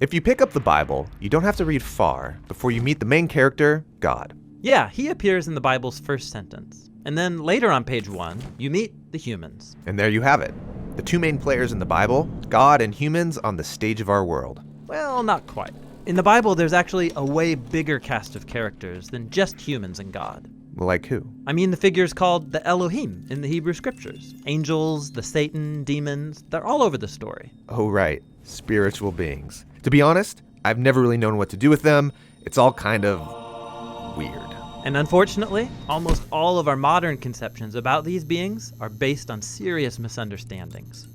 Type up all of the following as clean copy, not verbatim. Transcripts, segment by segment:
If you pick up the Bible, you don't have to read far before you meet the main character, God. Yeah, he appears in the Bible's first sentence. And then later on page 1, you meet the humans. And there you have it. The two main players in the Bible, God and humans on the stage of our world. Well, not quite. In the Bible, there's actually a way bigger cast of characters than just humans and God. Like who? I mean the figures called the Elohim in the Hebrew scriptures. Angels, the Satan, demons, they're all over the story. Oh, right. Spiritual beings. To be honest, I've never really known what to do with them. It's all kind of weird. And unfortunately, almost all of our modern conceptions about these beings are based on serious misunderstandings.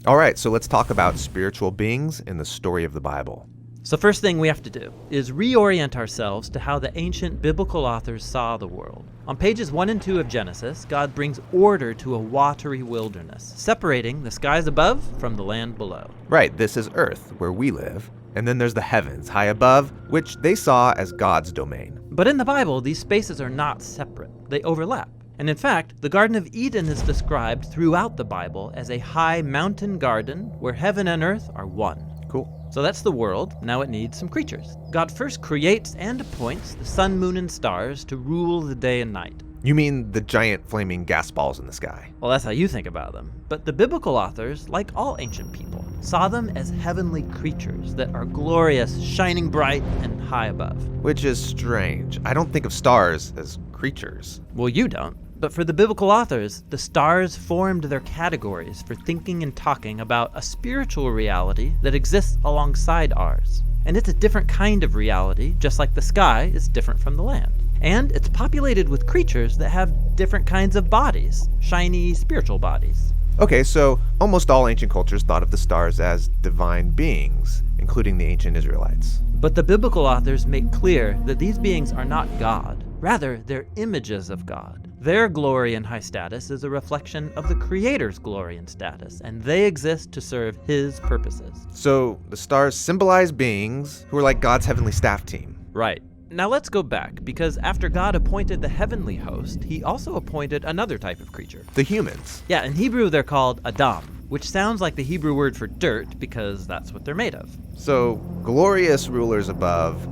All right, so let's talk about spiritual beings in the story of the Bible. So first thing we have to do is reorient ourselves to how the ancient biblical authors saw the world. On pages 1 and 2 of Genesis, God brings order to a watery wilderness, separating the skies above from the land below. Right, this is Earth, where we live. And then there's the heavens high above, which they saw as God's domain. But in the Bible, these spaces are not separate. They overlap. And in fact, the Garden of Eden is described throughout the Bible as a high mountain garden where heaven and earth are one. Cool. So that's the world. Now it needs some creatures. God first creates and appoints the sun, moon, and stars to rule the day and night. You mean the giant flaming gas balls in the sky? Well, that's how you think about them. But the biblical authors, like all ancient people, saw them as heavenly creatures that are glorious, shining bright, and high above. Which is strange. I don't think of stars as creatures. Well, you don't. But for the biblical authors, the stars formed their categories for thinking and talking about a spiritual reality that exists alongside ours. And it's a different kind of reality, just like the sky is different from the land. And it's populated with creatures that have different kinds of bodies, shiny spiritual bodies. Okay, so almost all ancient cultures thought of the stars as divine beings, including the ancient Israelites. But the biblical authors make clear that these beings are not God. Rather, they're images of God. Their glory and high status is a reflection of the Creator's glory and status, and they exist to serve His purposes. So the stars symbolize beings who are like God's heavenly staff team. Right. Now let's go back, because after God appointed the heavenly host, He also appointed another type of creature. The humans. Yeah, in Hebrew they're called Adam, which sounds like the Hebrew word for dirt because that's what they're made of. So glorious rulers above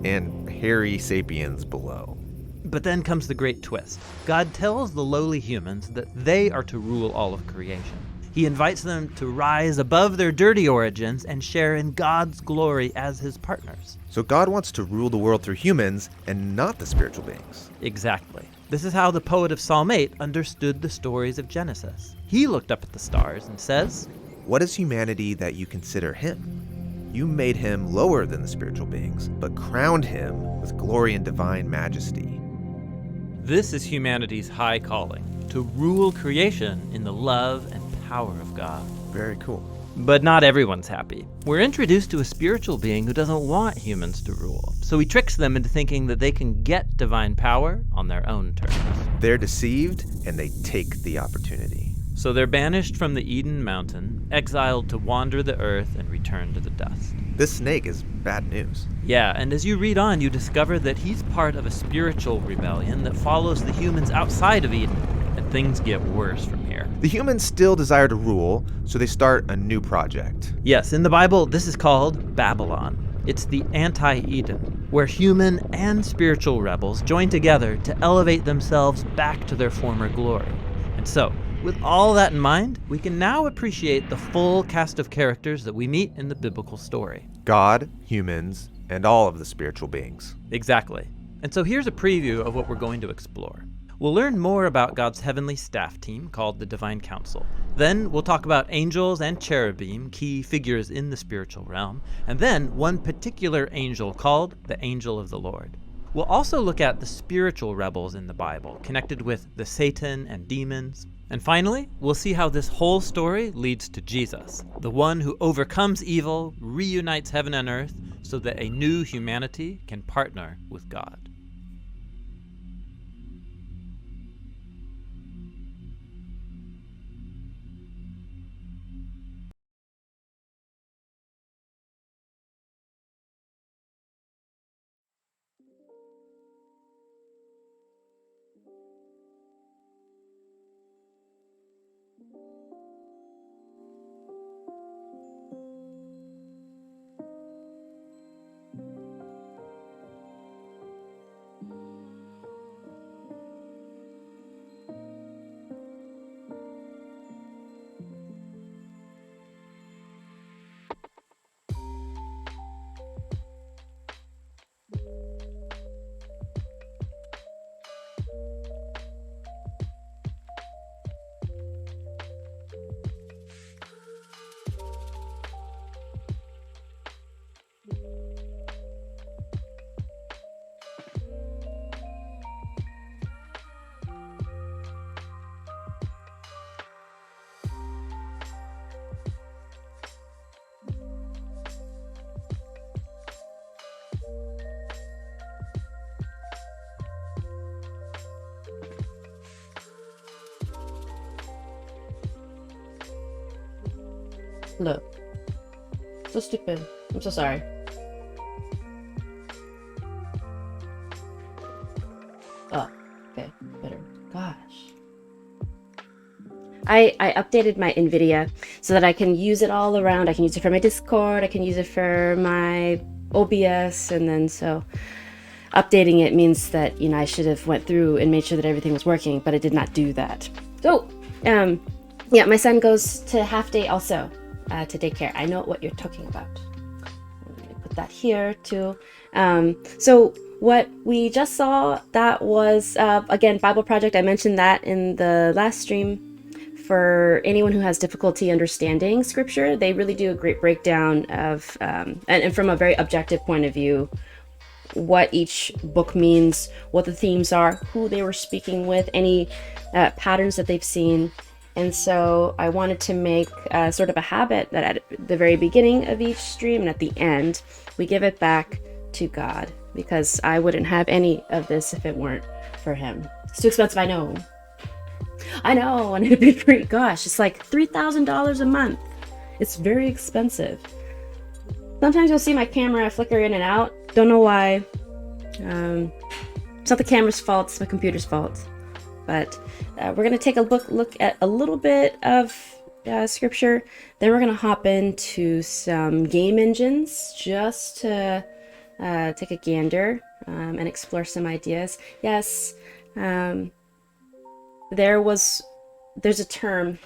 and hairy sapiens below. But then comes the great twist. God tells the lowly humans that they are to rule all of creation. He invites them to rise above their dirty origins and share in God's glory as His partners. So God wants to rule the world through humans and not the spiritual beings. Exactly. This is how the poet of Psalm 8 understood the stories of Genesis. He looked up at the stars and says, "What is humanity that you consider him? You made him lower than the spiritual beings, but crowned him with glory and divine majesty." This is humanity's high calling, to rule creation in the love and power of God. Very cool. But not everyone's happy. We're introduced to a spiritual being who doesn't want humans to rule, so he tricks them into thinking that they can get divine power on their own terms. They're deceived and they take the opportunity. So they're banished from the Eden mountain, exiled to wander the earth and return to the dust. This snake is bad news. Yeah, and as you read on, you discover that he's part of a spiritual rebellion that follows the humans outside of Eden, and things get worse from here. The humans still desire to rule, so they start a new project. Yes, in the Bible, this is called Babylon. It's the anti-Eden, where human and spiritual rebels join together to elevate themselves back to their former glory. And so, with all that in mind, we can now appreciate the full cast of characters that we meet in the biblical story. God, humans, and all of the spiritual beings. Exactly. And so here's a preview of what we're going to explore. We'll learn more about God's heavenly staff team called the Divine Council. Then we'll talk about angels and cherubim, key figures in the spiritual realm, and then one particular angel called the Angel of the Lord. We'll also look at the spiritual rebels in the Bible, connected with the Satan and demons. And finally, we'll see how this whole story leads to Jesus, the one who overcomes evil, reunites heaven and earth, so that a new humanity can partner with God. Look. So stupid. I'm so sorry. Oh, okay, better. Gosh. I updated my NVIDIA so that I can use it all around. I can use it for my Discord, I can use it for my OBS, and then so updating it means that, I should have went through and made sure that everything was working, but I did not do that. So, yeah, my son goes to half day also to daycare. I know what you're talking about. Let me put that here too. So what we just saw, that was, again, Bible Project. I mentioned that in the last stream. For anyone who has difficulty understanding scripture, they really do a great breakdown of, and from a very objective point of view, what each book means, what the themes are, who they were speaking with, any patterns that they've seen. And so I wanted to make sort of a habit that at the very beginning of each stream and at the end, we give it back to God, because I wouldn't have any of this if it weren't for him. It's too expensive, I know, and it'd be pretty, gosh, it's like $3,000 a month. It's very expensive. Sometimes you'll see my camera flicker in and out. Don't know why. It's not the camera's fault, it's my computer's fault. But we're going to take a look at a little bit of scripture. Then we're going to hop into some game engines just to take a gander and explore some ideas. Yes, there's a term.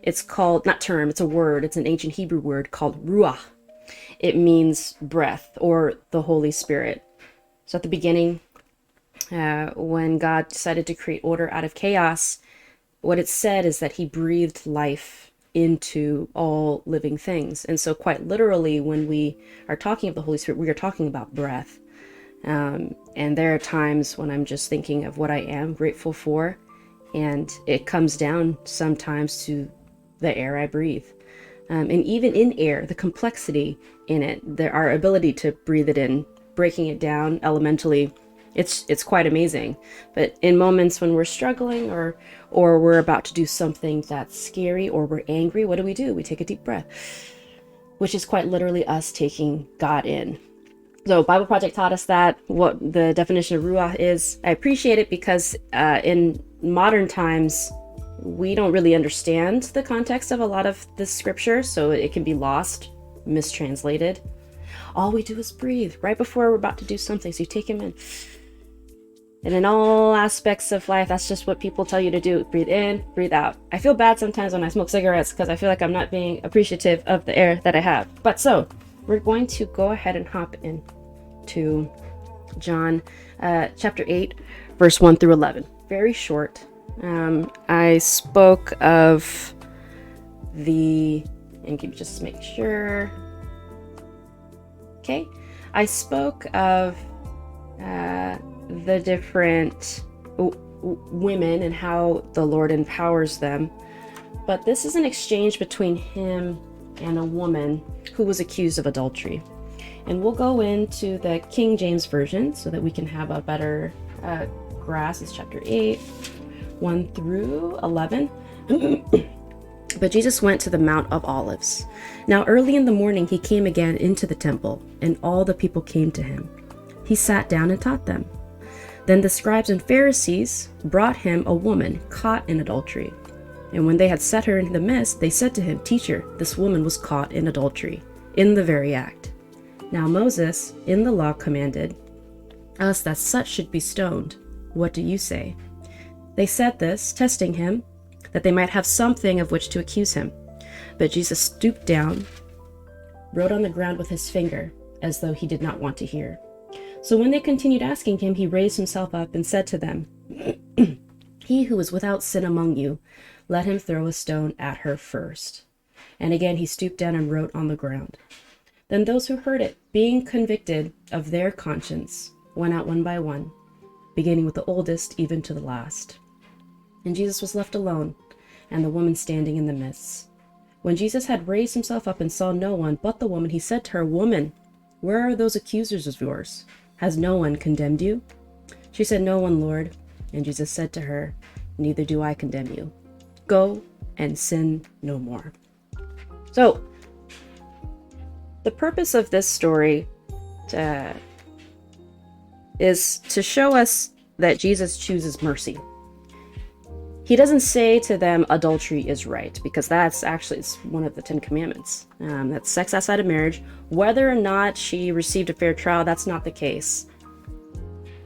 It's called, not term, it's a word. It's an ancient Hebrew word called ruach. It means breath or the Holy Spirit. So at the beginning, when God decided to create order out of chaos, what it said is that he breathed life into all living things. And so quite literally, when we are talking of the Holy Spirit, we are talking about breath. And there are times when I'm just thinking of what I am grateful for, and it comes down sometimes to the air I breathe. And even in air, the complexity in it, our ability to breathe it in, breaking it down elementally, it's quite amazing. But in moments when we're struggling or we're about to do something that's scary, or we're angry, what do? We take a deep breath, which is quite literally us taking God in. So Bible Project taught us that, what the definition of ruach is. I appreciate it because in modern times, we don't really understand the context of a lot of this scripture, so it can be lost, mistranslated. All we do is breathe right before we're about to do something. So you take him in. And in all aspects of life, that's just what people tell you to do. Breathe in, breathe out. I feel bad sometimes when I smoke cigarettes because I feel like I'm not being appreciative of the air that I have. But so, we're going to go ahead and hop in to John chapter 8, verse 1 through 11. Very short. I spoke of and can you just make sure. Okay. I spoke of the different women and how the Lord empowers them. But this is an exchange between him and a woman who was accused of adultery. And we'll go into the King James Version so that we can have a better grasp. It's chapter 8, 1 through 11. But Jesus went to the Mount of Olives. Now early in the morning he came again into the temple, and all the people came to him. He sat down and taught them. Then the scribes and Pharisees brought him a woman caught in adultery. And when they had set her in the midst, they said to him, "Teacher, this woman was caught in adultery, in the very act. Now Moses, in the law, commanded us that such should be stoned. What do you say?" They said this, testing him, that they might have something of which to accuse him. But Jesus stooped down, wrote on the ground with his finger, as though he did not want to hear. So when they continued asking him, he raised himself up and said to them, "He who is without sin among you, let him throw a stone at her first." And again he stooped down and wrote on the ground. Then those who heard it, being convicted of their conscience, went out one by one, beginning with the oldest even to the last. And Jesus was left alone, and the woman standing in the midst. When Jesus had raised himself up and saw no one but the woman, he said to her, "Woman, where are those accusers of yours? Has no one condemned you?" She said, "No one, Lord." And Jesus said to her, "Neither do I condemn you. Go and sin no more." So The purpose of this story is to show us that Jesus chooses mercy. He doesn't say to them adultery is right, because that's actually it's one of the 10 Commandments. That's sex outside of marriage. Whether or not she received a fair trial, that's not the case.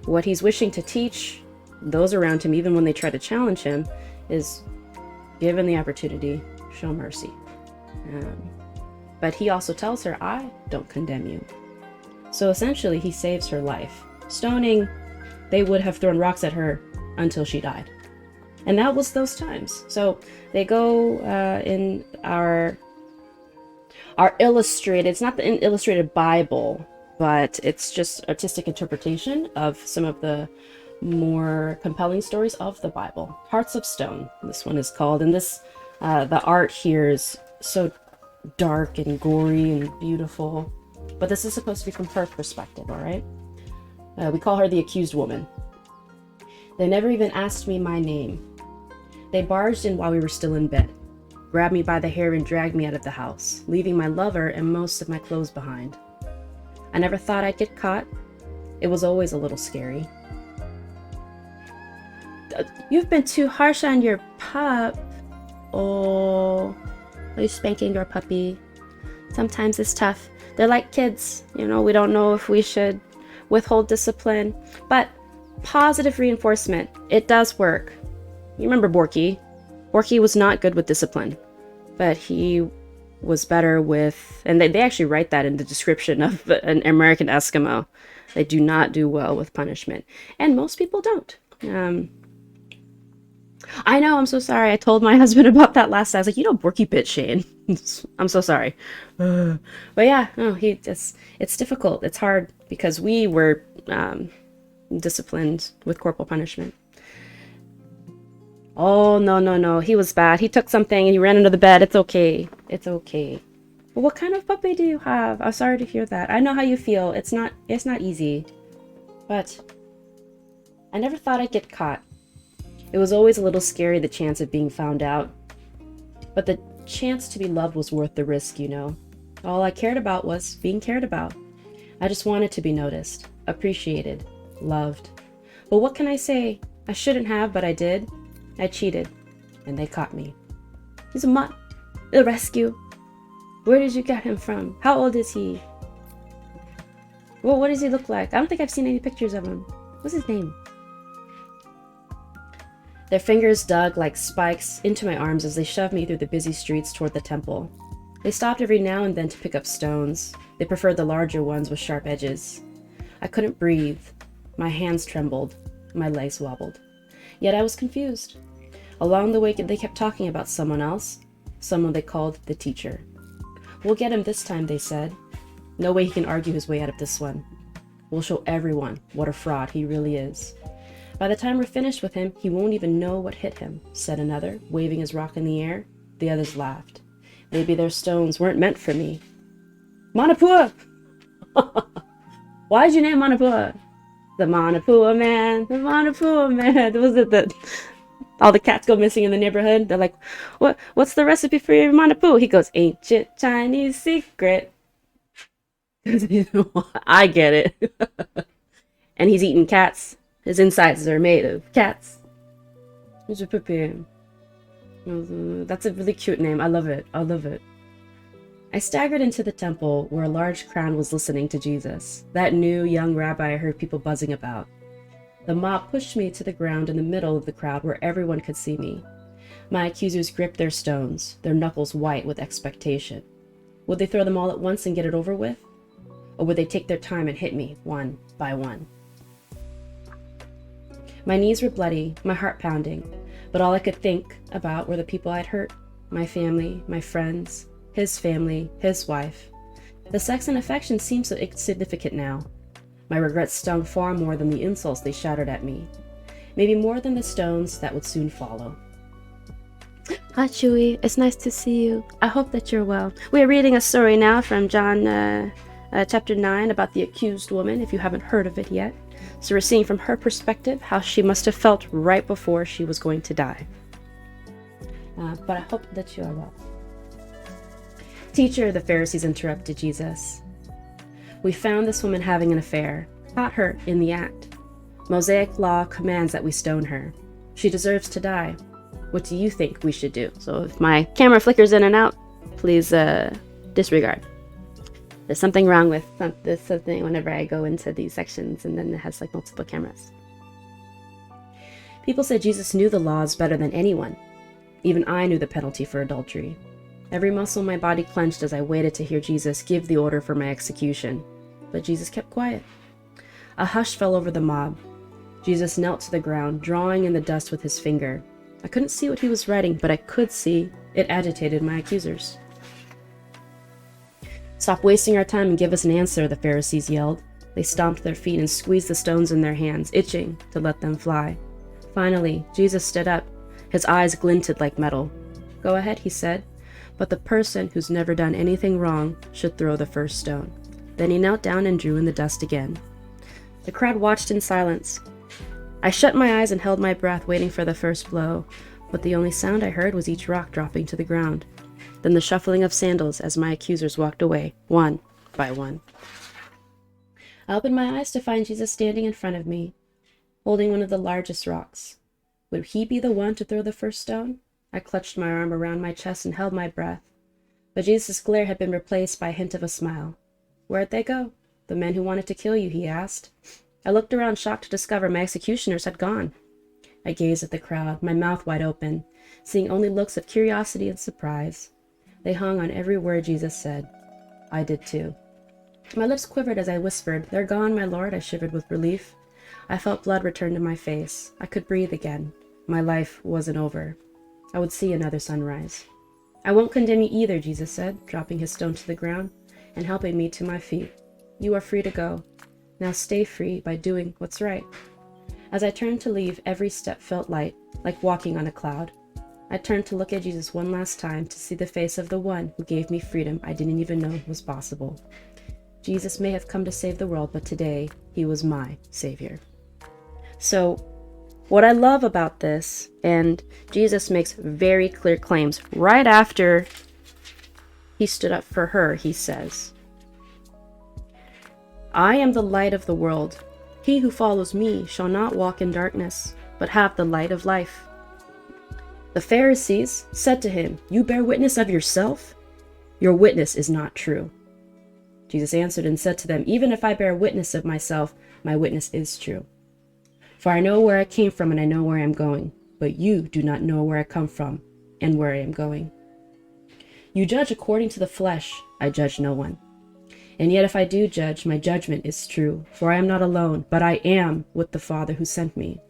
What he's wishing to teach those around him, even when they try to challenge him, is given the opportunity, show mercy. But he also tells her, I don't condemn you. So essentially, he saves her life. Stoning, they would have thrown rocks at her until she died. And that was those times. So they go in our illustrated, it's not the illustrated Bible, but it's just artistic interpretation of some of the more compelling stories of the Bible. Hearts of Stone, this one is called. And this, the art here is so dark and gory and beautiful. But this is supposed to be from her perspective, all right? We call her the accused woman. They never even asked me my name. They barged in while we were still in bed, grabbed me by the hair and dragged me out of the house, leaving my lover and most of my clothes behind. I never thought I'd get caught. It was always a little scary. You've been too harsh on your pup. Oh, are you spanking your puppy? Sometimes it's tough. They're like kids. You know, we don't know if we should withhold discipline, but positive reinforcement, it does work. You remember Borky? Borky was not good with discipline, but he was better with, and they actually write that in the description of an American Eskimo. They do not do well with punishment, and most people don't. I know, I'm so sorry. I told my husband about that last night. I was like, you know, Borky bit Shane. I'm so sorry. But yeah, no, it's difficult. It's hard because we were disciplined with corporal punishment. Oh, no. He was bad. He took something and he ran under the bed. It's okay. It's okay. But what kind of puppy do you have? I'm sorry to hear that. I know how you feel. It's not easy. But I never thought I'd get caught. It was always a little scary, the chance of being found out. But the chance to be loved was worth the risk, you know. All I cared about was being cared about. I just wanted to be noticed, appreciated, loved. But what can I say? I shouldn't have, but I did. I cheated, and they caught me. He's a mutt. A rescue. Where did you get him from? How old is he? Well, what does he look like? I don't think I've seen any pictures of him. What's his name? Their fingers dug like spikes into my arms as they shoved me through the busy streets toward the temple. They stopped every now and then to pick up stones. They preferred the larger ones with sharp edges. I couldn't breathe. My hands trembled. My legs wobbled. Yet I was confused. Along the way, they kept talking about someone else, someone they called the teacher. We'll get him this time, they said. No way he can argue his way out of this one. We'll show everyone what a fraud he really is. By the time we're finished with him, he won't even know what hit him, said another, waving his rock in the air. The others laughed. Maybe their stones weren't meant for me. Manapua! Why'd you name Manapua? The Manapua man, the Manapua man. Was it that all the cats go missing in the neighborhood? They're like, what's the recipe for your Manapua? He goes, ancient Chinese secret. I get it. And he's eating cats. His insides are made of cats. That's a really cute name. I love it. I staggered into the temple where a large crowd was listening to Jesus, that new young rabbi I heard people buzzing about. The mob pushed me to the ground in the middle of the crowd where everyone could see me. My accusers gripped their stones, their knuckles white with expectation. Would they throw them all at once and get it over with? Or would they take their time and hit me, one by one? My knees were bloody, my heart pounding, but all I could think about were the people I'd hurt, my family, my friends, his family, his wife. The sex and affection seemed so insignificant now. My regrets stung far more than the insults they shouted at me. Maybe more than the stones that would soon follow. Hi, Chewie. It's nice to see you. I hope that you're well. We're reading a story now from John chapter 9 about the accused woman, if you haven't heard of it yet. So we're seeing from her perspective how she must have felt right before she was going to die. But I hope that you are well. "Teacher," the Pharisees interrupted Jesus, "we found this woman having an affair, caught her in the act. Mosaic law commands that we stone her. She deserves to die. What do you think we should do?" So if my camera flickers in and out, please disregard. There's something wrong with something whenever I go into these sections and then it has like multiple cameras. People said Jesus knew the laws better than anyone. Even I knew the penalty for adultery. Every muscle in my body clenched as I waited to hear Jesus give the order for my execution. But Jesus kept quiet. A hush fell over the mob. Jesus knelt to the ground, drawing in the dust with his finger. I couldn't see what he was writing, but I could see it agitated my accusers. "Stop wasting our time and give us an answer," the Pharisees yelled. They stomped their feet and squeezed the stones in their hands, itching to let them fly. Finally, Jesus stood up. His eyes glinted like metal. "Go ahead," he said, "but the person who's never done anything wrong should throw the first stone." Then he knelt down and drew in the dust again. The crowd watched in silence. I shut my eyes and held my breath, waiting for the first blow, but the only sound I heard was each rock dropping to the ground. Then the shuffling of sandals as my accusers walked away, one by one. I opened my eyes to find Jesus standing in front of me, holding one of the largest rocks. Would he be the one to throw the first stone? I clutched my arm around my chest and held my breath. But Jesus' glare had been replaced by a hint of a smile. "Where'd they go? The men who wanted to kill you?" he asked. I looked around, shocked to discover my executioners had gone. I gazed at the crowd, my mouth wide open, seeing only looks of curiosity and surprise. They hung on every word Jesus said. I did too. My lips quivered as I whispered, "They're gone, my Lord." I shivered with relief. I felt blood return to my face. I could breathe again. My life wasn't over. I would see another sunrise. "I won't condemn you either," Jesus said, dropping his stone to the ground and helping me to my feet. "You are free to go. Now stay free by doing what's right." As I turned to leave, every step felt light, like walking on a cloud. I turned to look at Jesus one last time to see the face of the one who gave me freedom I didn't even know was possible. Jesus may have come to save the world, but today he was my savior. So, what I love about this, and Jesus makes very clear claims right after he stood up for her, he says, "I am the light of the world. He who follows me shall not walk in darkness, but have the light of life." The Pharisees said to him, "You bear witness of yourself? Your witness is not true." Jesus answered and said to them, "Even if I bear witness of myself, my witness is true. For I know where I came from and I know where I am going, but you do not know where I come from and where I am going. You judge according to the flesh, I judge no one. And yet if I do judge, my judgment is true, for I am not alone, but I am with the Father who sent me.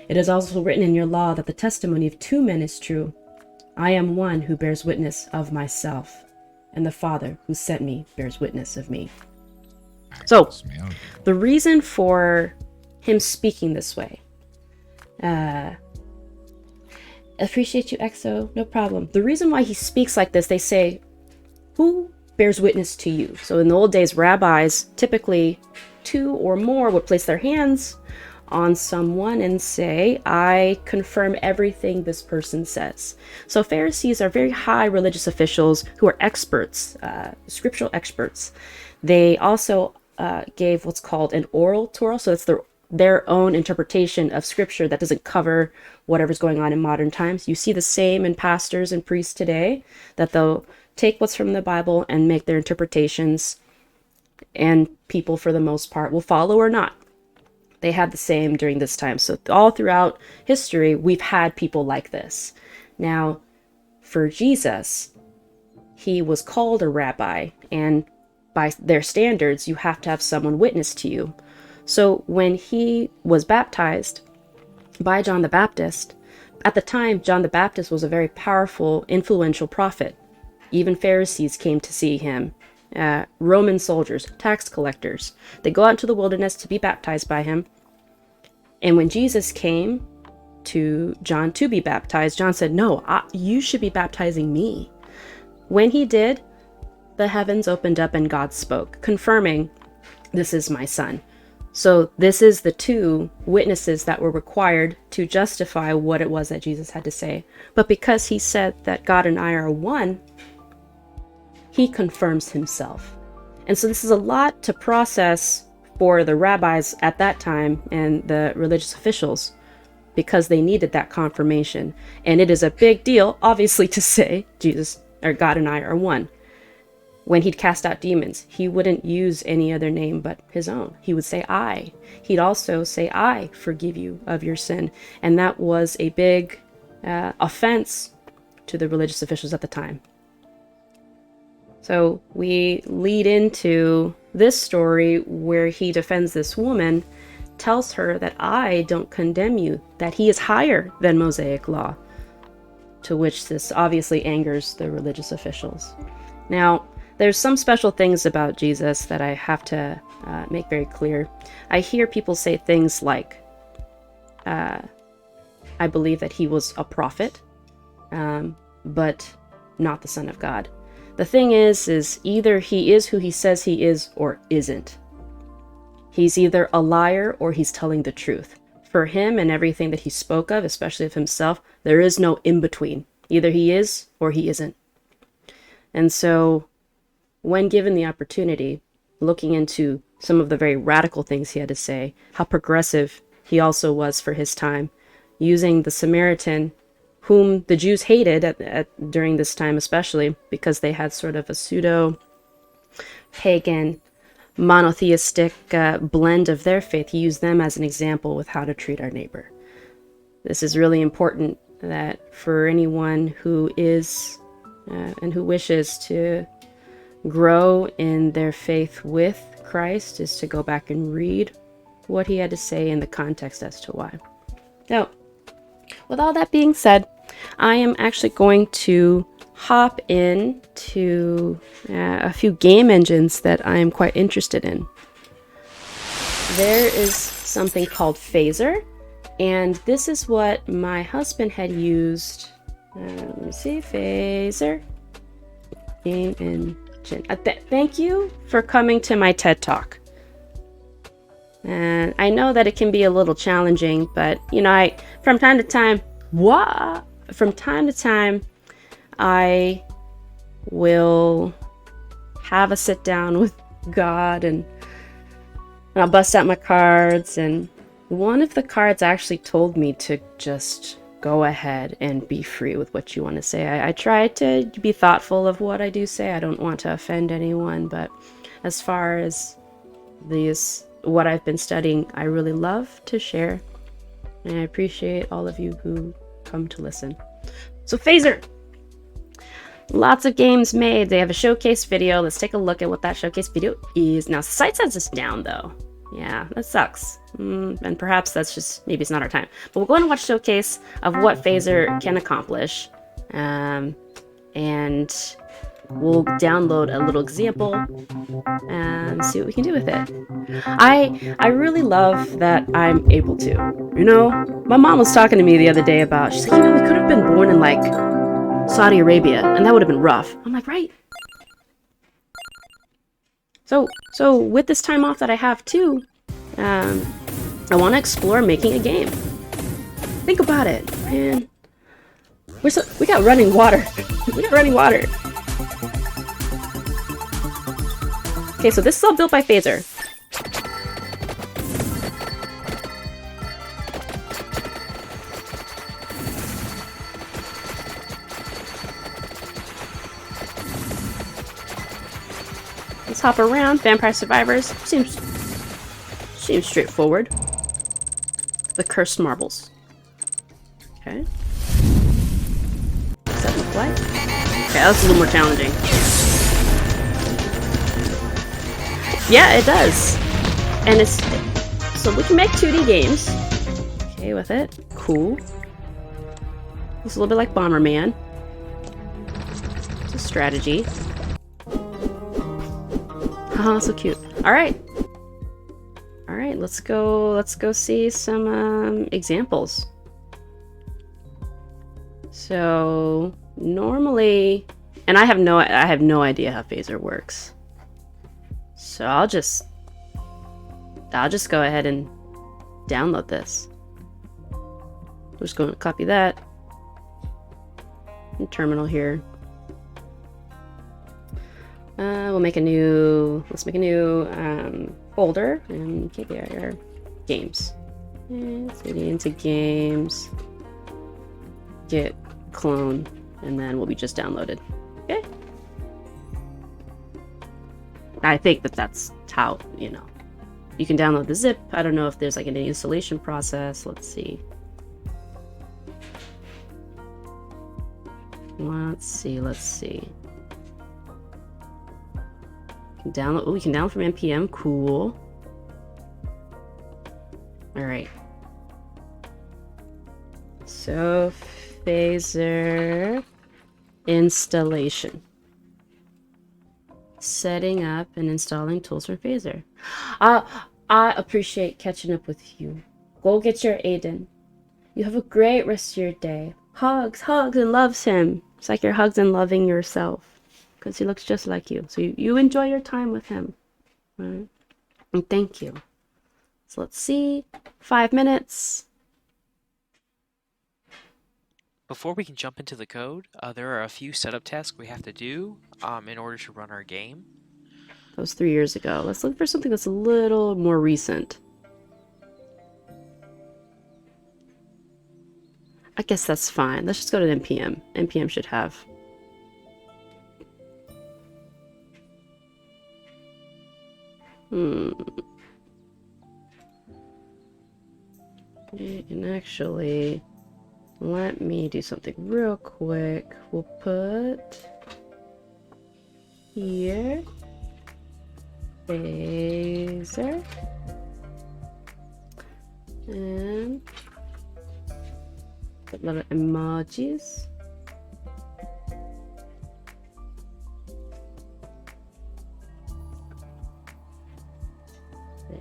It is also written in your law that the testimony of two men is true. I am one who bears witness of myself, and the Father who sent me bears witness of me." So, the reason for him speaking this way, appreciate you, EXO, no problem. The reason why he speaks like this, they say, "Who bears witness to you?" So in the old days, rabbis, typically two or more, would place their hands on someone and say, "I confirm everything this person says." So Pharisees are very high religious officials who are experts, scriptural experts. They also gave what's called an oral Torah, so it's their own interpretation of scripture that doesn't cover whatever's going on in modern times. You see the same in pastors and priests today, that they'll take what's from the Bible and make their interpretations, and people for the most part will follow or not. They had the same during this time. So all throughout history, we've had people like this. Now, for Jesus, he was called a rabbi, and by their standards, you have to have someone witness to you. So when he was baptized by John the Baptist, at the time, John the Baptist was a very powerful, influential prophet. Even Pharisees came to see him. Roman soldiers, tax collectors, they go out into the wilderness to be baptized by him. And when Jesus came to John to be baptized, John said, "No, you should be baptizing me." When he did, the heavens opened up and God spoke, confirming, "This is my son." So this is the two witnesses that were required to justify what it was that Jesus had to say. But because he said that God and I are one, he confirms himself. And so this is a lot to process for the rabbis at that time and the religious officials, because they needed that confirmation. And it is a big deal, obviously, to say Jesus or God and I are one. When he'd cast out demons, he wouldn't use any other name but his own. He would say, I. He'd also say, I forgive you of your sin. And that was a big offense to the religious officials at the time. So we lead into this story where he defends this woman, tells her that I don't condemn you, that he is higher than Mosaic law, to which this obviously angers the religious officials. Now, there's some special things about Jesus that I have to make very clear. I hear people say things like, I believe that he was a prophet, but not the Son of God. The thing is either he is who he says he is or isn't. He's either a liar or he's telling the truth. For him and everything that he spoke of, especially of himself, there is no in-between. Either he is or he isn't. And so, when given the opportunity, looking into some of the very radical things he had to say, how progressive he also was for his time, using the Samaritan, whom the Jews hated during this time especially, because they had sort of a pseudo-pagan, monotheistic blend of their faith. He used them as an example with how to treat our neighbor. This is really important, that for anyone who is and who wishes to grow in their faith with Christ, is to go back and read what he had to say in the context as to why. Now, with all that being said, I am actually going to hop into a few game engines that I am quite interested in. There is something called Phaser, and this is what my husband had used. Let me see, Phaser game engine. Thank you for coming to my TED Talk. And I know that it can be a little challenging, but from time to time, I will have a sit down with God, and I'll bust out my cards, and one of the cards actually told me to just go ahead and be free with what you want to say. I try to be thoughtful of what I do say. I don't want to offend anyone, but as far as what I've been studying, I really love to share, and I appreciate all of you who come to listen. So Phaser, lots of games made. They have a showcase video. Let's take a look at what that showcase video is. Now, site says it's down though. Yeah, that sucks. And perhaps that's just, maybe it's not our time. But we'll go ahead and watch showcase of what Phaser can accomplish. And we'll download a little example and see what we can do with it. I really love that I'm able to. My mom was talking to me the other day about, she's like, we could have been born in like Saudi Arabia, and that would have been rough. I'm like, right. So with this time off that I have too, I want to explore making a game. Think about it, man. We got running water. We got running water. Okay, so this is all built by Phaser. Let's hop around. Vampire Survivors seems straightforward. The Cursed Marbles. Okay. What's that look like? Okay, that's a little more challenging. Yeah, it does. And so we can make 2D games. Okay with it. Cool. Looks a little bit like Bomberman. It's a strategy. Oh, so cute. Alright, let's go see some examples. So normally, and I have no idea how Phaser works. So I'll just go ahead and download this. I'm just going to copy that. And terminal here. Let's make a new folder in KBIR games. City into games. Git clone, and then we'll be just downloaded. Okay. I think that's how, you can download the zip. I don't know if there's like an installation process. Let's see. Let's see. We can download from npm. Cool. All right. So Phaser installation. Setting up and installing tools for Phaser. I appreciate catching up with you. Go get your Aiden. You have a great rest of your day. Hugs, and loves him. It's like you're hugs and loving yourself. Because he looks just like you. So you enjoy your time with him. Right? And thank you. So let's see. 5 minutes. Before we can jump into the code, there are a few setup tasks we have to do in order to run our game. That was 3 years ago. Let's look for something that's a little more recent. I guess that's fine. Let's just go to NPM. NPM should have. And actually, let me do something real quick. We'll put here Phaser and put little emojis.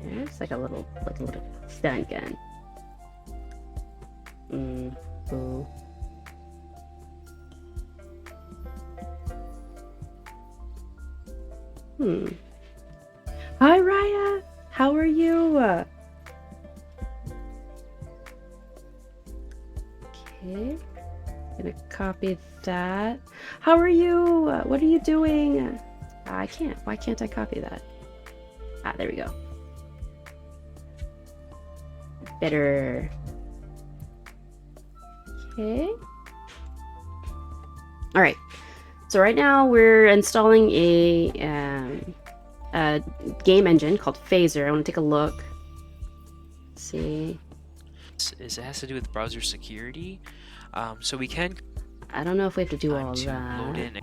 There's like a little stun gun. Cool. Hi Raya, how are you? Okay, gonna copy that. How are you? What are you doing? I can't. Why can't I copy that? There we go. Better. Okay. All right. So right now we're installing a game engine called Phaser. I want to take a look. Let's see. It has to do with browser security. So we can. I don't know if we have to do all to that. load in.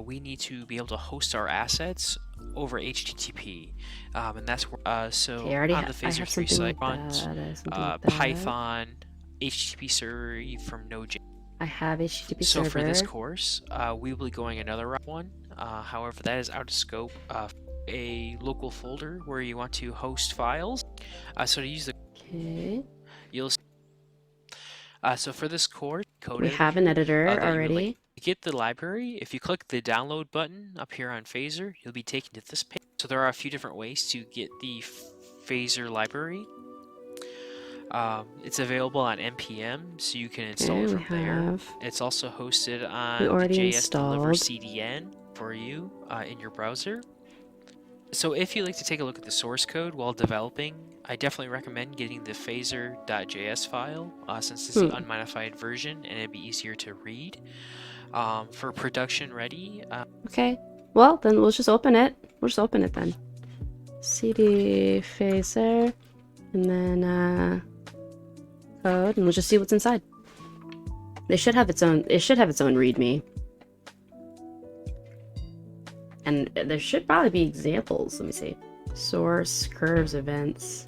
We need to be able to host our assets over HTTP, and that's so Okay, on the Phaser 3 site runs Python HTTP server from Node.js. I have HTTP So server. for this course, we will be going another one. However, that is out of scope. A local folder where you want to host files. So to use the you'll. So for this course, code We editor, have an editor that you would already. like to get the library. If you click the download button up here on Phaser, you'll be taken to this page. So there are a few different ways to get the Phaser library. It's available on npm, so you can install it from there. It's also hosted on the JS Deliver CDN for you in your browser. So if you like to take a look at the source code while developing, I definitely recommend getting the phaser.js file, since it's the unmodified version and it'd be easier to read. For production ready. Okay. Well, then we'll just open it. We'll just open it then. cd phaser, and then code, and we'll just see what's inside. It should have its own README. And there should probably be examples. Let me see. Source, curves, events.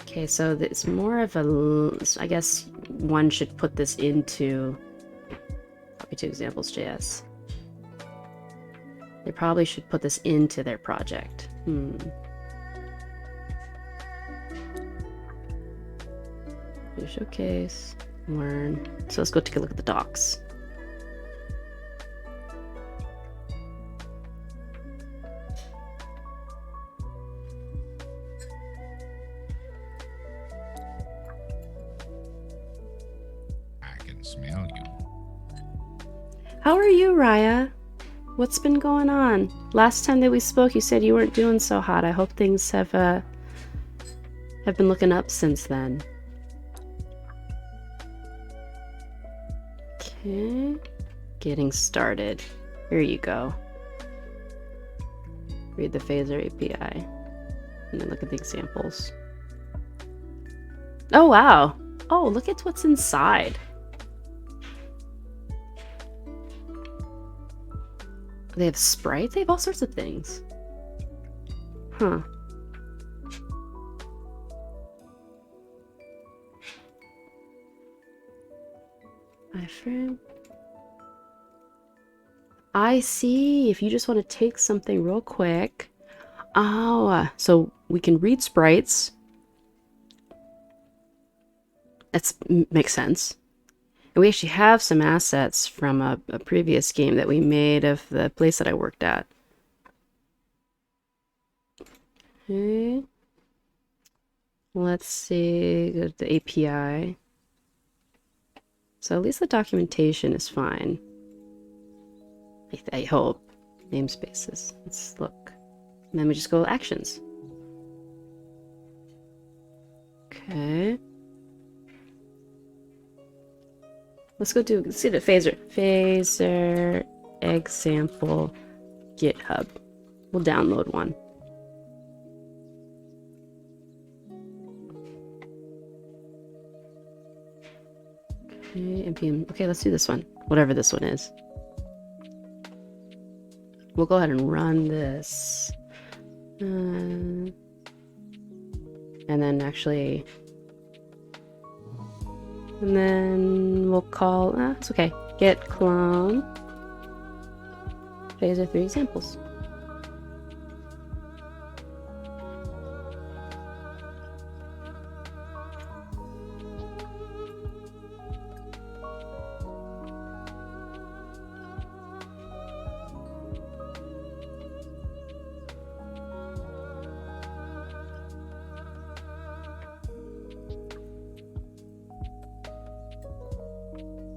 Okay, so it's more of a, I guess one should put this into copy to examples.js. They probably should put this into their project. Showcase, learn. So let's go take a look at the docs. I can smell you. How are you, Raya? What's been going on? Last time that we spoke, you said you weren't doing so hot. I hope things have been looking up since then. Okay. Getting started. Here you go. Read the Phaser API. And then look at the examples. Oh, wow. Oh, look at what's inside. They have sprites? They have all sorts of things. Huh. Iframe. I see. If you just want to take something real quick. Oh, so we can read sprites. That makes sense. And we actually have some assets from a previous game that we made of the place that I worked at. Okay. Let's see, go to the API. So at least the documentation is fine. I hope. Namespaces. Let's look. And then we just go actions. Okay. Let's see the Phaser. Phaser example GitHub. We'll download one. Okay, npm. Okay, let's do this one. Whatever this one is. We'll go ahead and run this. And then actually... And then we'll call... it's okay. Git clone. Phaser 3 examples.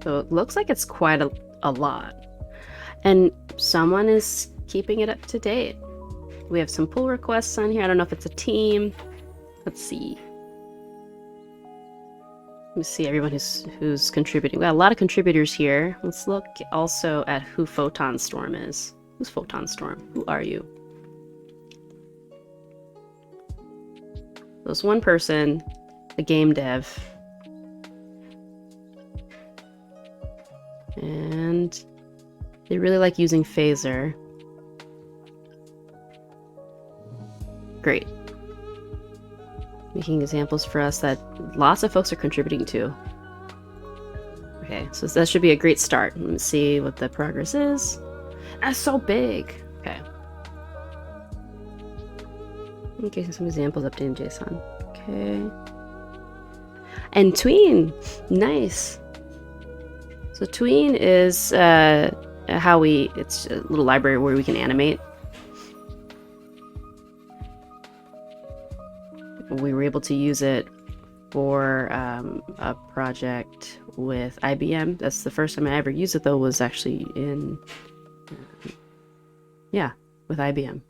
So it looks like it's quite a lot. And someone is keeping it up to date. We have some pull requests on here. I don't know if it's a team. Let's see. Let me see everyone who's contributing. We got a lot of contributors here. Let's look also at who Photon Storm is. Who's Photon Storm? Who are you? There's one person, the game dev. And they really like using Phaser. Great. Making examples for us that lots of folks are contributing to. Okay, so that should be a great start. Let me see what the progress is. That's so big. Okay. Okay, some examples updating JSON. Okay. And Tween. Nice. So Tween is it's a little library where we can animate. We were able to use it for a project with IBM. That's the first time I ever used it, though, was actually in, with IBM.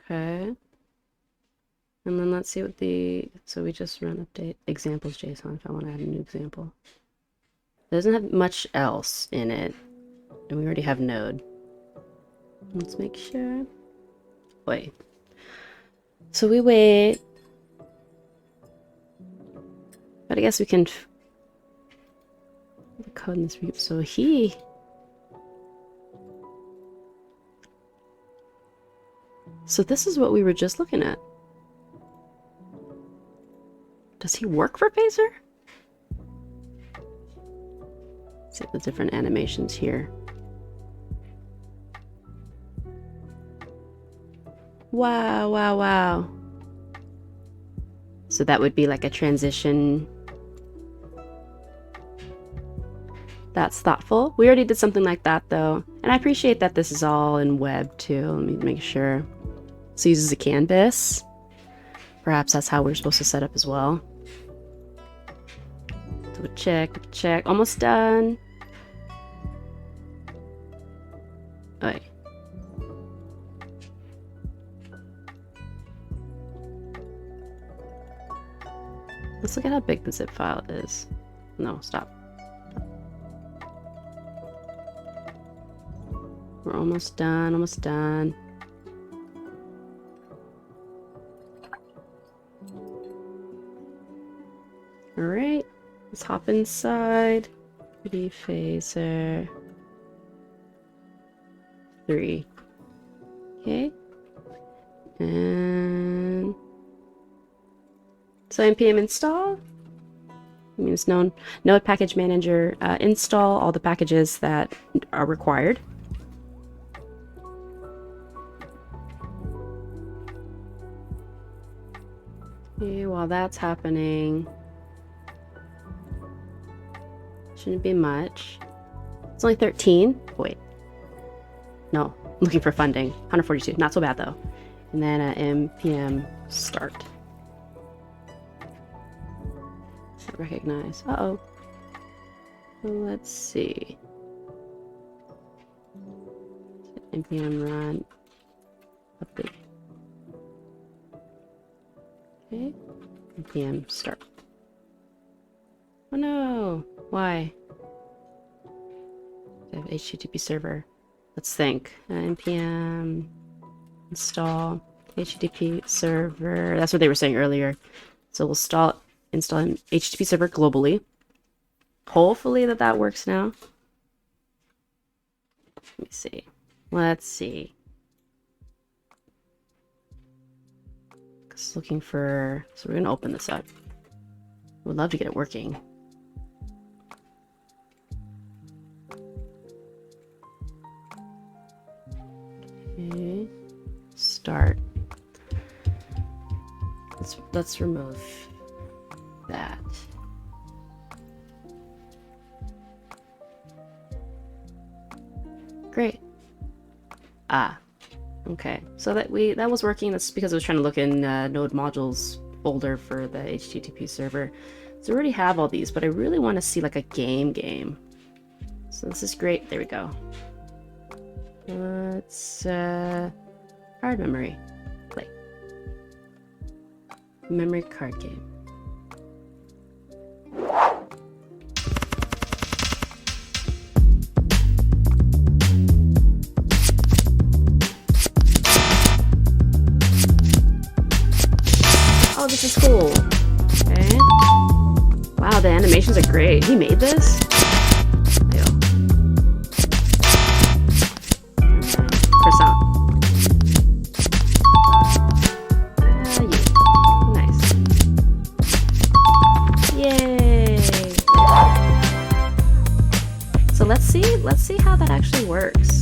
Okay. And then let's see what so we just run update examples JSON if I want to add a new example. It doesn't have much else in it. And we already have Node. Let's make sure. Wait. So we wait. But I guess we can the code in this repo. So So this is what we were just looking at. Does he work for Phaser? Let's see the different animations here. Wow, wow, wow. So that would be like a transition. That's thoughtful. We already did something like that though. And I appreciate that this is all in web too. Let me make sure. So it uses a canvas. Perhaps that's how we're supposed to set up as well. Double check. Almost done. Alright. Let's look at how big the zip file is. No, stop. We're almost done. Alright, let's hop inside. Phaser 3. Okay. And so npm install means Node Package Manager install all the packages that are required. Okay, while that's happening, shouldn't be much. It's only 13. Wait. No, looking for funding. 142. Not so bad though. And then npm start. Recognize. Uh-oh. Let's see. npm run update. Okay. npm start. Oh no! Why? I have HTTP server. Let's think. npm install HTTP server. That's what they were saying earlier. So we'll install an HTTP server globally. Hopefully that works now. Let me see. Let's see. Just looking for. So we're gonna open this up. Would love to get it working. Okay. Start. Let's remove that. Great. Okay. So that was working. That's because I was trying to look in Node modules folder for the HTTP server. So I already have all these, but I really want to see like a game. So this is great. There we go. Let's card memory. Play. Memory card game. Oh, this is cool. Okay. Wow, the animations are great. He made this? Let's see how that actually works.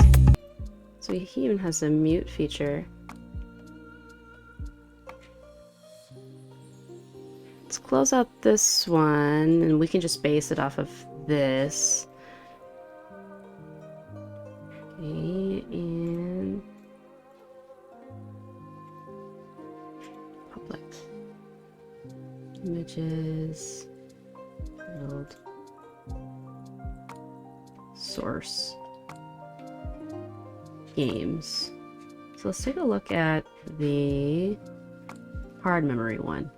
So he even has a mute feature. Let's close out this one and we can just base it off of this. Okay, and public images, build. Source games. So let's take a look at the card memory one.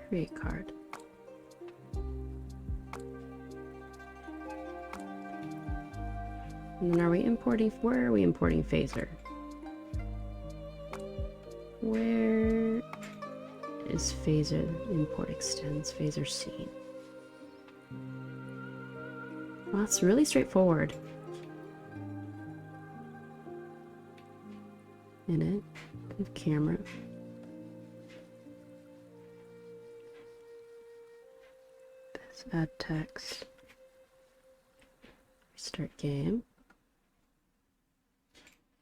Create card. And then where are we importing Phaser? Where is Phaser? Import extends Phaser scene. Well, it's really straightforward. Edit, camera. Let's add text. Restart game.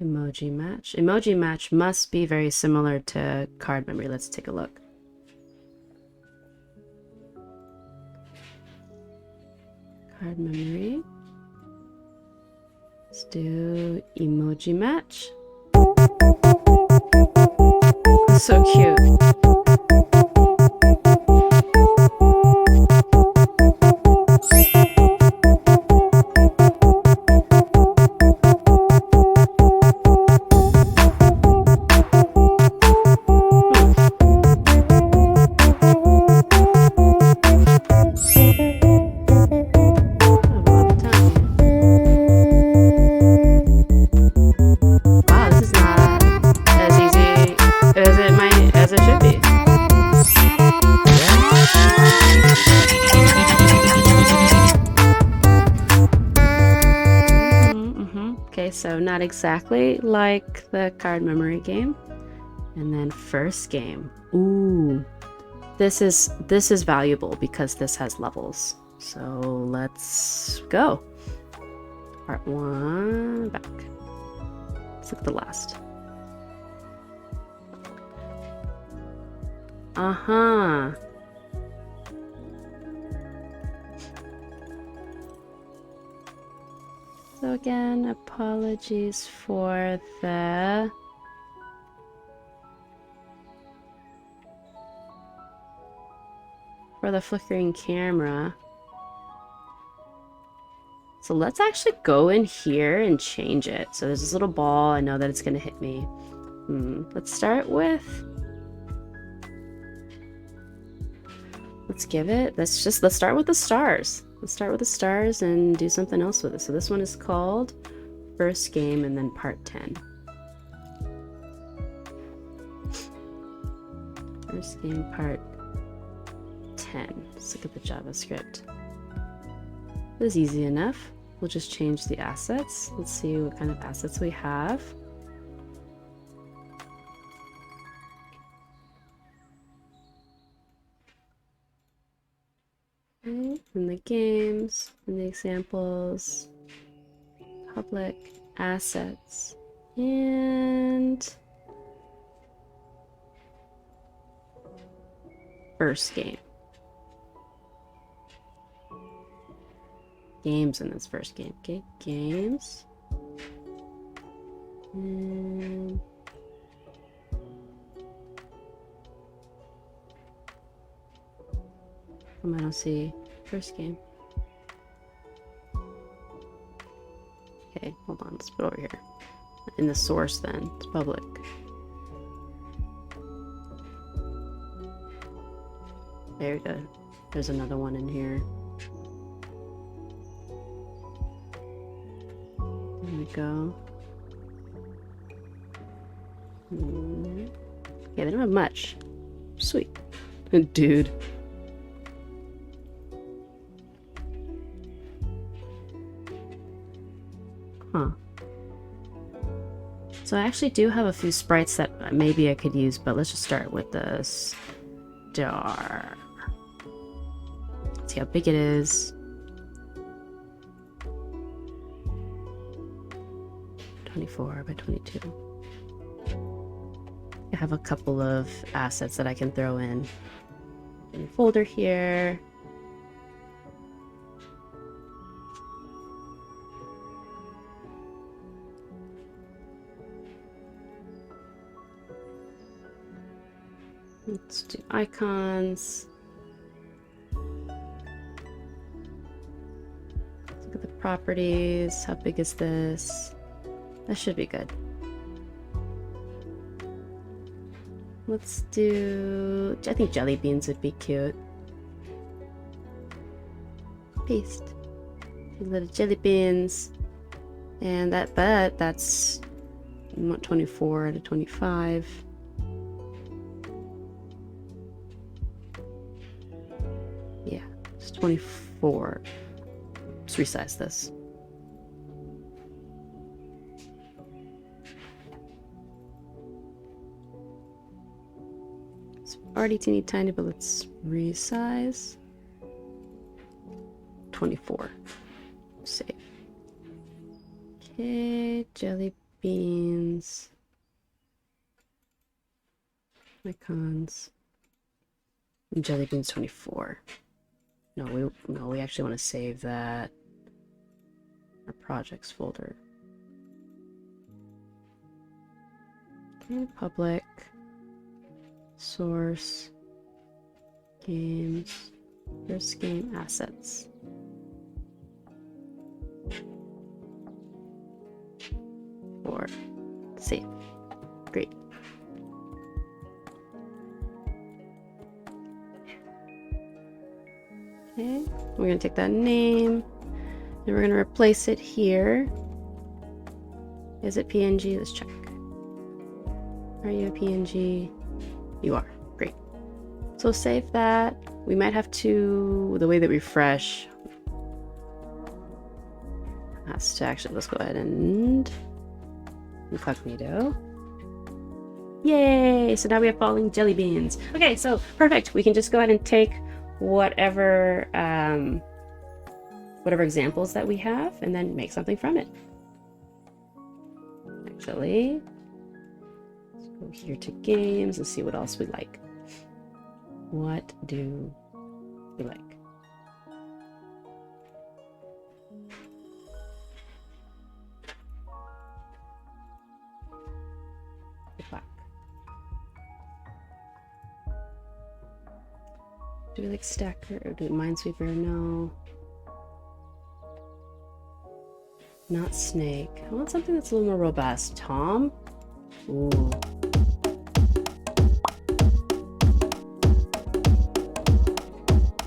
Emoji match. Emoji match must be very similar to card memory. Let's take a look. Card memory. Let's do emoji match. So cute. not exactly like the card memory game. And then first game. Ooh. This is valuable because this has levels. So let's go. Part 1 back. Let's look at the last. Uh-huh. So again, apologies for the flickering camera. So let's actually go in here and change it. So there's this little ball. I know that it's gonna hit me. Let's start with. Let's start with the stars. Let's start with the stars and do something else with it. So this one is called First Game and then Part 10. First Game Part 10. Let's look at the JavaScript. This is easy enough. We'll just change the assets. Let's see what kind of assets we have. Okay, and the games, and the examples, public assets, and first game. Games in this first game. Okay, games. And I don't see first game. Okay, hold on. Let's put it over here. In the source, then it's public. There we go. There's another one in here. There we go. Yeah, they don't have much. Sweet. Dude. Huh. So I actually do have a few sprites that maybe I could use, but let's just start with the star. Let's see how big it is. 24 by 22. I have a couple of assets that I can throw in a folder here. Let's do icons. Let's look at the properties. How big is this? That should be good. Let's do... I think jelly beans would be cute. Paste. A little jelly beans. And that's 24 to 25. Yeah, it's 24. Let's resize this. It's already teeny tiny, but let's resize. 24. Save. Okay, jelly beans. Icons. And jelly beans 24. No, we actually want to save that. Our projects folder. Okay, public. Source. Games. First game assets. Or save. Great. Okay, we're gonna take that name and we're gonna replace it here. Is it PNG? Let's check. Are you a PNG? You are. Great. So save that. We might have to, the way that we refresh has to actually, let's go ahead and Incognito. Yay! So now we have falling jelly beans. Okay, so perfect. We can just go ahead and take whatever examples that we have and then make something from it. Actually, let's go here to games and see what else we like. What do we like? Black. Do we like Stacker or do we Minesweeper? No. Not Snake. I want something that's a little more robust. Tom? Ooh.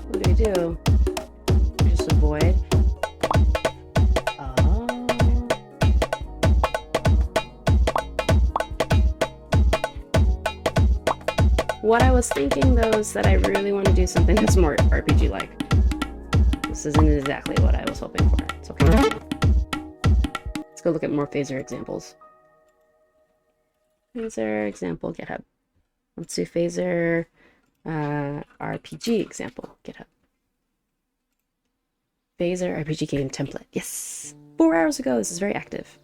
What do we do? Just avoid. Oh. What I was thinking though is that I really want to do something that's more RPG-like. This isn't exactly what I was hoping for. It's okay. Let's go look at more phaser examples. Phaser example, GitHub. Let's do phaser RPG example, GitHub. Phaser RPG game template. Yes! 4 hours ago, this is very active.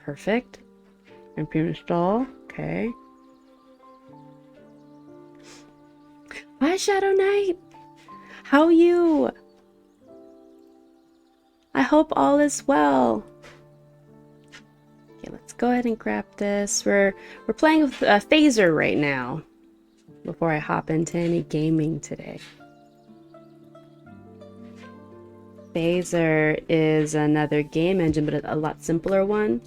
Perfect. npm install. Okay. Hi, Shadow Knight! How are you? I hope all is well. Okay, let's go ahead and grab this. We're playing with Phaser right now. Before I hop into any gaming today. Phaser is another game engine, but a lot simpler one.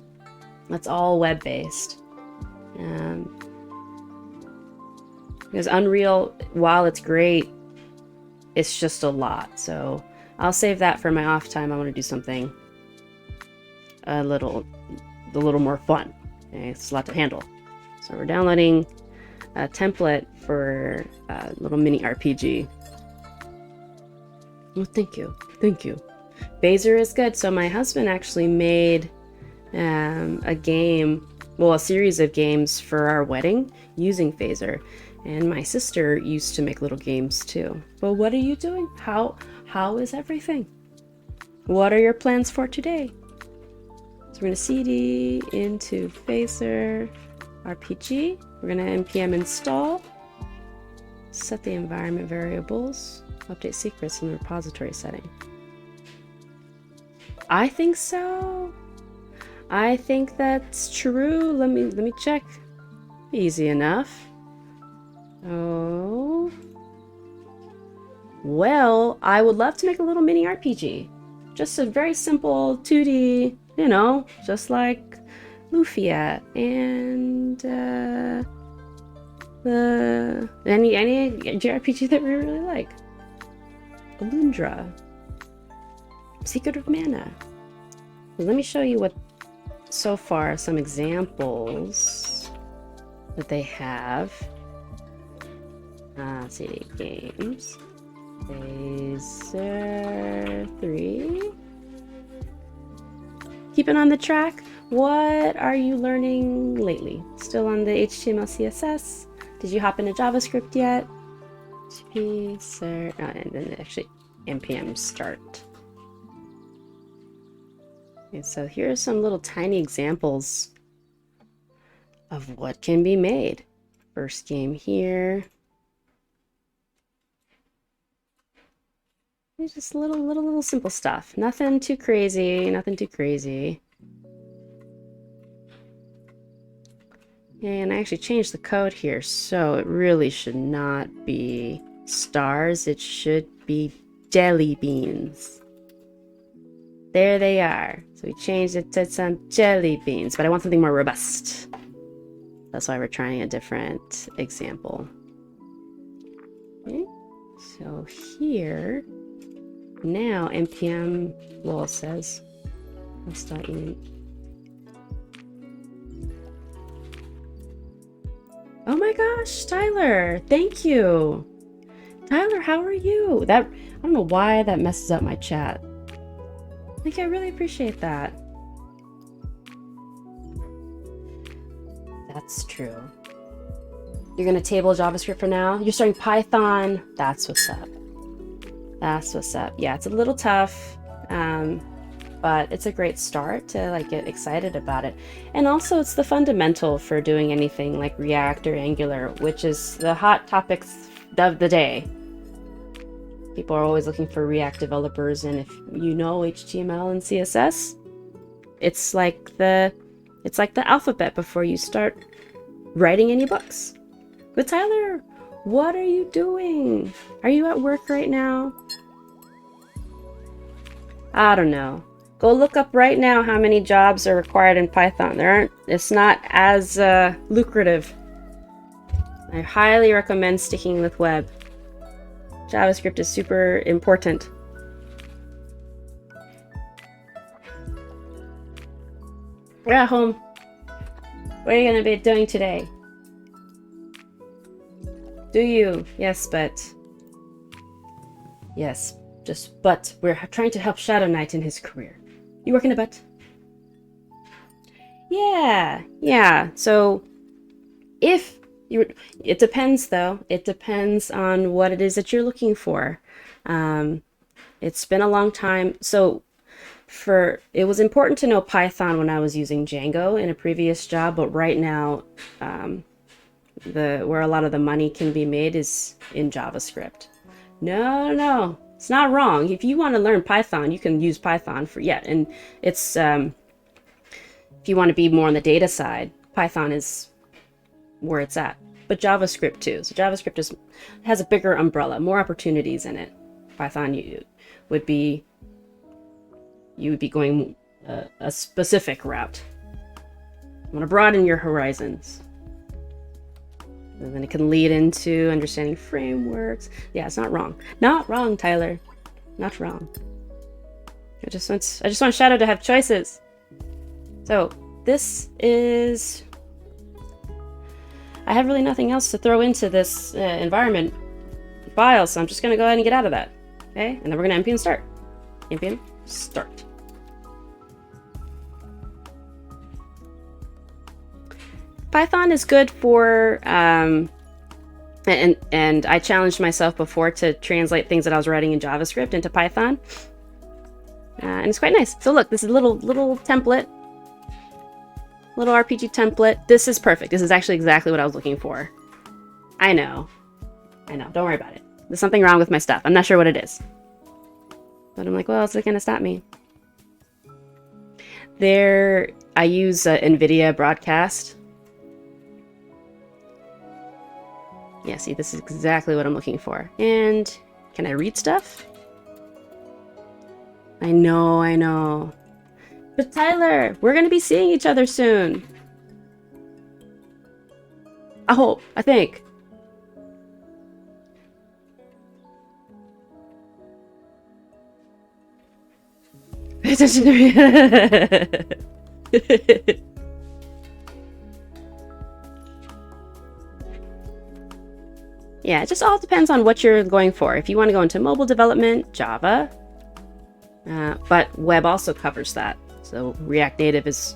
That's all web-based. Because Unreal, while it's great, it's just a lot. So I'll save that for my off time. I want to do something a little more fun. Okay, it's a lot to handle. So we're downloading a template for a little mini RPG. Oh, thank you. Thank you. Phaser is good. So my husband actually made a game, well, a series of games for our wedding using Phaser. And my sister used to make little games too. But what are you doing? How is everything? What are your plans for today? So we're going to cd into Phaser RPG. We're going to npm install. Set the environment variables. Update secrets in the repository setting. I think so. I think that's true. Let me check. Easy enough. Oh. Well, I would love to make a little mini RPG. Just a very simple 2D, you know, just like Lufia and any JRPG that we really like. Alundra. Secret of Mana. Let me show you what so far some examples that they have. CD games. Phaser 3. Keeping on the track. What are you learning lately? Still on the HTML CSS? Did you hop into JavaScript yet? Phaser, and then actually npm start. Okay, so here are some little tiny examples of what can be made. First game here. It's just little simple stuff. Nothing too crazy, nothing too crazy. And I actually changed the code here, so it really should not be stars. It should be jelly beans. There they are. So we changed it to some jelly beans, but I want something more robust. That's why we're trying a different example. Okay. So here, now npm lol says, oh my gosh, Tyler, thank you. Tyler, how are you? I don't know why that messes up my chat. I really appreciate that. It's true. You're gonna table JavaScript for now? You're starting Python? That's what's up. That's what's up. Yeah, it's a little tough, but it's a great start to like get excited about it. And also it's the fundamental for doing anything like React or Angular, which is the hot topics of the day. People are always looking for React developers, and if you know HTML and CSS, it's like the alphabet before you start writing any books. But Tyler, what are you doing? Are you at work right now? I don't know. Go look up right now how many jobs are required in Python. It's not as lucrative. I highly recommend sticking with web. JavaScript is super important. We're at home. What are you going to be doing today? Do you? Yes, but... Yes, but we're trying to help Shadow Knight in his career. You working a butt? Yeah. So, it depends though. It depends on what it is that you're looking for. It's been a long time. So, it was important to know Python when I was using Django in a previous job, but right now, where a lot of the money can be made is in JavaScript. No, it's not wrong. If you want to learn Python, you can use Python and it's if you want to be more on the data side, Python is where it's at. But JavaScript too. So JavaScript has a bigger umbrella, more opportunities in it. Python you would be going a specific route. You want to broaden your horizons. And then it can lead into understanding frameworks. Yeah, it's not wrong. Not wrong, Tyler. Not wrong. I just want Shadow to have choices. So this is... I have really nothing else to throw into this environment file, so I'm just going to go ahead and get out of that. Okay? And then we're going to npm start. npm start. Python is good for, and I challenged myself before to translate things that I was writing in JavaScript into Python, and it's quite nice. So look, this is a little template, little RPG template. This is perfect. This is actually exactly what I was looking for. I know. Don't worry about it. There's something wrong with my stuff. I'm not sure what it is, but I'm like, well, it's gonna stop me. I use NVIDIA Broadcast. Yeah, see, this is exactly what I'm looking for. And can I read stuff? I know. But Tyler, we're going to be seeing each other soon. I think. Pay attention to me. Yeah, it just all depends on what you're going for. If you want to go into mobile development, Java, but web also covers that. So React Native is,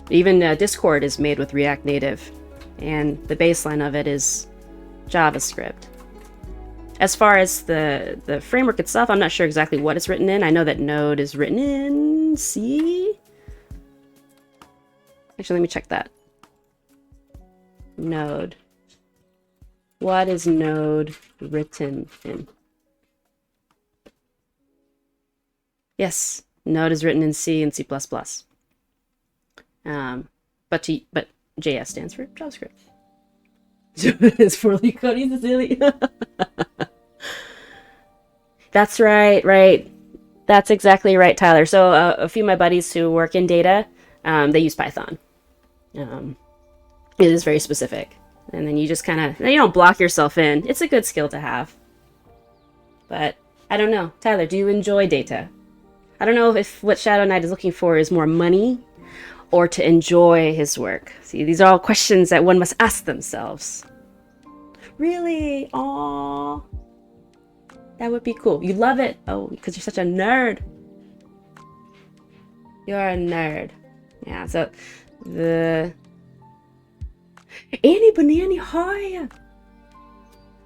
even Discord is made with React Native, and the baseline of it is JavaScript. As far as the framework itself, I'm not sure exactly what it's written in. I know that Node is written in C. Actually, let me check that. Node. What is Node written in? Yes, Node is written in C and C++. But JS stands for JavaScript. It's for Cody Cecilia. That's right. That's exactly right, Tyler. So a few of my buddies who work in data, they use Python. It is very specific. And then you just you don't block yourself in. It's a good skill to have. But I don't know. Tyler, do you enjoy data? I don't know if what Shadow Knight is looking for is more money or to enjoy his work. See, these are all questions that one must ask themselves. Really? Aww. That would be cool. You love it. Oh, because you're such a nerd. You're a nerd. Yeah, so Annie Banani, hi!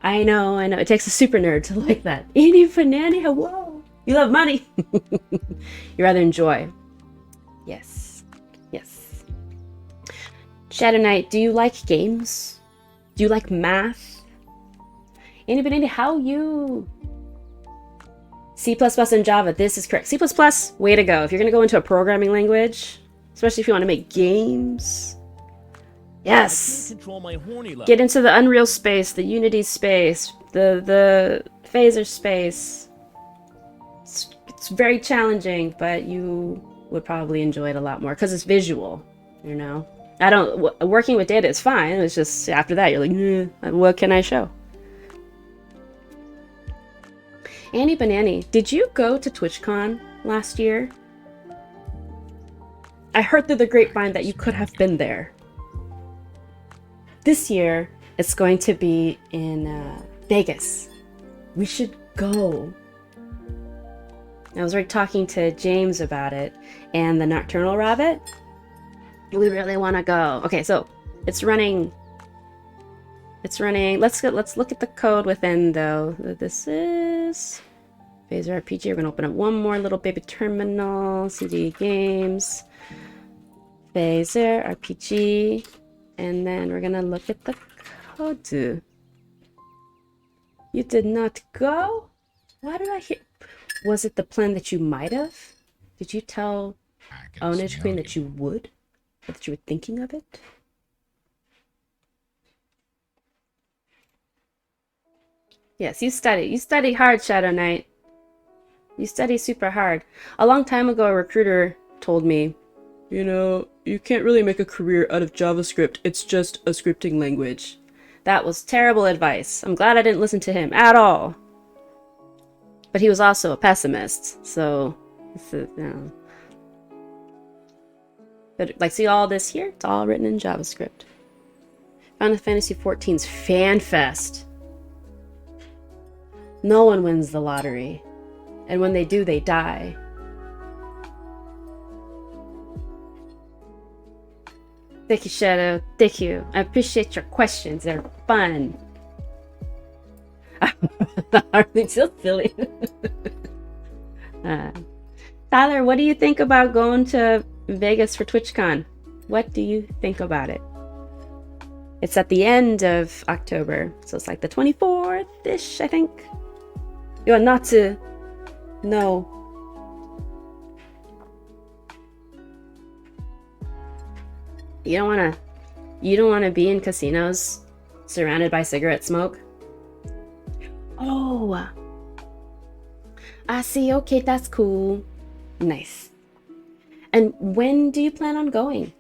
I know. It takes a super nerd to like that. Annie Banani, hello! You love money! You rather enjoy. Yes. Yes. Shadow Knight, do you like games? Do you like math? Annie Banani, how you? C++ and Java, this is correct. C++, way to go. If you're going to go into a programming language, especially if you want to make games. Yes! Get into the Unreal space, the Unity space, the Phaser space. It's very challenging, but you would probably enjoy it a lot more because it's visual, you know? Working with data is fine. It's just after that, you're like, what can I show? Annie Banani, did you go to TwitchCon last year? I heard through the grapevine that you could have been there. This year, it's going to be in Vegas. We should go. I was already talking to James about it and the Nocturnal Rabbit. We really want to go. Okay, so it's running. It's running. Let's look at the code within though. This is Phaser RPG. We're gonna open up one more little baby terminal. CD games. Phaser RPG, and then we're gonna look at the code. You did not go? Why did I hear? Was it the plan that you might have? Did you tell Ownage Queen that you would? Or that you were thinking of it? Yes, you study. You study hard, Shadow Knight. You study super hard. A long time ago, a recruiter told me, you know, you can't really make a career out of JavaScript. It's just a scripting language. That was terrible advice. I'm glad I didn't listen to him at all. But he was also a pessimist, so, you know. But, like, see all this here? It's all written in JavaScript. Final Fantasy XIV's FanFest. No one wins the lottery. And when they do, they die. Thank you, Shadow. Thank you. I appreciate your questions. They're fun. Aren't they so silly? Tyler, what do you think about going to Vegas for TwitchCon? What do you think about it? It's at the end of October, so it's like the 24th-ish, I think. You are not to know. You don't wanna be in casinos surrounded by cigarette smoke. Oh, I see. Okay, that's cool. Nice. And when do you plan on going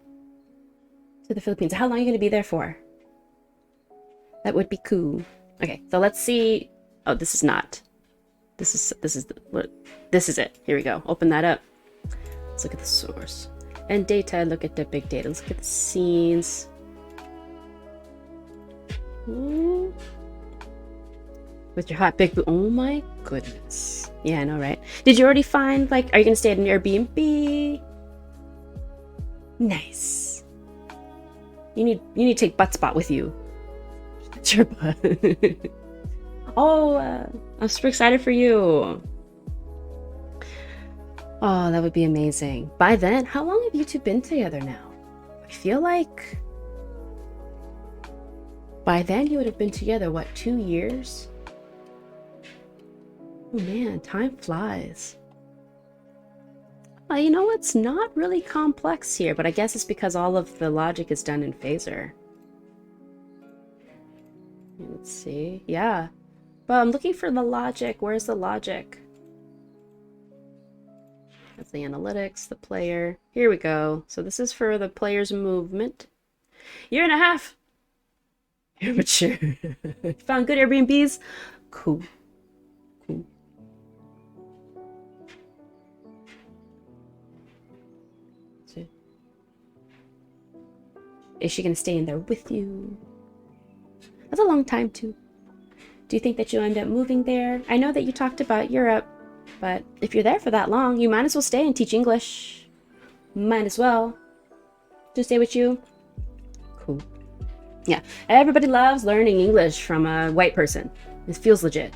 to the Philippines? How long are you going to be there for? That would be cool. Okay, so let's see. Oh, this is not. This is it. Here we go. Open that up. Let's look at the source. And data, look at the big data. Let's look at the scenes. With your hot big boot. Oh my goodness. Yeah, I know, right? Did you already find, like, are you going to stay at an Airbnb? Nice. You need to take Buttspot with you. That's your butt. Oh, I'm super excited for you. Oh, that would be amazing. By then, how long have you two been together now? I feel like by then you would have been together, what, 2 years? Oh man, time flies. Well, you know, it's not really complex here, but I guess it's because all of the logic is done in Phaser. Let's see. Yeah. Well, I'm looking for the logic. Where's the logic? That's the analytics, the player. Here we go. So this is for the player's movement. 1.5 years. You're mature. Found good Airbnbs? Cool. Cool. Is she going to stay in there with you? That's a long time, too. Do you think that you'll end up moving there? I know that you talked about Europe, but if you're there for that long, you might as well stay and teach English. Might as well. To stay with you? Cool. Yeah, everybody loves learning English from a white person. It feels legit.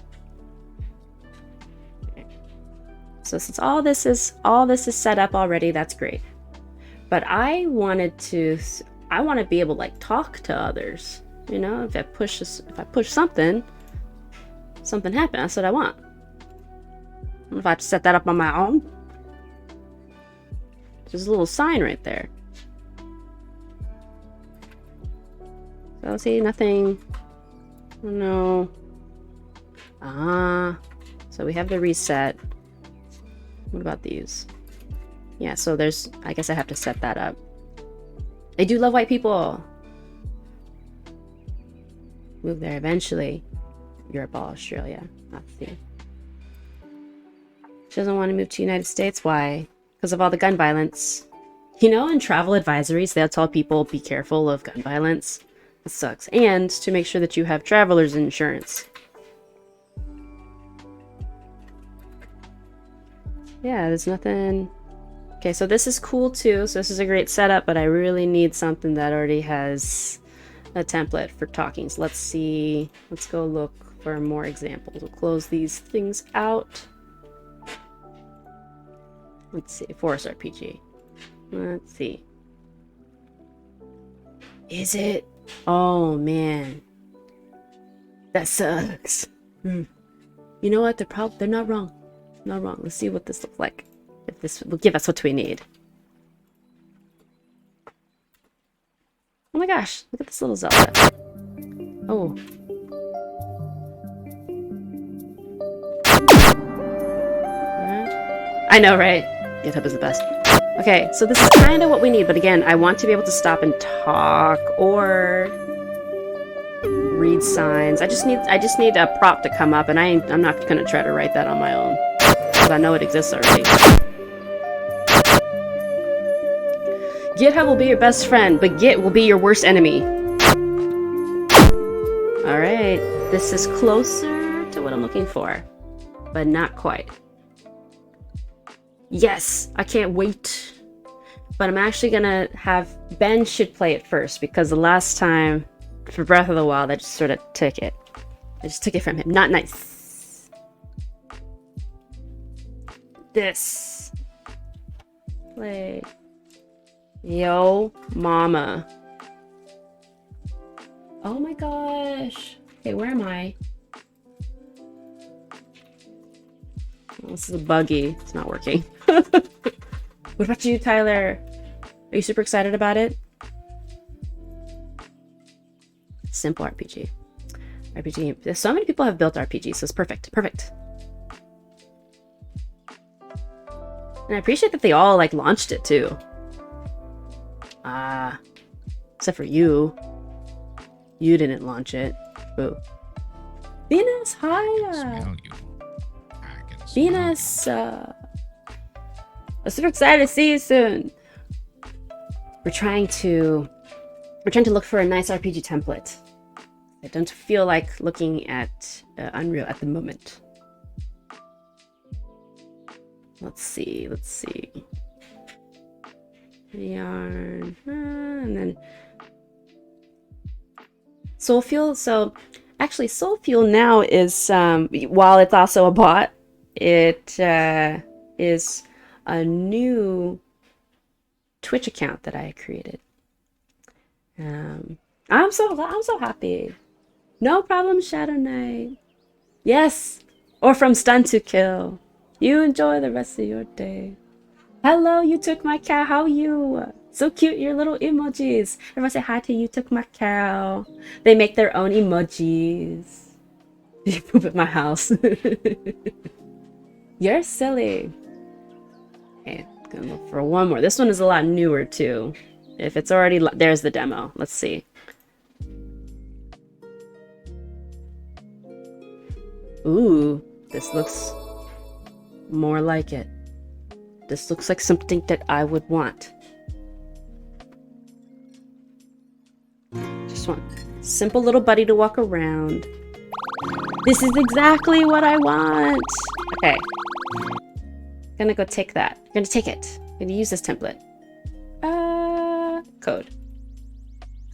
So since all this is set up already, that's great. But I want to be able to like talk to others. You know, if I push something happens. That's what I want. If I have to set that up on my own, there's a little sign right there. So see, nothing. Oh, no. So we have the reset. What about these? Yeah, so I guess I have to set that up. They do love white people. Move there eventually. Europe or Australia. Let's see. She doesn't want to move to the United States. Why? Because of all the gun violence. You know, in travel advisories, they'll tell people be careful of gun violence. It sucks. And to make sure that you have traveler's insurance. Yeah, there's nothing. Okay, so this is cool too. So this is a great setup, but I really need something that already has a template for talking. So let's see. Let's go look for more examples. We'll close these things out. Let's see. Forest RPG. Let's see. Is it? Oh man, that sucks. You know what? They're not wrong. Not wrong. Let's see what this looks like. If this will give us what we need. Oh my gosh! Look at this little Zelda. Oh. I know, right? GitHub is the best. Okay, so this is kind of what we need, but again, I want to be able to stop and talk or read signs. I just need a prop to come up, and I'm not gonna try to write that on my own because I know it exists already. GitHub will be your best friend, but Git will be your worst enemy. All right, this is closer to what I'm looking for, but not quite. Yes, I can't wait. But I'm actually gonna have Ben should play it first because the last time for Breath of the Wild, I just sort of took it. I just took it from him. Not nice. This. Play. Yo, mama. Oh my gosh. Okay, where am I? Oh, this is a buggy. It's not working. What about you, Tyler? Are you super excited about it? Simple RPG. RPG. So many people have built RPGs, so it's perfect. Perfect. And I appreciate that they all like launched it too. Except for you. You didn't launch it. Boo. Venus, hi. Venus, I'm super excited to see you soon. We're trying to look for a nice RPG template. I don't feel like looking at Unreal at the moment. Let's see. Yarn, and then Soulfuel. So actually, Soulfuel now is while it's also a bot, it is a new Twitch account that I created. I'm so happy. No problem, Shadow Knight. Yes, or from Stun to Kill. You enjoy the rest of your day. Hello, you took my cow. How are you? So cute, your little emojis. Everyone say hi to you took my cow. They make their own emojis. You poop at my house. You're silly. Okay, gonna look for one more. This one is a lot newer too. If it's already there's the demo. Let's see. Ooh, this looks more like it. This looks like something that I would want. Just want a simple little buddy to walk around. This is exactly what I want. Okay. Gonna go take that. Gonna take it. Gonna use this template. Code.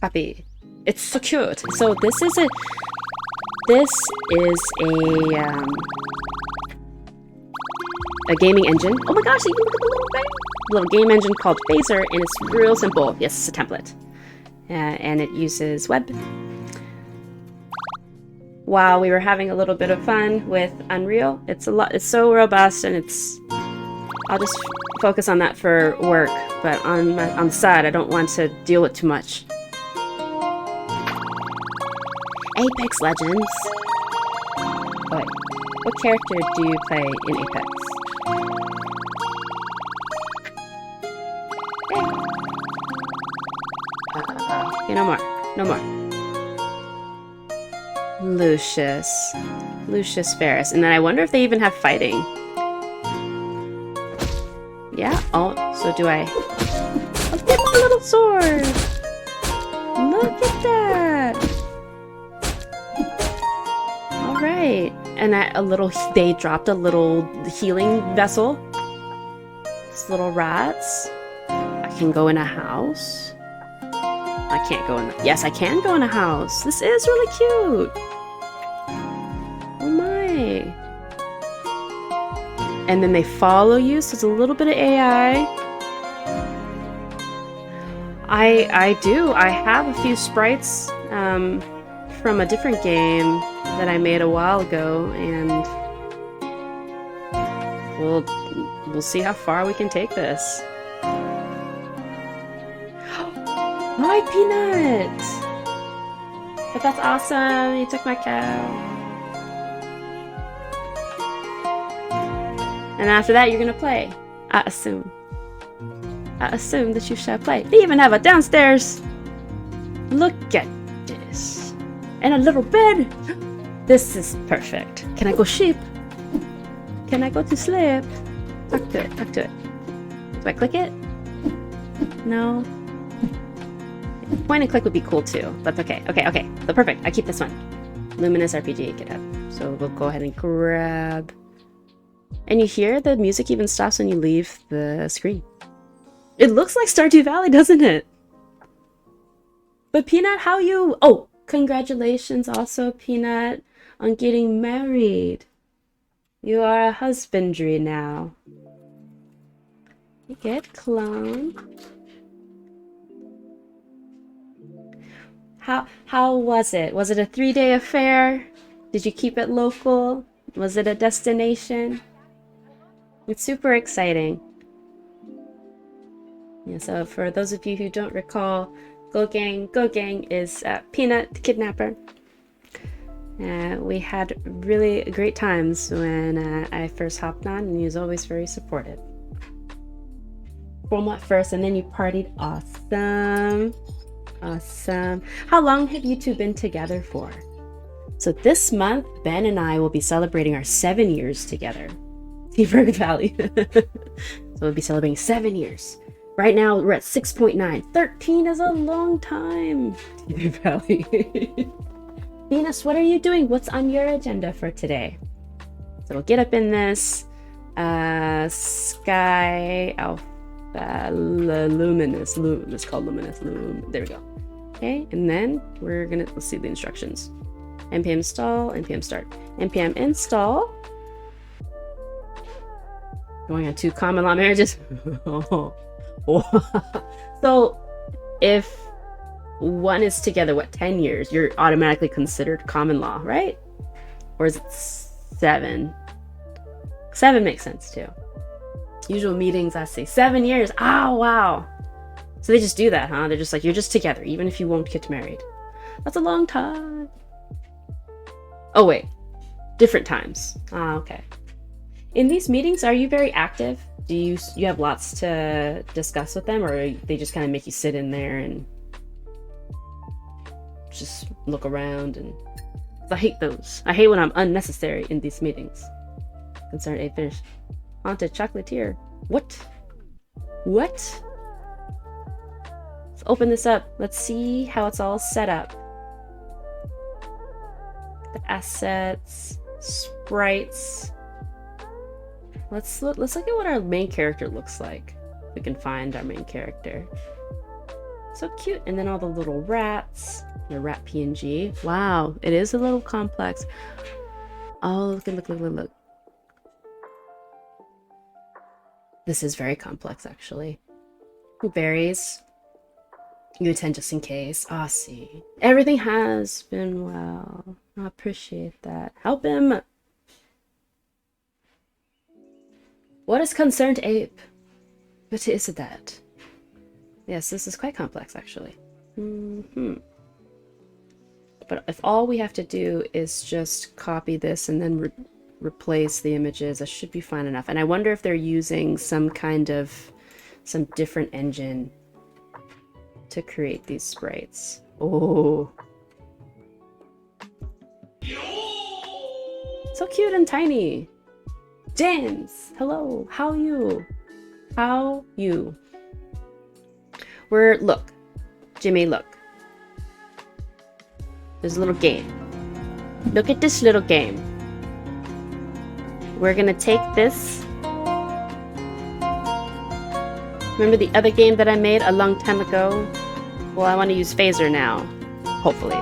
Copy. It's so cute. So this is a gaming engine. Oh my gosh, you can look at the little thing. Little game engine called Phaser, and it's real simple. Yes, it's a template. And it uses web. While we were having a little bit of fun with Unreal, it's so robust, and I'll just focus on that for work, but on the side, I don't want to deal with too much. Apex Legends. Wait, what character do you play in Apex? Okay, no more. Lucius Ferris. And then I wonder if they even have fighting. Yeah, oh, so do I... Look at my little sword! Look at that! Alright. And they dropped a little healing vessel. These little rats. I can go in a house. I can't go in the... Yes, I can go in a house. This is really cute. Oh my. And then they follow you, so it's a little bit of AI. I have a few sprites from a different game that I made a while ago, and we'll see how far we can take this. Hi, Peanut! But that's awesome! You took my cow. And after that, you're gonna play. I assume that you shall play. They even have a downstairs! Look at this. And a little bed! This is perfect. Can I go sheep? Can I go to sleep? Talk to it. Do I click it? No. Point and click would be cool too. That's okay. Okay. So perfect. I keep this one. Luminous RPG GitHub. So we'll go ahead and grab... And you hear the music even stops when you leave the screen. It looks like Stardew Valley, doesn't it? But Peanut, how you... Oh, congratulations also, Peanut, on getting married. You are a husbandry now. You get clone. How was it? Was it a 3-day affair? Did you keep it local? Was it a destination? It's super exciting. Yeah, so for those of you who don't recall, Go Gang is Peanut the Kidnapper. We had really great times when I first hopped on, and he was always very supportive. From what first, and then you partied. Awesome. How long have you two been together for? So this month, Ben and I will be celebrating our 7 years together. T-Berg Valley. So we'll be celebrating 7 years. Right now, we're at 6.9. 13 is a long time. T-Berg Valley. Venus, what are you doing? What's on your agenda for today? So we'll get up in this. Sky Alpha Luminous. It's called Luminous. There we go. Okay, and then let's see the instructions. npm install, npm start, npm install. Going on 2 common law marriages. So if one is together, 10 years, you're automatically considered common law, right? Or is it 7? 7 makes sense too. Usual meetings, I say 7 years. Oh, wow. So they just do that, huh? They're just like, you're just together, even if you won't get married. That's a long time. Oh, wait. Different times. Ah, okay. In these meetings, are you very active? Do you have lots to discuss with them, or they just kind of make you sit in there and just look around? And I hate those. I hate when I'm unnecessary in these meetings. Concerned Afish. Haunted chocolatier. What? Let's open this up. Let's see how it's all set up. The assets, sprites. Let's look at what our main character looks like. We can find our main character. So cute. And then all the little rats. The rat PNG. Wow, it is a little complex. Oh, look. This is very complex, actually. Berries. You attend just in case. Ah, see. Everything has been well. I appreciate that. Help him. What is concerned, ape? What is that? Yes, this is quite complex, actually. But if all we have to do is just copy this and then replace the images, that should be fine enough. And I wonder if they're using some different engine to create these sprites. Oh. So cute and tiny. James, hello. How you? How you? Look. Jimmy, look. There's a little game. Look at this little game. We're gonna take this. Remember the other game that I made a long time ago? Well, I want to use Phaser now. Hopefully.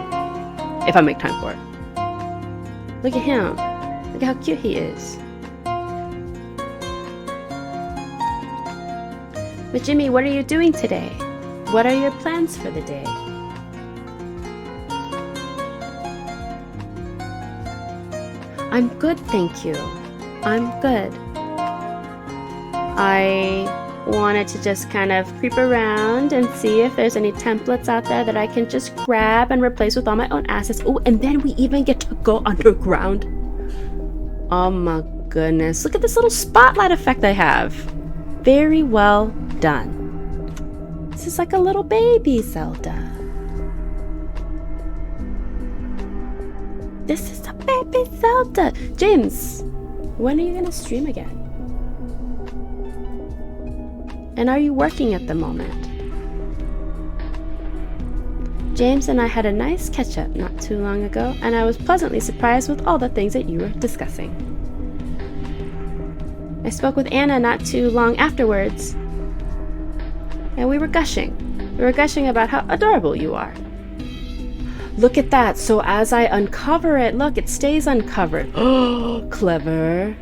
If I make time for it. Look at him. Look at how cute he is. But Jimmy, what are you doing today? What are your plans for the day? I'm good, thank you. I'm good. I wanted to just kind of creep around and see if there's any templates out there that I can just grab and replace with all my own assets. Oh, and then we even get to go underground. Oh my goodness. Look at this little spotlight effect I have. Very well done. This is like a little baby Zelda. This is a baby Zelda. James, when are you gonna stream again? And are you working at the moment? James and I had a nice catch-up not too long ago, and I was pleasantly surprised with all the things that you were discussing. I spoke with Anna not too long afterwards, and we were gushing. We were gushing about how adorable you are. Look at that. So as I uncover it, look, it stays uncovered. Oh, clever.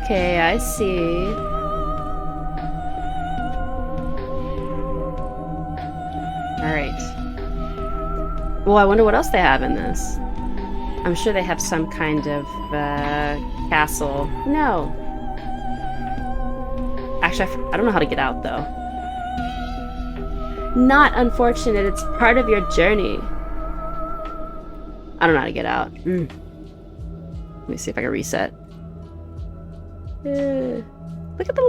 Okay, I see. Alright. Well, I wonder what else they have in this. I'm sure they have some kind of castle. No. Actually, I don't know how to get out, though. Not unfortunate. It's part of your journey. I don't know how to get out. Let me see if I can reset. Look at the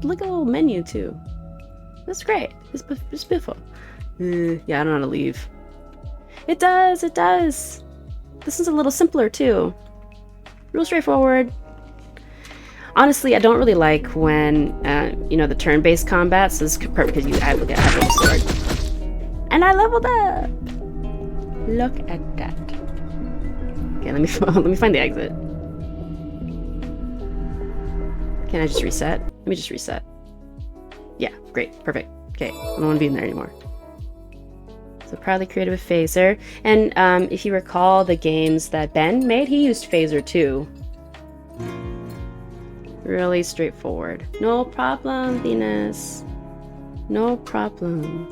little menu, too. That's great. It's beautiful. Yeah, I don't know how to leave. It does. This is a little simpler, too. Real straightforward. Honestly, I don't really like when, the turn-based combat. So this is perfect because I have a sword. And I leveled up! Look at that. Okay, let me find the exit. Can I just reset? Let me just reset. Yeah, great, perfect. Okay, I don't want to be in there anymore. So proudly created with Phaser. And if you recall the games that Ben made, he used Phaser too. Really straightforward. No problem, Venus. No problem.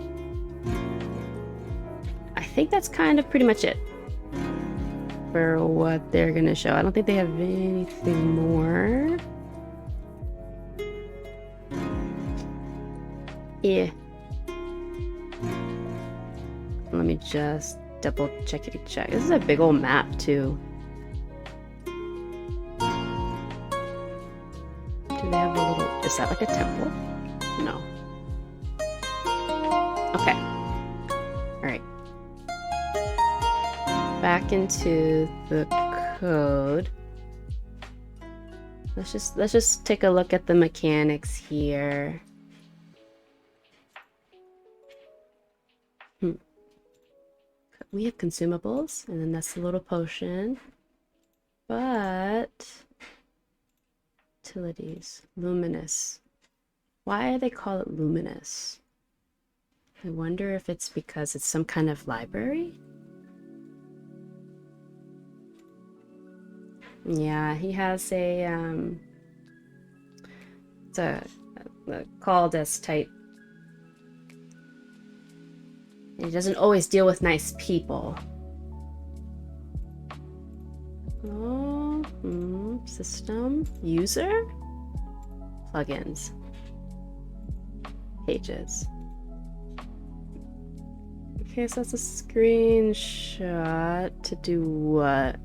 I think that's kind of pretty much it for what they're gonna show. I don't think they have anything more. Yeah. Let me just double check. This is a big old map too. Do they have a little... Is that like a temple? No. Okay. Alright. Back into the code. Let's just take a look at the mechanics here. We have consumables, and then that's the little potion. But Utilities. Luminous. Why do they call it luminous? I wonder if it's because it's some kind of library? Yeah, he has a it's a called as type. He doesn't always deal with nice people. Oh, system, user, plugins, pages. Okay, so that's a screenshot to do what?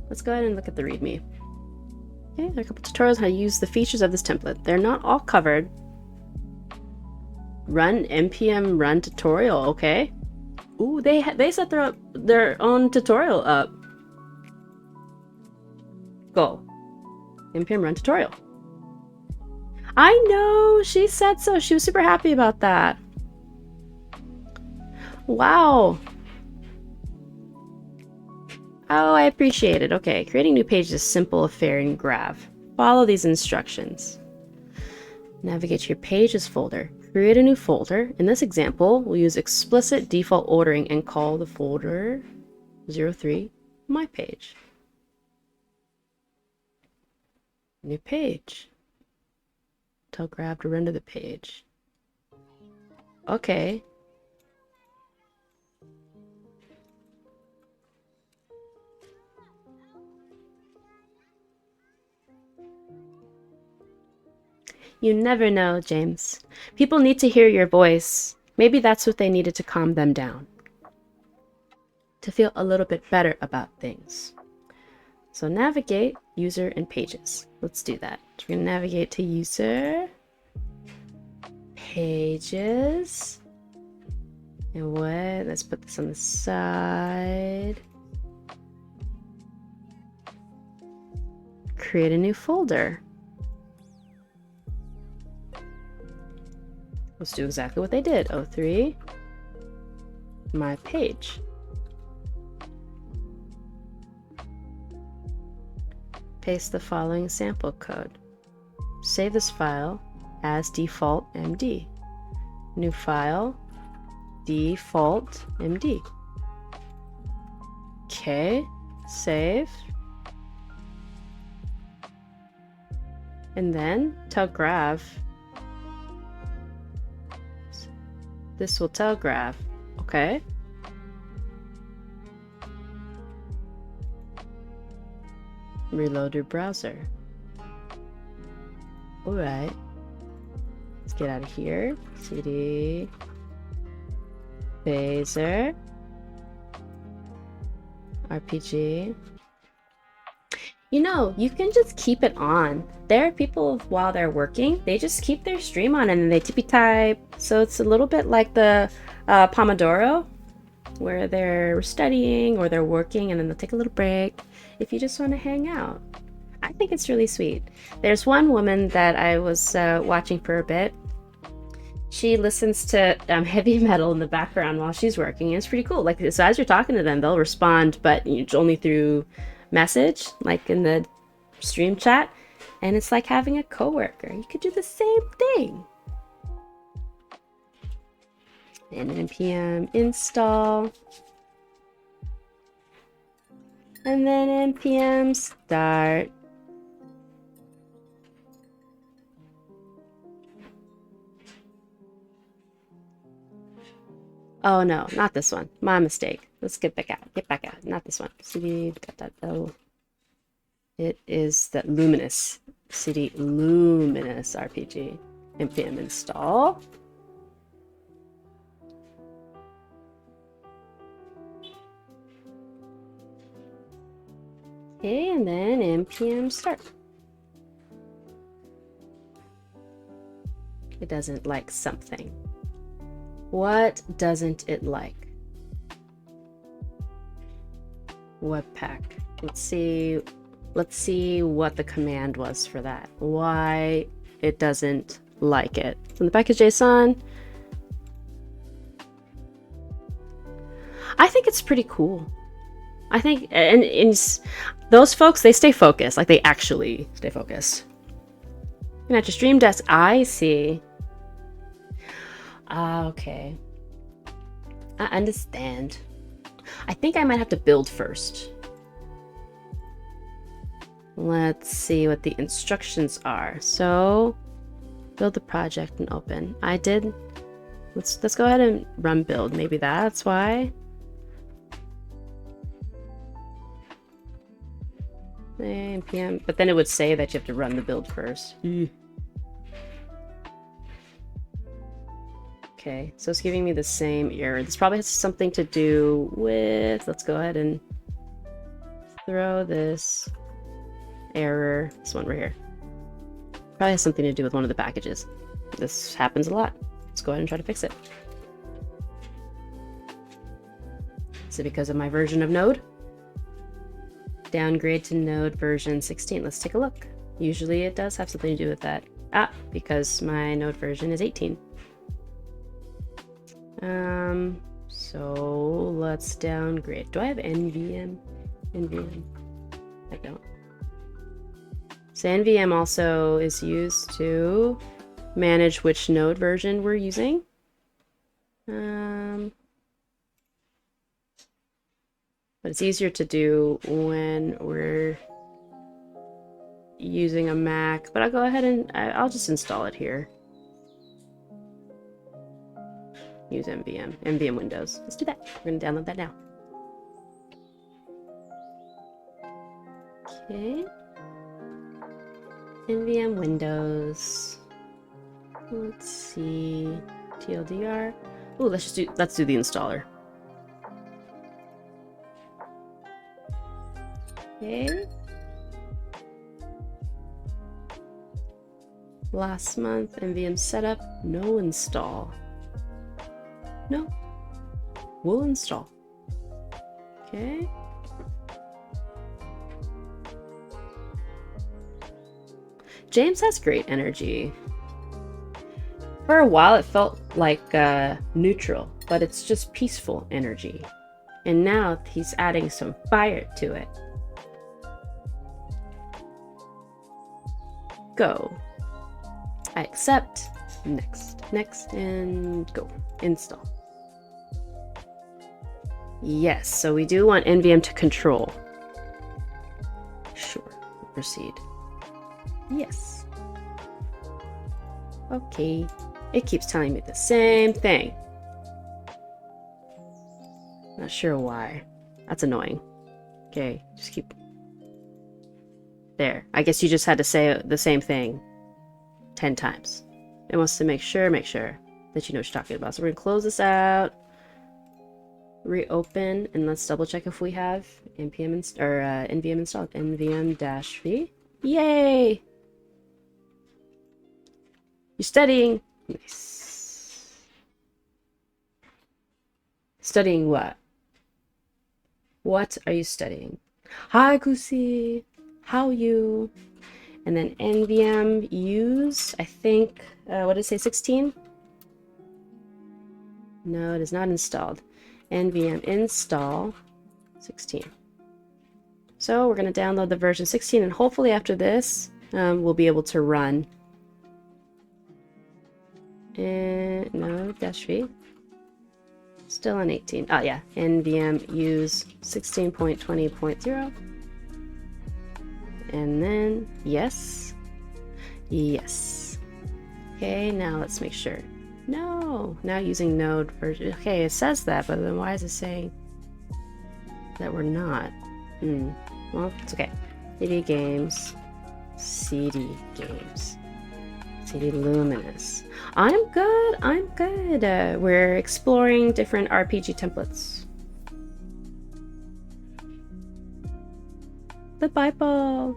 Let's go ahead and look at the README. Okay, there are a couple tutorials on how to use the features of this template. They're not all covered. Run npm run tutorial. Okay. Ooh, they set their own tutorial up. Go. npm run tutorial. I know, she said so. She was super happy about that. Wow. Oh, I appreciate it. Okay, creating new pages is a simple affair in Grav. Follow these instructions. Navigate to your pages folder. Create a new folder. In this example, we'll use explicit default ordering and call the folder 03 my page. New page. Tell Grav to render the page. Okay. You never know, James. People need to hear your voice. Maybe that's what they needed to calm them down. To feel a little bit better about things. So navigate, user, and pages. Let's do that. We're going to navigate to user, pages, and what? Let's put this on the side. Create a new folder. Let's do exactly what they did. 03, my page. Paste the following sample code. Save this file as default MD. New file, default MD. Okay, save. And then tell Grav. This will tell Grav, okay? Reload your browser. Alright. Let's get out of here. CD. Phaser. RPG. You know, you can just keep it on. There are people, while they're working, they just keep their stream on and then they tippy type. So it's a little bit like the Pomodoro, where they're studying or they're working and then they'll take a little break if you just want to hang out. I think it's really sweet. There's one woman that I was watching for a bit. She listens to heavy metal in the background while she's working. And it's pretty cool. Like, so as you're talking to them, they'll respond, but only through message, like in the stream chat, and it's like having a coworker. You could do the same thing. And npm install, and then npm start. Oh no, not this one. My mistake. Let's get back out. Get back out. Not this one. CD. It is the Luminous. CD Luminous RPG. npm install. Okay, and then npm start. It doesn't like something. What doesn't it like? Webpack. Let's see what the command was for that. Why it doesn't like it. In the package.json, I think it's pretty cool. I think, and those folks, they stay focused. Like, they actually stay focused. And at your stream desk, I see. Okay. I understand. I think I might have to build first. Let's see what the instructions are. So, build the project and open. I did. Let's go ahead and run build. Maybe that's why. NPM, but then it would say that you have to run the build first. Okay, so it's giving me the same error. This probably has something to do with, let's go ahead and throw this error, this one right here. Probably has something to do with one of the packages. This happens a lot. Let's go ahead and try to fix it. Is it because of my version of Node? Downgrade to Node version 16. Let's take a look. Usually it does have something to do with that. Because my Node version is 18. So let's downgrade. Do I have NVM? NVM. I don't. So NVM also is used to manage which Node version we're using. But it's easier to do when we're using a Mac. But I'll go ahead and I'll just install it here. Use NVM Windows. Let's do that. We're going to download that now. Okay. NVM Windows. Let's see. TLDR. Oh, let's do the installer. Okay. Last month, NVM setup, no install. No. We'll install. Okay. James has great energy. For a while it felt like neutral, but it's just peaceful energy. And now he's adding some fire to it. Go. I accept. Next, and go. Install. Yes, so we do want NVM to control. Sure, proceed. Yes. Okay. It keeps telling me the same thing. Not sure why. That's annoying. Okay, just keep... There. I guess you just had to say the same thing 10 times. It wants to make sure that you know what you're talking about. So we're going to close this out. Reopen, and let's double check if we have NVM installed. NVM-v. Yay! You're studying. Nice. Studying what? What are you studying? Hi, Kusi. How you? And then NVM use, I think, what did it say, 16? No, it is not installed. NVM install 16. So we're going to download the version 16, and hopefully after this, we'll be able to run. And no, -v. Still on 18. Oh yeah, NVM use 16.20.0. And then yes. Okay, now let's make sure. No, now using Node version. Okay, it says that, but then why is it saying that we're not? Well, it's okay. CD Games. CD Luminous. I'm good. We're exploring different RPG templates. The Bible.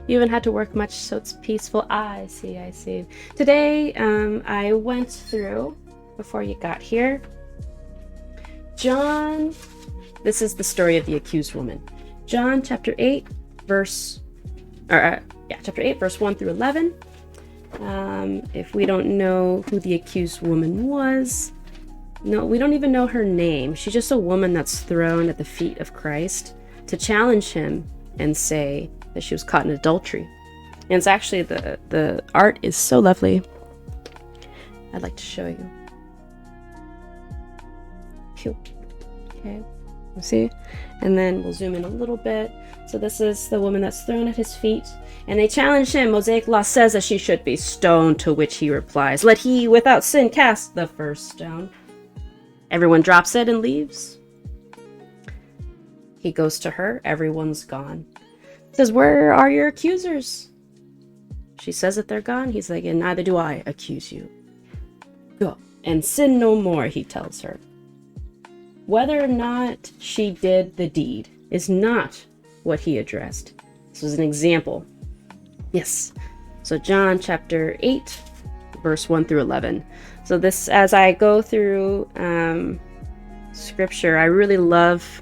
You haven't had to work much, so it's peaceful. I see. Today, I went through, before you got here, John, this is the story of the accused woman. John chapter 8, verse 1 through 11. If we don't know who the accused woman was, no, we don't even know her name. She's just a woman that's thrown at the feet of Christ. to challenge him and say that she was caught in adultery. And it's actually, the art is so lovely. I'd like to show you. Phew. Okay, you see? And then we'll zoom in a little bit. So this is the woman that's thrown at his feet. And they challenge him. Mosaic law says that she should be stoned, to which he replies, "Let he without sin cast the first stone." Everyone drops it and leaves. He goes to her. Everyone's gone. Says, "Where are your accusers?" She says that they're gone. He's like, "And neither do I accuse you. Go and sin no more," he tells her. Whether or not she did the deed is not what he addressed. This was an example. Yes. So John chapter 8, verse 1 through 11. So this, as I go through scripture, I really love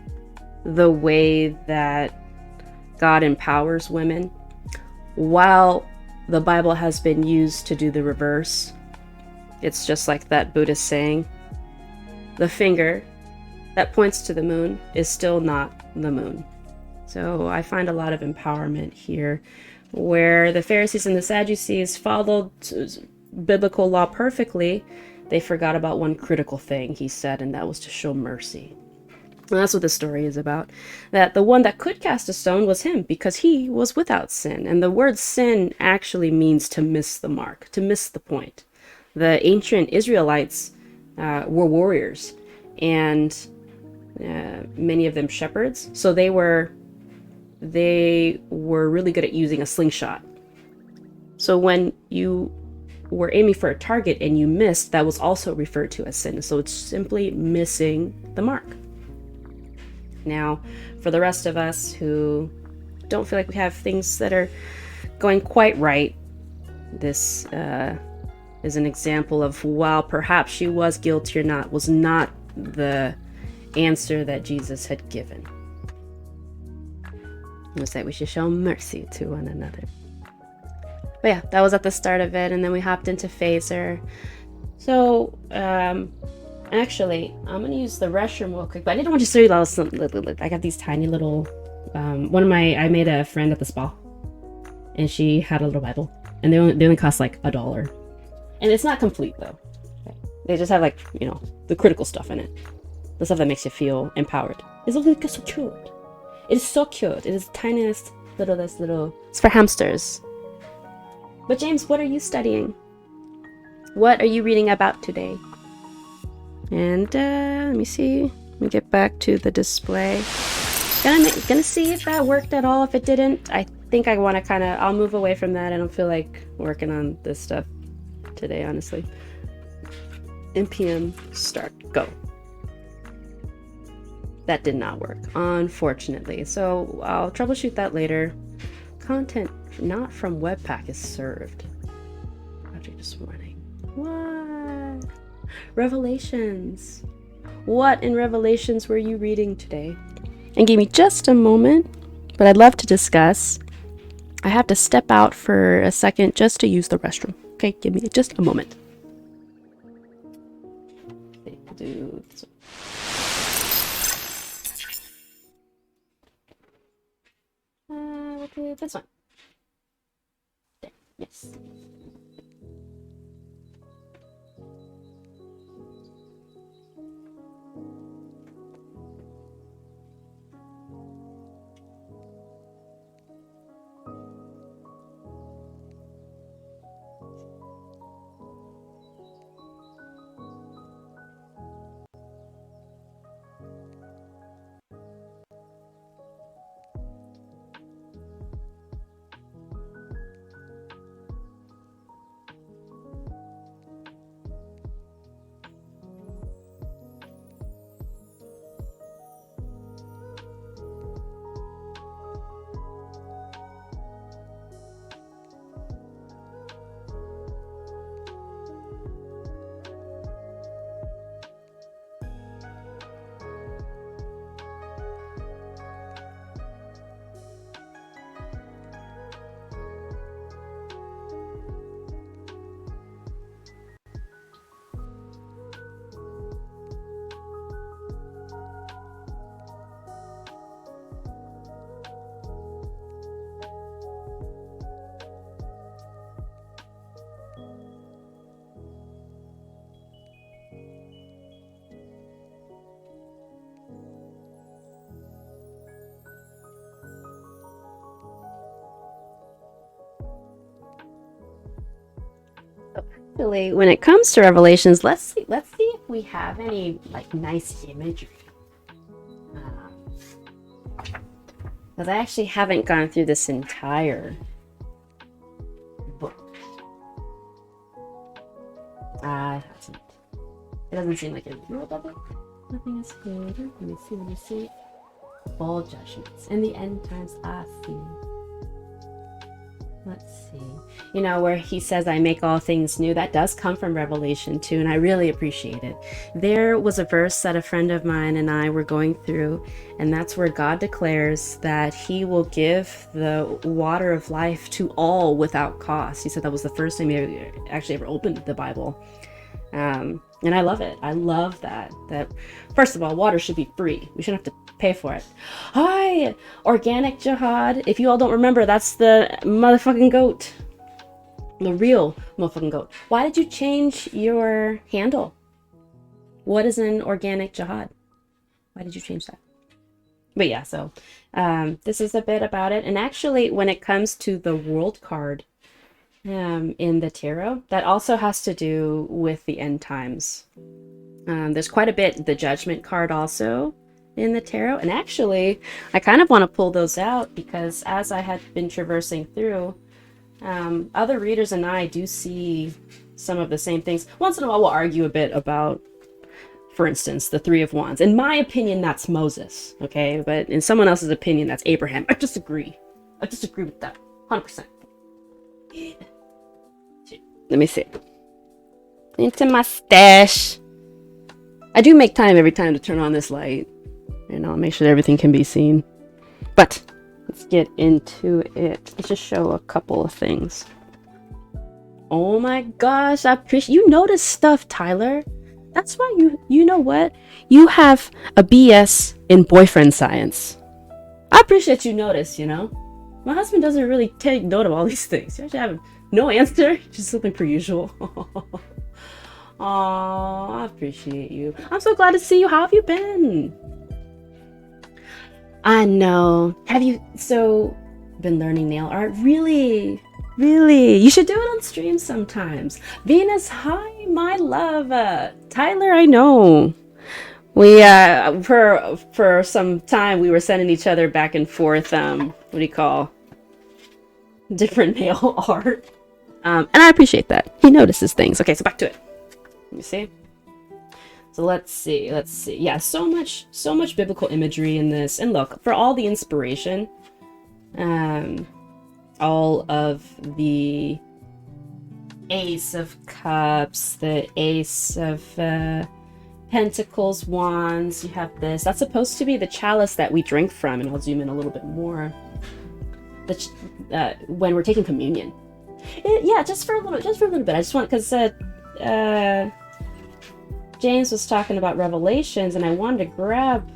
the way that God empowers women, while the Bible has been used to do the reverse. It's just like that Buddhist saying, the finger that points to the moon is still not the moon. So I find a lot of empowerment here, where the Pharisees and the Sadducees followed biblical law perfectly. They forgot about one critical thing, he said, and that was to show mercy. And that's what the story is about. That the one that could cast a stone was him, because he was without sin. And the word sin actually means to miss the mark, to miss the point. The ancient Israelites were warriors, and many of them shepherds. So they were really good at using a slingshot. So when you were aiming for a target and you missed, that was also referred to as sin. So it's simply missing the mark. Now, for the rest of us who don't feel like we have things that are going quite right, this is an example of, while perhaps she was guilty or not, was not the answer that Jesus had given. It was that we should show mercy to one another. But yeah, that was at the start of it, and then we hopped into Phaser. So, actually, I'm gonna use the restroom real quick, but I didn't want to show you all some. I got these tiny little. I made a friend at the spa, and she had a little Bible, and they only cost like $1, and it's not complete though. They just have like, the critical stuff in it, the stuff that makes you feel empowered. It's so cute. It is so cute. It is the tiniest little. It's for hamsters. But James, what are you studying? What are you reading about today? And let me see. Let me get back to the display. Gonna see if that worked at all. If it didn't, I think I want to I'll move away from that. I don't feel like working on this stuff today, honestly. NPM start, go. That did not work, unfortunately. So I'll troubleshoot that later. Content not from Webpack is served. Project this morning. What? Revelations. What in Revelations were you reading today? And give me just a moment, but I'd love to discuss. I have to step out for a second just to use the restroom. Okay, give me just a moment. Do this one. We'll do this one. There, yes. actually, when it comes to Revelations, let's see if we have any like nice imagery. Because I actually haven't gone through this entire book. It doesn't seem like it. Nothing is good. Let me see. Bold judgments. In the end times, I see. Let's see. You know, where he says, I make all things new. That does come from Revelation 2, and I really appreciate it. There was a verse that a friend of mine and I were going through, and that's where God declares that he will give the water of life to all without cost. He said that was the first time he actually ever opened the Bible. And I love it. I love that first of all, water should be free. We shouldn't have to pay for it. Hi, organic jihad. If you all don't remember, that's the motherfucking goat. The real motherfucking goat. Why did you change your handle? What is an organic jihad? Why did you change that? But yeah, so this is a bit about it. And actually, when it comes to the world card in the tarot, that also has to do with the end times. There's quite a bit, the judgment card also in the tarot. And actually, I kind of want to pull those out because as I had been traversing through, other readers and I do see some of the same things. Once in a while, we'll argue a bit about, for instance, the Three of Wands. In my opinion, that's Moses, okay? But in someone else's opinion, that's Abraham. I disagree with that, 100%. Let me see. Into my stash. I do make time every time to turn on this light. You know, make sure that everything can be seen. But let's get into it. Let's just show a couple of things. Oh my gosh, I appreciate you notice stuff, Tyler. That's why you know what? You have a BS in boyfriend science. I appreciate you notice, you know. My husband doesn't really take note of all these things. You actually have no answer, just something per usual. Aww, I appreciate you. I'm so glad to see you. How have you been? I know. Have you been learning nail art? Really? You should do it on stream sometimes. Venus, hi, my love. Tyler, I know. We for some time we were sending each other back and forth what do you call different nail art. And I appreciate that. He notices things. Okay, so back to it. Let me see. So let's see. Yeah, so much biblical imagery in this. And look, for all the inspiration, all of the Ace of Cups, the Ace of Pentacles, Wands, you have this. That's supposed to be the chalice that we drink from, and I'll zoom in a little bit more. When we're taking communion. Yeah, just for a little bit. I just want, because James was talking about Revelations, and I wanted to grab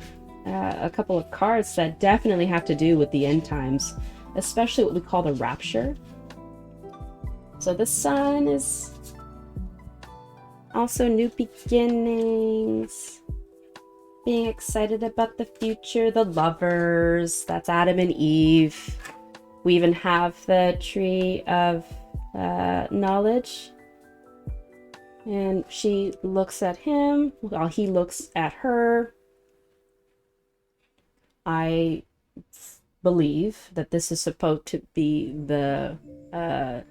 a couple of cards that definitely have to do with the end times, especially what we call the rapture. So the sun is also new beginnings, being excited about the future, the lovers, that's Adam and Eve. We even have the tree of knowledge. And she looks at him while he looks at her. I believe that this is supposed to be the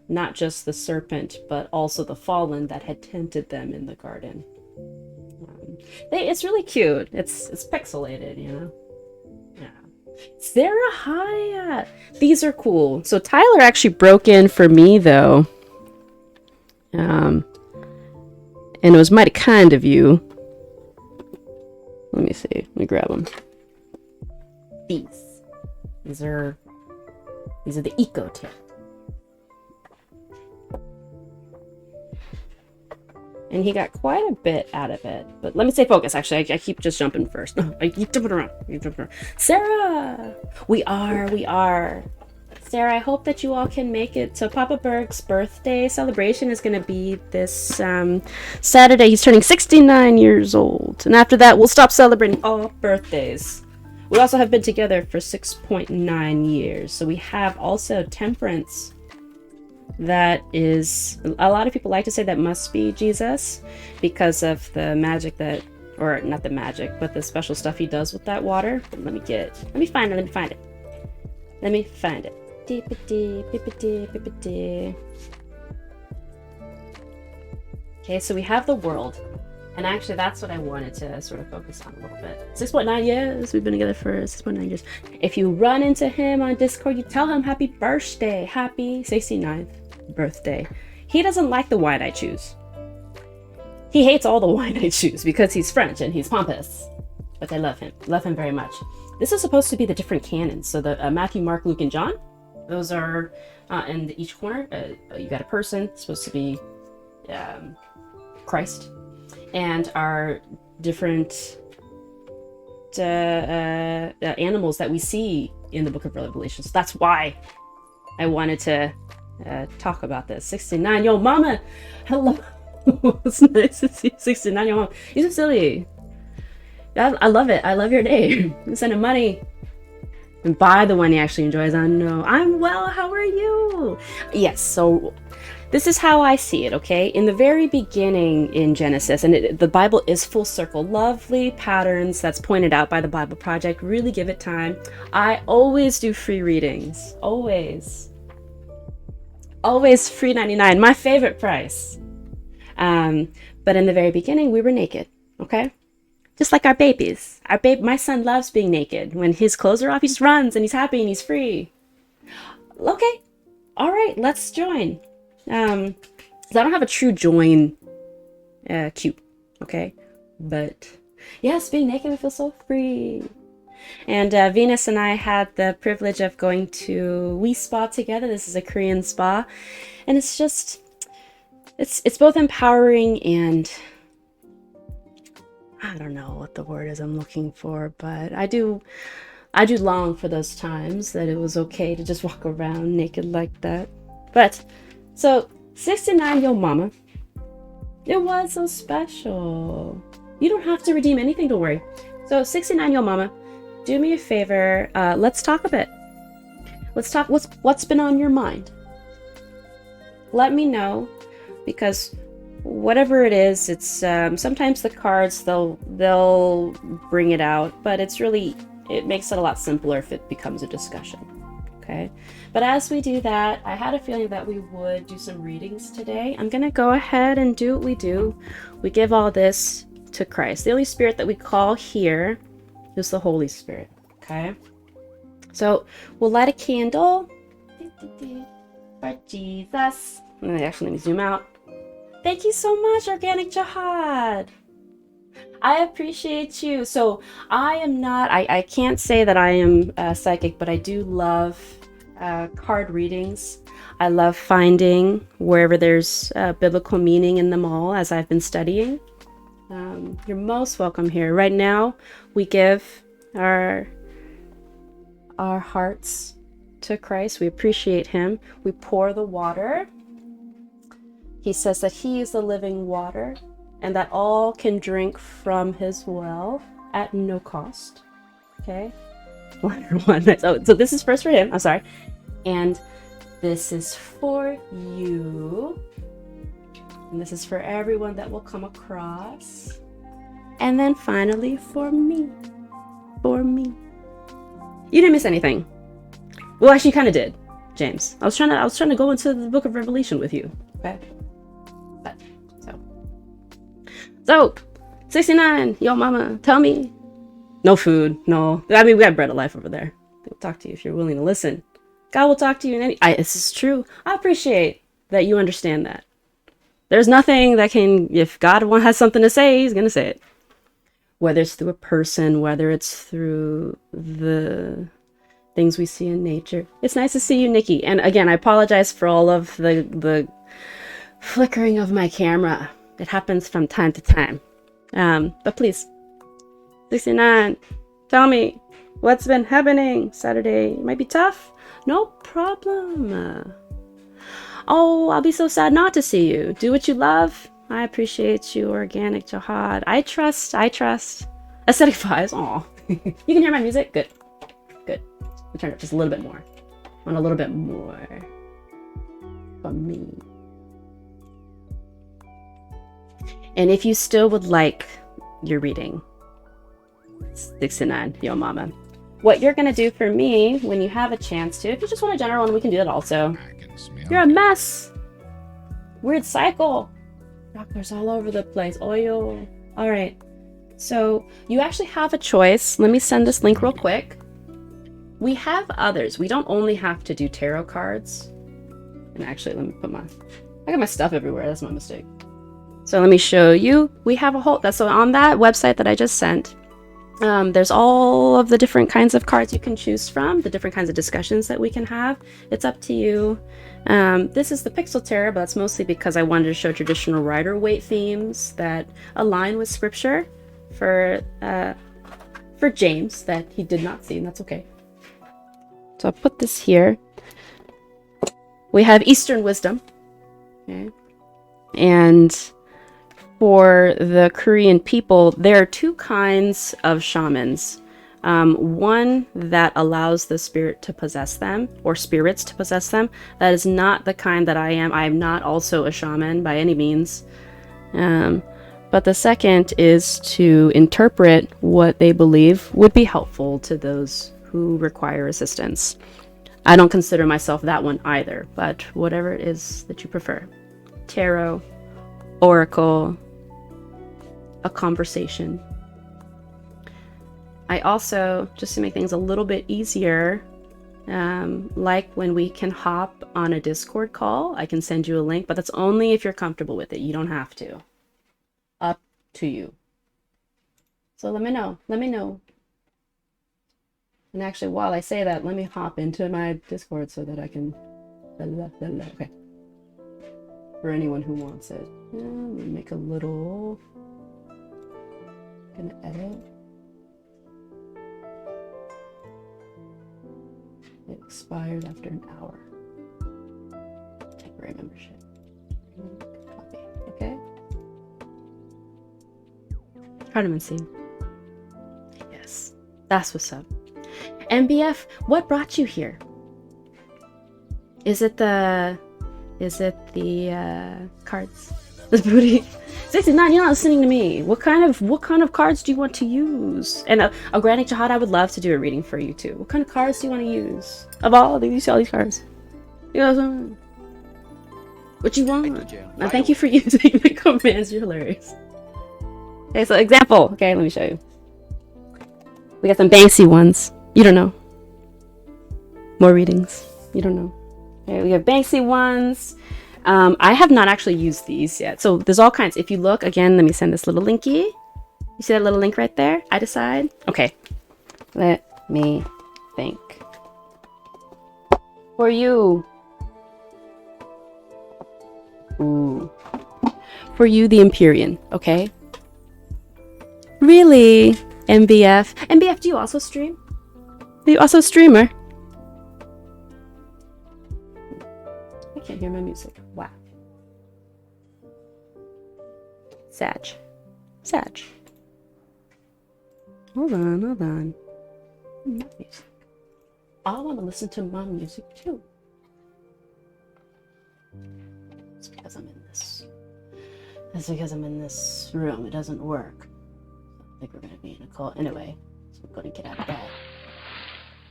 not just the serpent, but also the fallen that had tempted them in the garden. It's really cute. It's pixelated, you know. Yeah. Sarah, hi. These are cool. So Tyler actually broke in for me though. And it was mighty kind of you. Let me see. Let me grab them. These are the eco tip. And he got quite a bit out of it. But let me stay focused, actually. I keep just jumping first. I keep jumping around. Sarah! We are. Sarah, I hope that you all can make it. So Papa Berg's birthday celebration is going to be this Saturday. He's turning 69 years old. And after that, we'll stop celebrating all birthdays. We also have been together for 6.9 years. So we have also Temperance that is, a lot of people like to say that must be Jesus because of the magic that, or not the magic, but the special stuff he does with that water. Let me find it. Okay, so we have the world. And actually, that's what I wanted to sort of focus on a little bit. 6.9 years. We've been together for 6.9 years. If you run into him on Discord, you tell him happy birthday. Happy 69th birthday. He doesn't like the wine I choose. He hates all the wine I choose because he's French and he's pompous. But I love him. Love him very much. This is supposed to be the different canons. So the Matthew, Mark, Luke, and John. Those are in each corner. You got a person. It's supposed to be Christ. And our different animals that we see in the book of Revelation. So that's why I wanted to talk about this. 69, yo mama, hello. It's nice to see you. 69, yo mama. You're so silly. I love it. I love your name. I'm sending money. And buy the one he actually enjoys. I know. I'm well. How are you? Yes. So this is how I see it, okay? In the very beginning in Genesis, and the Bible is full circle, lovely patterns that's pointed out by the Bible Project. Really give it time. I always do free readings. Always. Always free 99. My favorite price. But in the very beginning, we were naked, okay? Just like our babies. My son loves being naked. When his clothes are off, he just runs and he's happy and he's free. Okay. All right, let's join. 'Cause I don't have a true join cute, okay? But yes, being naked, we feel so free. And Venus and I had the privilege of going to Wi Spa together. This is a Korean spa. And it's just, it's both empowering and I don't know what the word is I'm looking for, but I do long for those times that it was okay to just walk around naked like that. But so 69 yo mama, it was so special. You don't have to redeem anything, don't worry. So 69 yo mama, do me a favor, let's talk a bit. Let's talk what's been on your mind. Let me know, because whatever it is, it's sometimes the cards they'll bring it out, but it makes it a lot simpler if it becomes a discussion. Okay, but as we do that, I had a feeling that we would do some readings today. I'm gonna go ahead and do what we do. We give all this to Christ. The only spirit that we call here is the Holy Spirit. Okay, so we'll light a candle for Jesus. Actually, let me zoom out. Thank you so much, Organic Jihad. I appreciate you. So I am not, I can't say that I am psychic, but I do love card readings. I love finding wherever there's biblical meaning in them all, as I've been studying. You're most welcome here. Right now, we give our hearts to Christ. We appreciate him. We pour the water. He says that he is the living water and that all can drink from his well at no cost. Okay? One. So this is first for him. I'm sorry. And this is for you. And this is for everyone that will come across. And then finally for me. For me. You didn't miss anything. Well, actually, you kind of did, James. I was trying to go into the book of Revelation with you. Okay? So, 69, yo mama, tell me. No food, no. I mean, we got bread of life over there. They'll talk to you if you're willing to listen. God will talk to you in this is true. I appreciate that you understand that. There's nothing that if God has something to say, he's going to say it. Whether it's through a person, whether it's through the things we see in nature. It's nice to see you, Nikki. And again, I apologize for all of the flickering of my camera. It happens from time to time. But please, 69, tell me what's been happening. Saturday might be tough. No problem. Oh, I'll be so sad not to see you. Do what you love. I appreciate you, Organic Jihad. I trust. Aesthetic vibes. Aw. You can hear my music? Good. Good. I'll turn it up just a little bit more. Want a little bit more. for me. And if you still would like your reading, 69, yo mama, what you're gonna do for me when you have a chance to, if you just want a general one, we can do that also. You're a mess. Weird cycle. Doctors all over the place. Oil. All right. So you actually have a choice. Let me send this link real quick. We have others. We don't only have to do tarot cards. And actually, let me put I got my stuff everywhere. That's my mistake. So let me show you. We have a whole, so on that website that I just sent, there's all of the different kinds of cards you can choose from, the different kinds of discussions that we can have. It's up to you. This is the Pixel Tarot, but that's mostly because I wanted to show traditional Rider-Waite themes that align with scripture for James that he did not see, and that's okay. So I'll put this here. We have Eastern Wisdom. Okay. And for the Korean people, there are two kinds of shamans. One that allows the spirit to possess them, or spirits to possess them. That is not the kind that I am. I am not also a shaman by any means. But the second is to interpret what they believe would be helpful to those who require assistance. I don't consider myself that one either, but whatever it is that you prefer. Tarot, oracle, a conversation. I also, just to make things a little bit easier, like when we can hop on a Discord call, I can send you a link, but that's only if you're comfortable with it. You don't have to. Up to you. So let me know. Let me know. And actually, while I say that, let me hop into my Discord so that I can... Okay. For anyone who wants it. Let me make a little... Gonna edit. It expired after an hour. Temporary membership. Copy. Okay. Hardiman. Yes. That's what's up. MBF, what brought you here? Is it the cards? The booty? 69, you're not listening to me. What kind of cards do you want to use? And Granny Jihad, I would love to do a reading for you too. What kind of cards do you want to use? Of all of these, you see all these cards. You know what you want? And thank you for using my commands. You're hilarious. Okay, so example. Okay, let me show you. We got some Banksy ones. You don't know. More readings. You don't know. Okay, we have Banksy ones. I have not actually used these yet. So there's all kinds. If you look, again, let me send this little linky. You see that little link right there? I decide. Okay. Let me think. For you. Ooh. For you, the Empyrean. Okay. Really? MBF. MBF, do you also stream? Are you also a streamer? I can't hear my music. Wow. Sag. Hold on. My music. I want to listen to my music too. It's because I'm in this. That's because I'm in this room. It doesn't work. I think we're going to be in a call. Anyway, so I'm going to get out of that.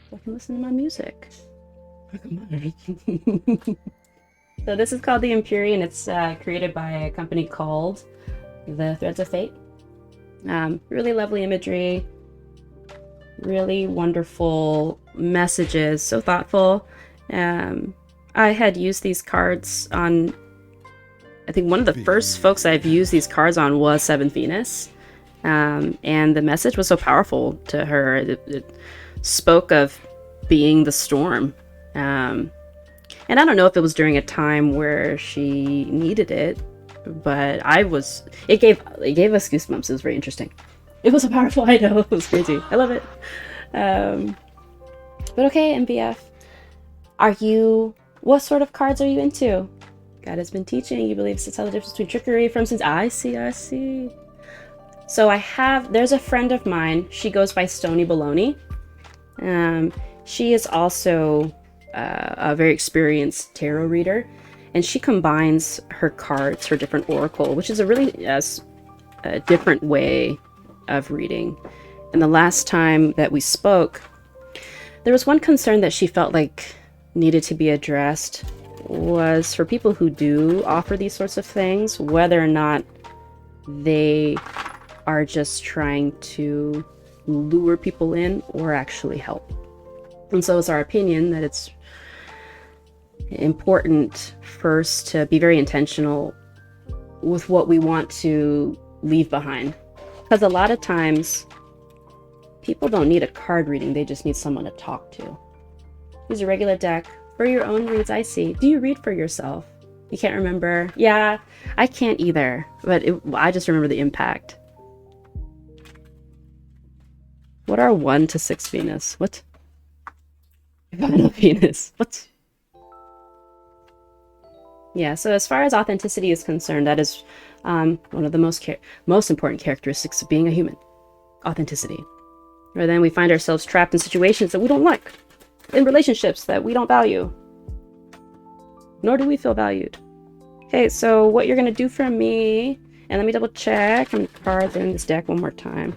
So I can listen to my music. So this is called the Empyrean. It's created by a company called The Threads of Fate. Really lovely imagery. Really wonderful messages. So thoughtful. I had used these cards on... I think one of the first folks I've used these cards on was Seventh Venus. And the message was so powerful to her. It spoke of being the storm. And I don't know if it was during a time where she needed it, but it gave us goosebumps. It was very interesting. It was a powerful item. It was crazy. I love it. But okay, MBF. What sort of cards are you into? God has been teaching. You believe to tell the difference between trickery from since I see. So there's a friend of mine. She goes by Stony Baloney. She is also a very experienced tarot reader. and she combines her cards, her different oracle, which is a really a different way of reading. And the last time that we spoke, there was one concern that she felt like needed to be addressed, was for people who do offer these sorts of things, whether or not they are just trying to lure people in or actually help. And so it's our opinion that it's important first to be very intentional with what we want to leave behind. Because a lot of times, people don't need a card reading, they just need someone to talk to. Use a regular deck for your own reads, I see. Do you read for yourself? You can't remember? Yeah, I can't either, but I just remember the impact. What are 1 to 6 Venus? What? Final Venus. What? Yeah, so as far as authenticity is concerned, that is one of the most important characteristics of being a human. Authenticity. Or then we find ourselves trapped in situations that we don't like, in relationships that we don't value, nor do we feel valued. Okay, so what you're gonna do for me, and let me double check how many cards are in this deck one more time.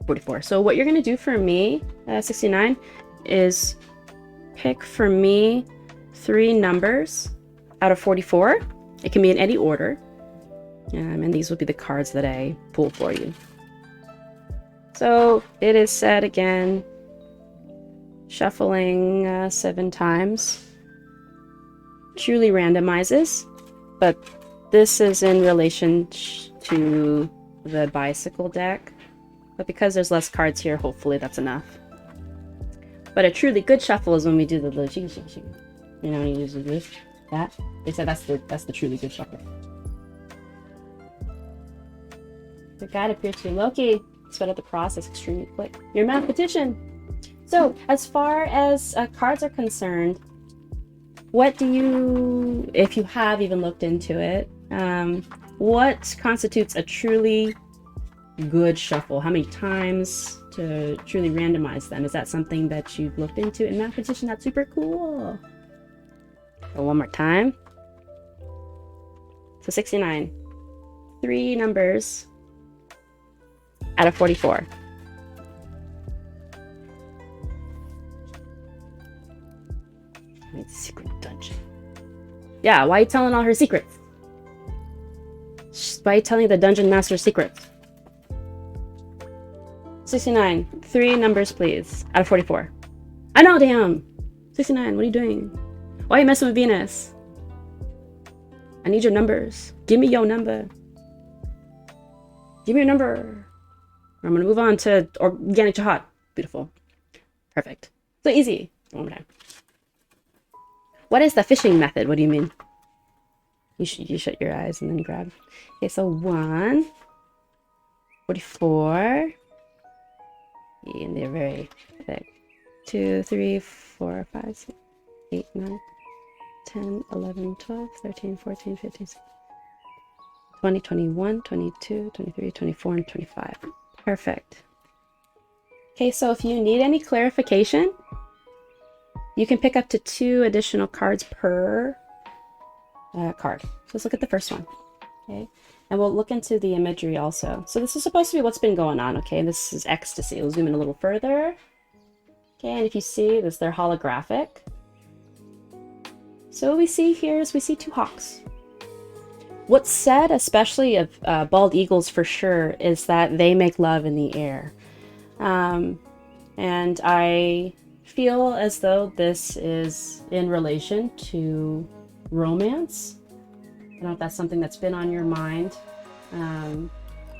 44. So what you're gonna do for me, 69, is pick for me 3 numbers out of 44. It can be in any order. And these will be the cards that I pull for you. So it is said again, shuffling 7 times truly randomizes, but this is in relation to the bicycle deck. But because there's less cards here, hopefully that's enough. But a truly good shuffle is when we do the you know, when you use this, that. They said that's the truly good shuffle. The guide appears to be Loki. Sped up the process extremely quick. You're a mathematician. So, as far as cards are concerned, what do you, if you have even looked into it, what constitutes a truly good shuffle? How many times to truly randomize them? Is that something that you've looked into in mathematician? That's super cool. So one more time. So 69. 3 numbers out of 44. Secret dungeon. Yeah, why are you telling all her secrets? Why are you telling the dungeon master secrets? 69. 3 numbers, please. Out of 44. I know, damn! 69, what are you doing? Why are you messing with Venus? I need your numbers. Give me your number. Give me your number. I'm gonna move on to Organic Jihad. Beautiful. Perfect. So easy. One more time. What is the fishing method? What do you mean? You shut your eyes and then grab. Okay, so 1, 44. And they're very thick. 2, 3, 4, 5, 6, 8, 9, 10, 11, 12, 13, 14, 15, 16, 20, 21, 22, 23, 24, and 25. Perfect. Okay, so if you need any clarification, you can pick up to 2 additional cards per card. So let's look at the first one. Okay, and we'll look into the imagery also. So this is supposed to be what's been going on. Okay, this is ecstasy. We'll zoom in a little further. Okay, and if you see this, they're holographic. So what we see here is we see 2 hawks. What's said, especially of bald eagles for sure, is that they make love in the air. And I feel as though this is in relation to romance. I don't know if that's something that's been on your mind.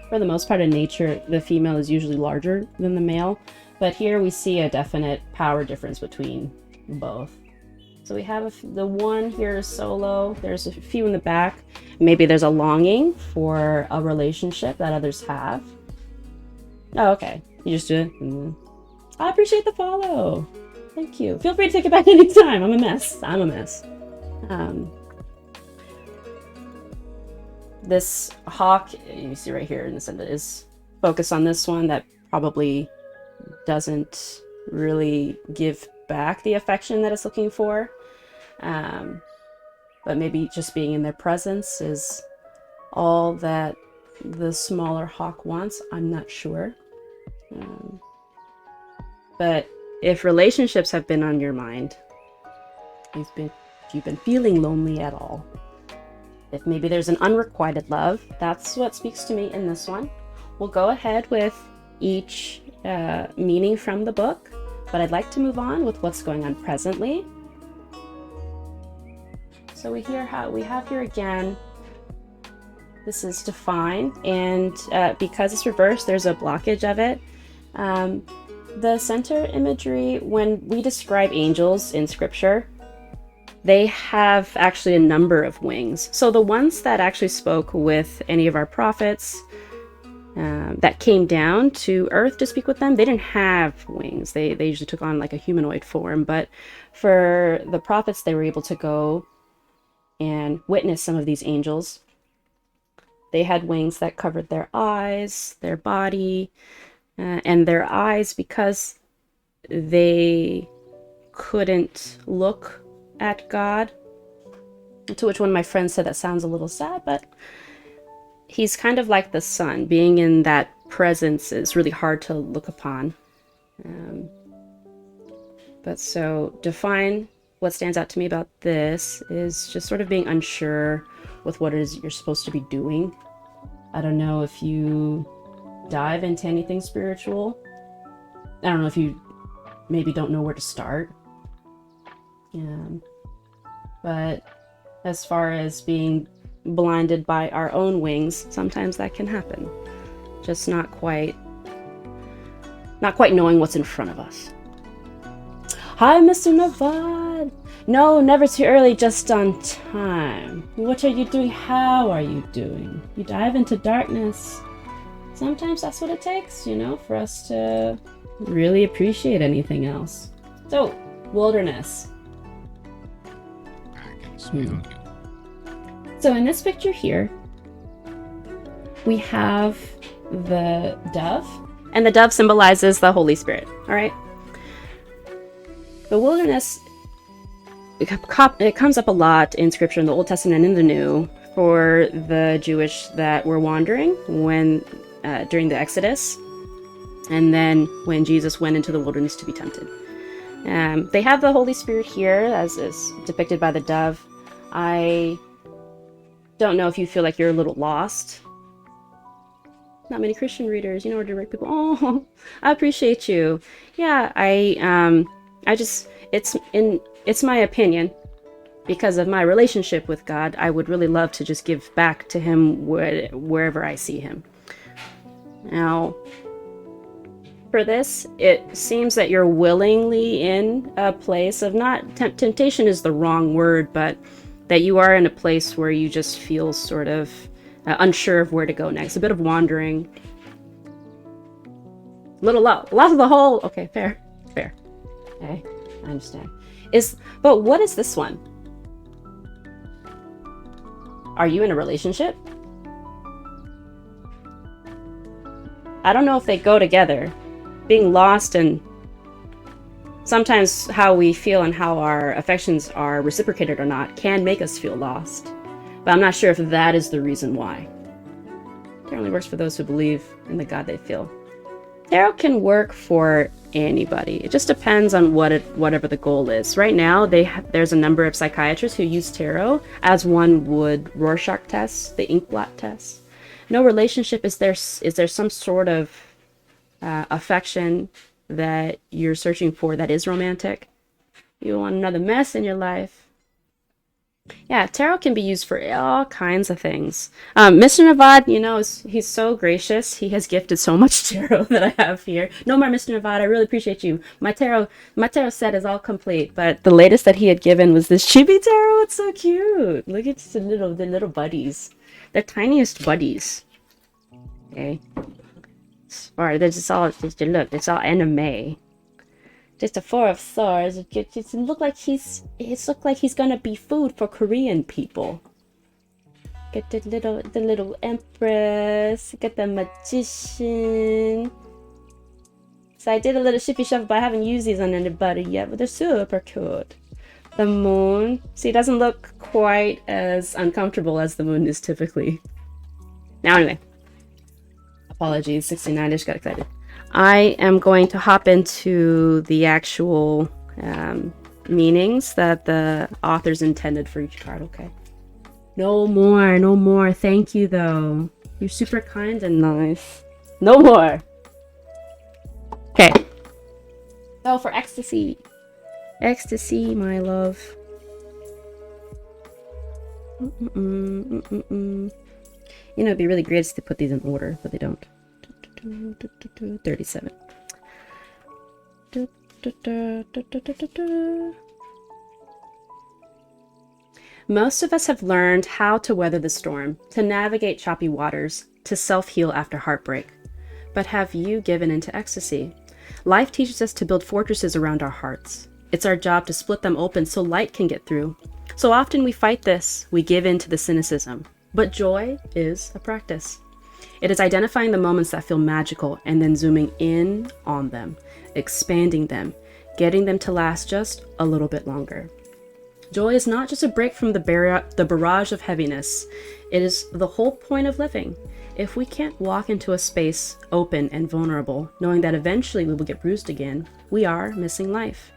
For the most part in nature, the female is usually larger than the male, but here we see a definite power difference between both. So we have the one here is solo. There's a few in the back. Maybe there's a longing for a relationship that others have. Oh, okay. You just do it. I appreciate the follow. Thank you. Feel free to take it back anytime. I'm a mess. I'm a mess. This hawk, you see right here in the center, is focused on this one that probably doesn't really give back the affection that it's looking for. But maybe just being in their presence is all that the smaller hawk wants. I'm not sure. But if relationships have been on your mind, if you've been feeling lonely at all, if maybe there's an unrequited love, that's what speaks to me in this one. We'll go ahead with each meaning from the book, but I'd like to move on with what's going on presently. So we have here again, this is define, and because it's reversed, there's a blockage of it. The center imagery, when we describe angels in scripture, they have actually a number of wings. So the ones that actually spoke with any of our prophets that came down to earth to speak with them, they didn't have wings. They usually took on like a humanoid form. But for the prophets, they were able to go and witness some of these angels. They had wings that covered their eyes, their body, and their eyes, because they couldn't look at God. To which one of my friends said, that sounds a little sad, but he's kind of like the sun. Being in that presence is really hard to look upon. But so define, what stands out to me about this is just sort of being unsure with what it is you're supposed to be doing. I don't know if you dive into anything spiritual. I don't know if you maybe don't know where to start. But as far as being blinded by our own wings, sometimes that can happen. Just not quite knowing what's in front of us. Hi, Mr. Navad. No, never too early, just on time. What are you doing? How are you doing? You dive into darkness. Sometimes that's what it takes, for us to really appreciate anything else. So, wilderness. I can smell you. So in this picture here, we have the dove, and the dove symbolizes the Holy Spirit, all right? The wilderness, it comes up a lot in Scripture, in the Old Testament and in the New, for the Jewish that were wandering when during the Exodus, and then when Jesus went into the wilderness to be tempted. They have the Holy Spirit here, as is depicted by the dove. I don't know if you feel like you're a little lost. Not many Christian readers, or direct people. Oh, I appreciate you. Yeah, it's my opinion. Because of my relationship with God, I would really love to just give back to Him wherever I see Him. Now, for this, it seems that you're willingly in a place of not... temptation is the wrong word, but that you are in a place where you just feel sort of unsure of where to go next. A bit of wandering. Lost of the whole... Okay, fair. Okay, I understand. But what is this one? Are you in a relationship? I don't know if they go together. Being lost and sometimes how we feel and how our affections are reciprocated or not can make us feel lost. But I'm not sure if that is the reason why. It only works for those who believe in the God they feel. Tarot can work for anybody. It just depends on whatever the goal is. Right now, there's a number of psychiatrists who use tarot as one would Rorschach tests, the ink blot tests. No relationship. Is there some sort of affection that you're searching for that is romantic? You want another mess in your life? Yeah, tarot can be used for all kinds of things. Mr. Navad, he's so gracious. He has gifted so much tarot that I have here. No more, Mr. Navad. I really appreciate you. My tarot set is all complete, but the latest that he had given was this chibi tarot. It's so cute. Look at the little buddies. They're tiniest buddies. Okay. Or they're just look. It's all anime. Just a Four of Swords. It looked like he's gonna be food for Korean people. Get the little Empress. Get the Magician. So I did a little shippy shuffle, but I haven't used these on anybody yet, but they're super cute. The moon. See, it doesn't look quite as uncomfortable as the moon is typically. Now, anyway. Apologies, 69, I just got excited. I am going to hop into the actual meanings that the authors intended for each card, okay? No more, no more. Thank you, though. You're super kind and nice. No more. Okay. So for ecstasy. Ecstasy, my love. You know, it'd be really great to put these in order, but they don't. 37. Most of us have learned how to weather the storm, to navigate choppy waters, to self-heal after heartbreak. But have you given into ecstasy? Life teaches us to build fortresses around our hearts. It's our job to split them open so light can get through. So often we fight this, we give in to the cynicism. But joy is a practice. It is identifying the moments that feel magical and then zooming in on them, expanding them, getting them to last just a little bit longer. Joy is not just a break from the barrage of heaviness. It is the whole point of living. If we can't walk into a space open and vulnerable, knowing that eventually we will get bruised again, we are missing life.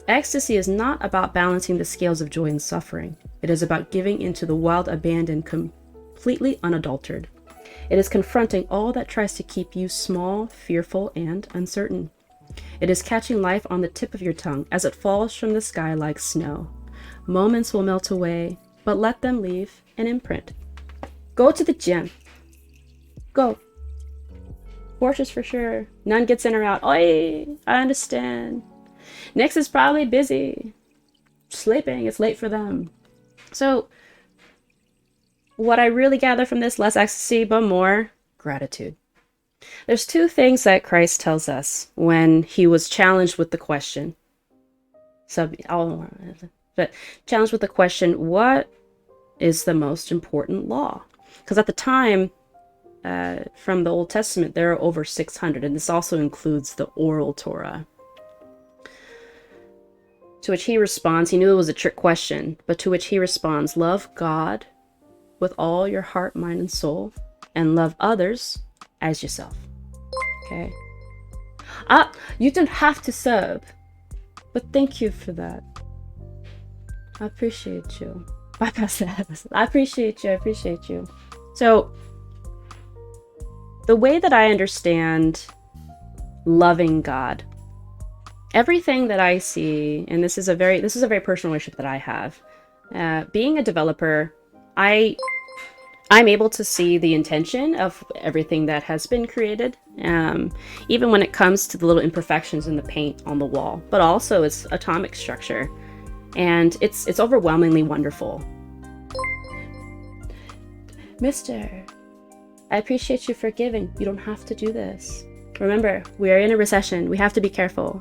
Ecstasy is not about balancing the scales of joy and suffering. It is about giving into the wild abandon completely unadulterated. It is confronting all that tries to keep you small, fearful, and uncertain. It is catching life on the tip of your tongue as it falls from the sky like snow. Moments will melt away, but let them leave an imprint. Go to the gym. Go. Fortress for sure. None gets in or out. Oi, I understand. Nyx is probably busy. Sleeping. It's late for them. So, what I really gather from this, less ecstasy, but more gratitude. There's two things that Christ tells us when he was challenged with the question. But challenged with the question, what is the most important law? Because at the time, from the Old Testament, there are over 600, and this also includes the oral Torah. To which he responds, he knew it was a trick question, but to which he responds, love God with all your heart, mind, and soul, and love others as yourself. Okay? You don't have to serve, but thank you for that. I appreciate you. I appreciate you. So, the way that I understand loving God, everything that I see, and this is a very personal relationship that I have. Being a developer, I'm able to see the intention of everything that has been created, even when it comes to the little imperfections in the paint on the wall, but also its atomic structure. And it's overwhelmingly wonderful. Mister, I appreciate you for giving. You don't have to do this. Remember, we are in a recession. We have to be careful.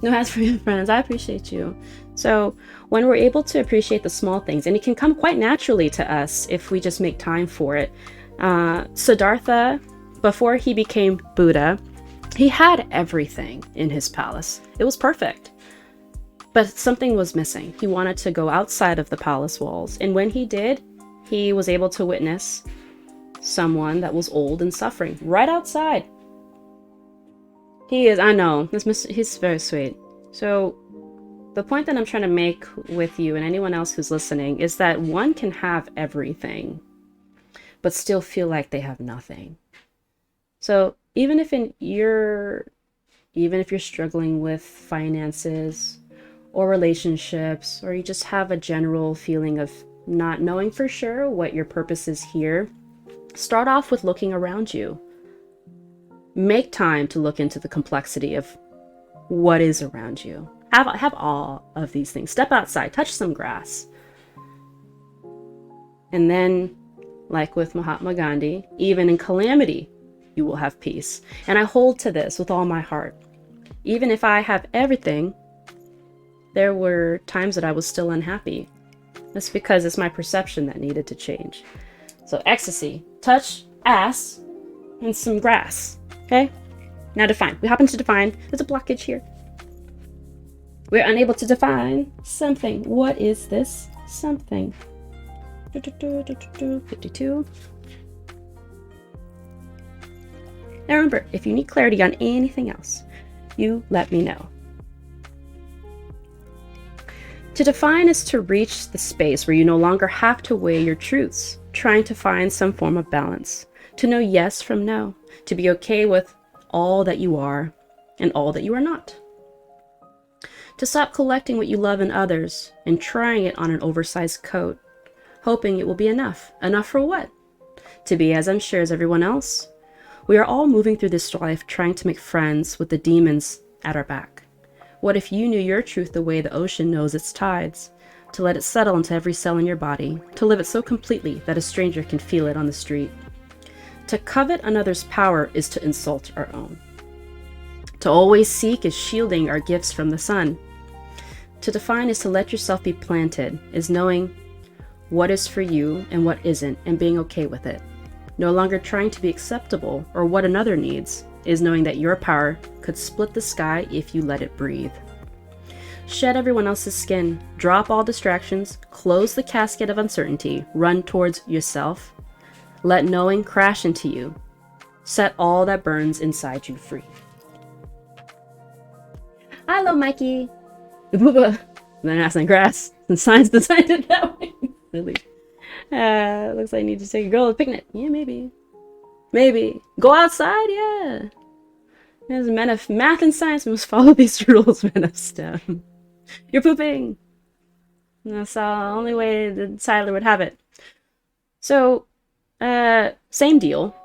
No hands for your friends. I appreciate you. So when we're able to appreciate the small things, and it can come quite naturally to us if we just make time for it. Siddhartha, before he became Buddha, he had everything in his palace. It was perfect. But something was missing. He wanted to go outside of the palace walls. And when he did, he was able to witness someone that was old and suffering right outside. He's very sweet. So the point that I'm trying to make with you and anyone else who's listening is that one can have everything, but still feel like they have nothing. So even if you're struggling with finances or relationships, or you just have a general feeling of not knowing for sure what your purpose is here, start off with looking around you. Make time to look into the complexity of what is around you. Have all of these things. Step outside, touch some grass. And then, like with Mahatma Gandhi, even in calamity, you will have peace. And I hold to this with all my heart. Even if I have everything, there were times that I was still unhappy. That's because it's my perception that needed to change. So ecstasy, touch, ass, and some grass. Okay? Now define. We happen to define. There's a blockage here. We're unable to define something. What is this something? 52. Now remember, if you need clarity on anything else, you let me know. To define is to reach the space where you no longer have to weigh your truths, trying to find some form of balance. To know yes from no. To be okay with all that you are and all that you are not. To stop collecting what you love in others and trying it on an oversized coat, hoping it will be enough. Enough for what? To be as unsure as everyone else? We are all moving through this life trying to make friends with the demons at our back. What if you knew your truth the way the ocean knows its tides? To let it settle into every cell in your body, to live it so completely that a stranger can feel it on the street. To covet another's power is to insult our own. To always seek is shielding our gifts from the sun. To define is to let yourself be planted, is knowing what is for you and what isn't, and being okay with it. No longer trying to be acceptable or what another needs, is knowing that your power could split the sky if you let it breathe. Shed everyone else's skin, drop all distractions, close the casket of uncertainty, run towards yourself. Let knowing crash into you. Set all that burns inside you free. Hello, Mikey. Then ass and grass. And science designed it that way. Really. Looks like I need to take a girl to a picnic. Yeah, maybe. Maybe. Go outside? Yeah. As men of math and science, we must follow these rules, men of STEM. You're pooping. That's the only way the Tyler would have it. So, same deal.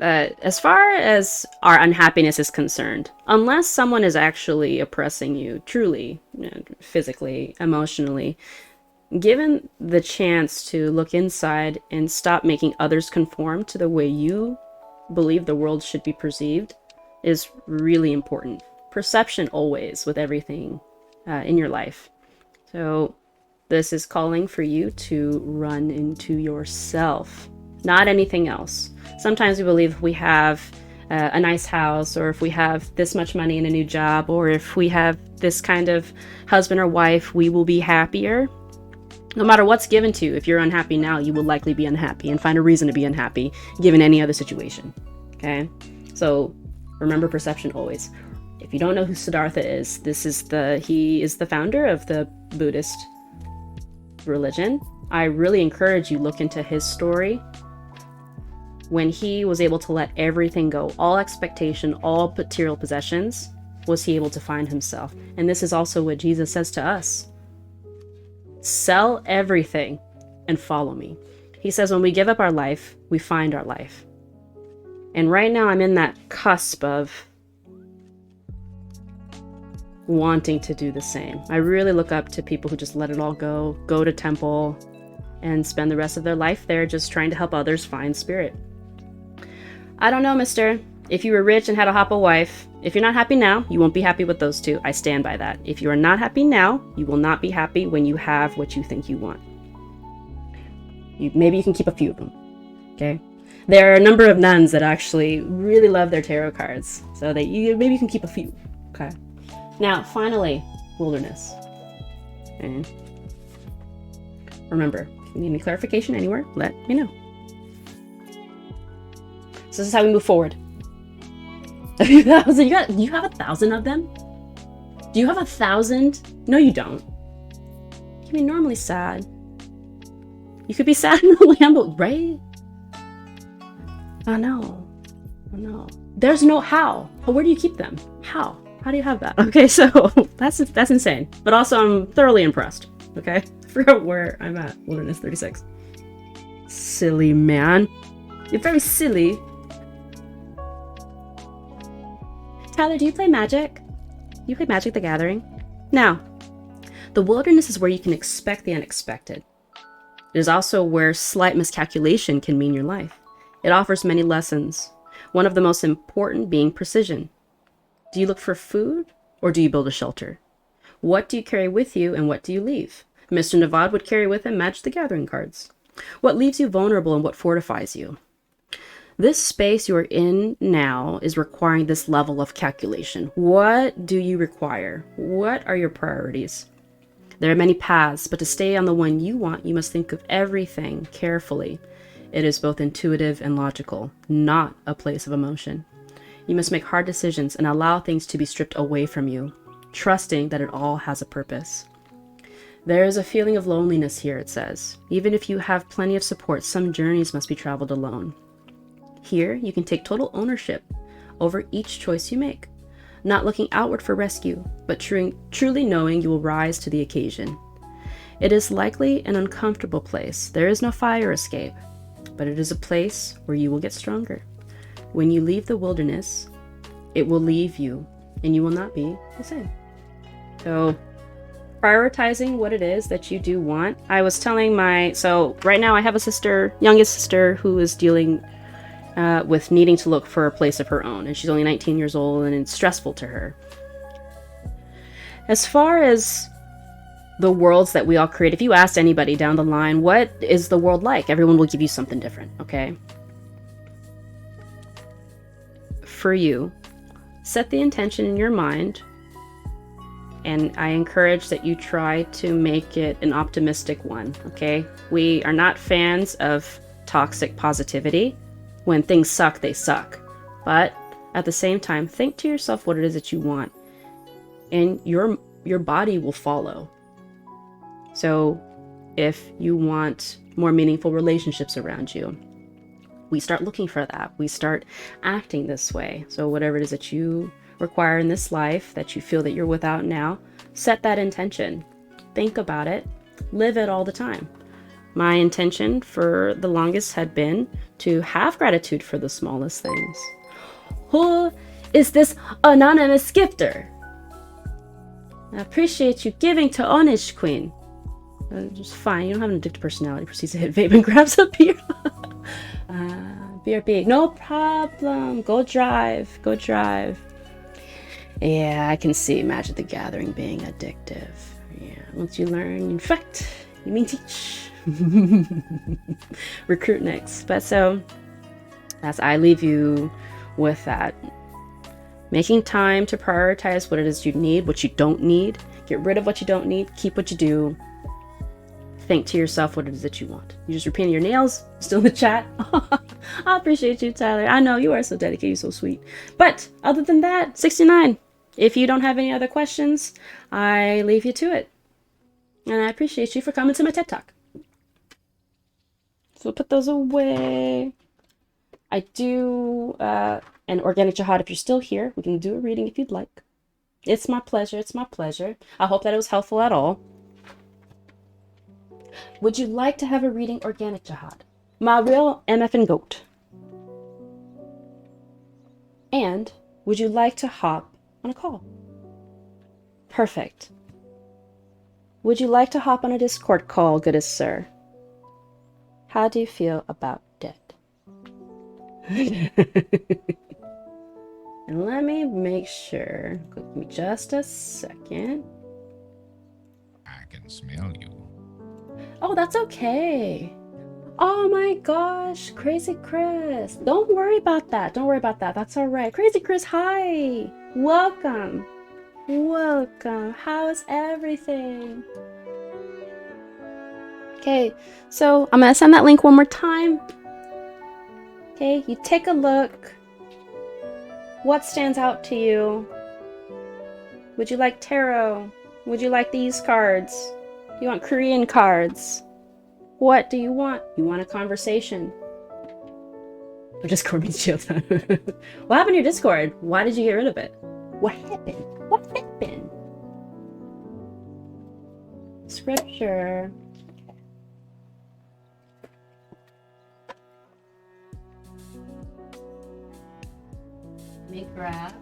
As far as our unhappiness is concerned, unless someone is actually oppressing you, truly, physically, emotionally, given the chance to look inside and stop making others conform to the way you believe the world should be perceived is really important. Perception always with everything in your life. So this is calling for you to run into yourself, not anything else. Sometimes we believe if we have a nice house, or if we have this much money and a new job, or if we have this kind of husband or wife, we will be happier. No matter what's given to you, if you're unhappy now, you will likely be unhappy and find a reason to be unhappy given any other situation. Okay? So remember perception always. If you don't know who Siddhartha is, he is the founder of the Buddhist religion. I really encourage you look into his story. When he was able to let everything go, all expectation, all material possessions, was he able to find himself. And this is also what Jesus says to us. Sell everything and follow me. He says when we give up our life, we find our life. And right now I'm in that cusp of wanting to do the same. I really look up to people who just let it all go to temple, and spend the rest of their life there just trying to help others find spirit. I don't know, mister. If you were rich and had a hoppa wife, if you're not happy now, you won't be happy with those two. I stand by that. If you are not happy now, you will not be happy when you have what you think you want. Maybe you can keep a few of them, okay? There are a number of nuns that actually really love their tarot cards, so maybe you can keep a few, okay? Now, finally, wilderness. Okay. Remember, if you need any clarification anywhere, let me know. So this is how we move forward. A few thousand. You have 1,000 of them? Do you have 1,000? No, you don't. You can be normally sad. You could be sad in the Lambo, right? I know. There's no how. Where do you keep them? How? How do you have that? Okay, so that's insane. But also, I'm thoroughly impressed. Okay, I forgot where I'm at. Wilderness 36. Silly man. You're very silly. Tyler, do you play Magic? You play Magic the Gathering? Now, the wilderness is where you can expect the unexpected. It is also where slight miscalculation can mean your life. It offers many lessons, one of the most important being precision. Do you look for food, or do you build a shelter? What do you carry with you, and what do you leave? Mr. Navad would carry with him Magic the Gathering cards. What leaves you vulnerable and what fortifies you? This space you are in now is requiring this level of calculation. What do you require? What are your priorities? There are many paths, but to stay on the one you want, you must think of everything carefully. It is both intuitive and logical, not a place of emotion. You must make hard decisions and allow things to be stripped away from you, trusting that it all has a purpose. There is a feeling of loneliness here, it says. Even if you have plenty of support, some journeys must be traveled alone. Here, you can take total ownership over each choice you make, not looking outward for rescue, but truly knowing you will rise to the occasion. It is likely an uncomfortable place. There is no fire escape, but it is a place where you will get stronger. When you leave the wilderness, it will leave you, and you will not be the same. So, prioritizing what it is that you do want. I was telling so right now I have a sister, youngest sister, who is dealing with needing to look for a place of her own, and she's only 19 years old, and it's stressful to her. As far as the worlds that we all create, if you asked anybody down the line, what is the world like? Everyone will give you something different, okay? For you, set the intention in your mind, and I encourage that you try to make it an optimistic one, okay? We are not fans of toxic positivity. When things suck, they suck. But at the same time, think to yourself what it is that you want, and your body will follow. So if you want more meaningful relationships around you, we start looking for that. We start acting this way. So whatever it is that you require in this life that you feel that you're without now, set that intention. Think about it. Live it all the time. My intention for the longest had been to have gratitude for the smallest things. Who is this anonymous gifter? I appreciate you giving to Onish Queen. Just fine. You don't have an addictive personality. Proceeds to hit vape and grabs a beer. BRB. No problem. Go drive. Go drive. Yeah, I can see Magic the Gathering being addictive. Yeah, once you learn, infect, you mean teach. Recruit next. But so, as I leave you with that. Making time to prioritize what it is you need, what you don't need. Get rid of what you don't need. Keep what you do. Think to yourself what it is that you want. You just repainting your nails? Still in the chat? I appreciate you, Tyler. I know you are so dedicated, you're so sweet. But other than that, 69. If you don't have any other questions, I leave you to it. And I appreciate you for coming to my TED Talk. So put those away. I do an organic jihad. If you're still here, we can do a reading if you'd like. It's my pleasure. It's my pleasure. I hope that it was helpful at all. Would you like to have a reading organic jihad? My real MFN goat. And would you like to hop on a call? Perfect. Would you like to hop on a Discord call, goodest sir? How do you feel about debt? And let me make sure. Give me just a second. I can smell you. Oh, that's okay. Oh my gosh, Crazy Chris. Don't worry about that. Don't worry about that. That's all right. Crazy Chris, hi. Welcome. Welcome. How is everything? Okay, so I'm going to send that link one more time. Okay, you take a look. What stands out to you? Would you like tarot? Would you like these cards? Do you want Korean cards? What do you want? You want a conversation? Or Discord means jail time. What happened to your Discord? Why did you get rid of it? What happened? What happened? Scripture. Let me grab.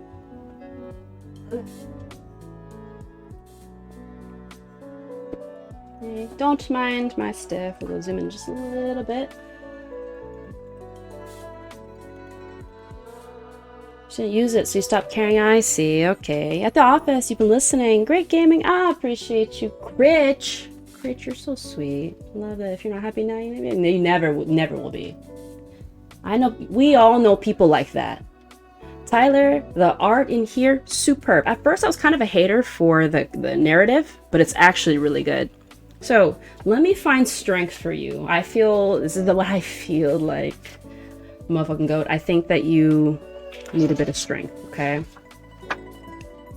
Okay, don't mind my stiff. We'll zoom in just a little bit. Shouldn't use it, so you stop carrying. I see. Okay. At the office, you've been listening. Great gaming. I appreciate you, Critch. Critch, you're so sweet. Love it. If you're not happy now, you never will be. I know we all know people like that. Tyler, the art in here, superb. At first I was kind of a hater for the narrative, but it's actually really good. So let me find strength for you. I feel, this is what I feel like, motherfucking goat. I think that you need a bit of strength, okay?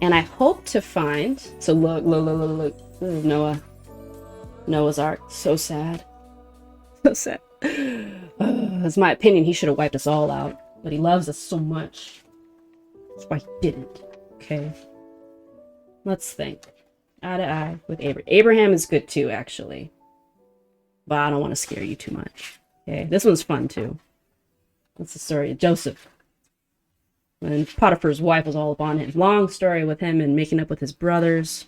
And I hope to find, so look. This is Noah. Noah's Ark. So sad. So sad. That's my opinion. He should have wiped us all out. But he loves us so much. That's why he didn't. Okay. Let's think. Eye to eye with Abraham. Abraham is good too, actually. But I don't want to scare you too much. Okay. This one's fun too. That's the story of Joseph. And Potiphar's wife was all up on him. Long story with him and making up with his brothers.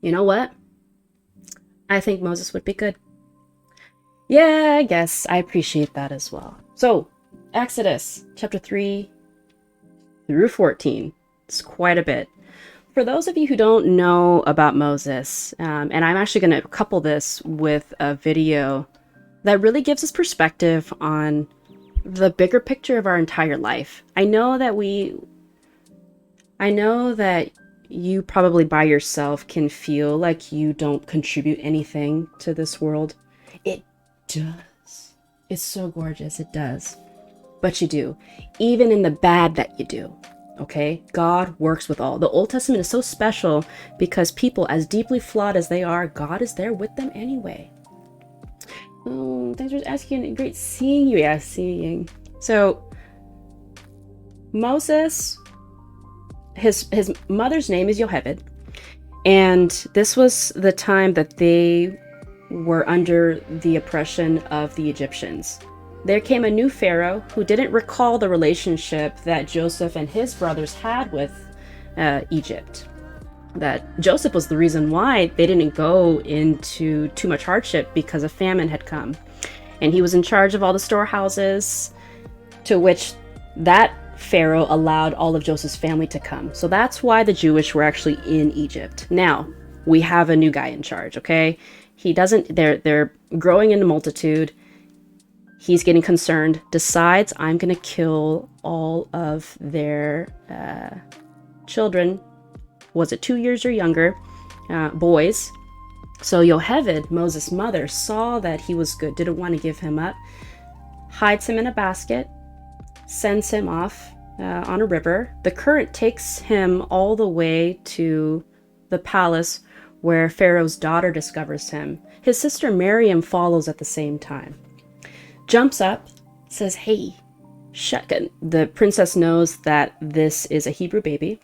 You know what? I think Moses would be good. Yeah, I guess. I appreciate that as well. So, Exodus chapter 3 through 14. It's quite a bit. For those of you who don't know about Moses, and I'm actually going to couple this with a video that really gives us perspective on the bigger picture of our entire life. I know that you probably by yourself can feel like you don't contribute anything to this world. It does. It's so gorgeous. It does. But you do. Even in the bad that you do. Okay? God works with all. The Old Testament is so special because people, as deeply flawed as they are, God is there with them anyway. Oh, thanks for asking. Great seeing you. Yeah, seeing. So, Moses, his mother's name is Yocheved, and this was the time that they were under the oppression of the Egyptians. There came a new pharaoh who didn't recall the relationship that Joseph and his brothers had with Egypt. That Joseph was the reason why they didn't go into too much hardship because a famine had come. And he was in charge of all the storehouses, to which that Pharaoh allowed all of Joseph's family to come. So that's why the Jewish were actually in Egypt. Now, we have a new guy in charge, okay? They're growing in multitude. He's getting concerned, decides, I'm going to kill all of their children. Was it 2 years or younger? Boys. So Yocheved, Moses' mother, saw that he was good, didn't want to give him up, hides him in a basket, sends him off on a river. The current takes him all the way to the palace where Pharaoh's daughter discovers him. His sister Miriam follows at the same time. Jumps up, says, hey, shut. The princess knows that this is a Hebrew baby.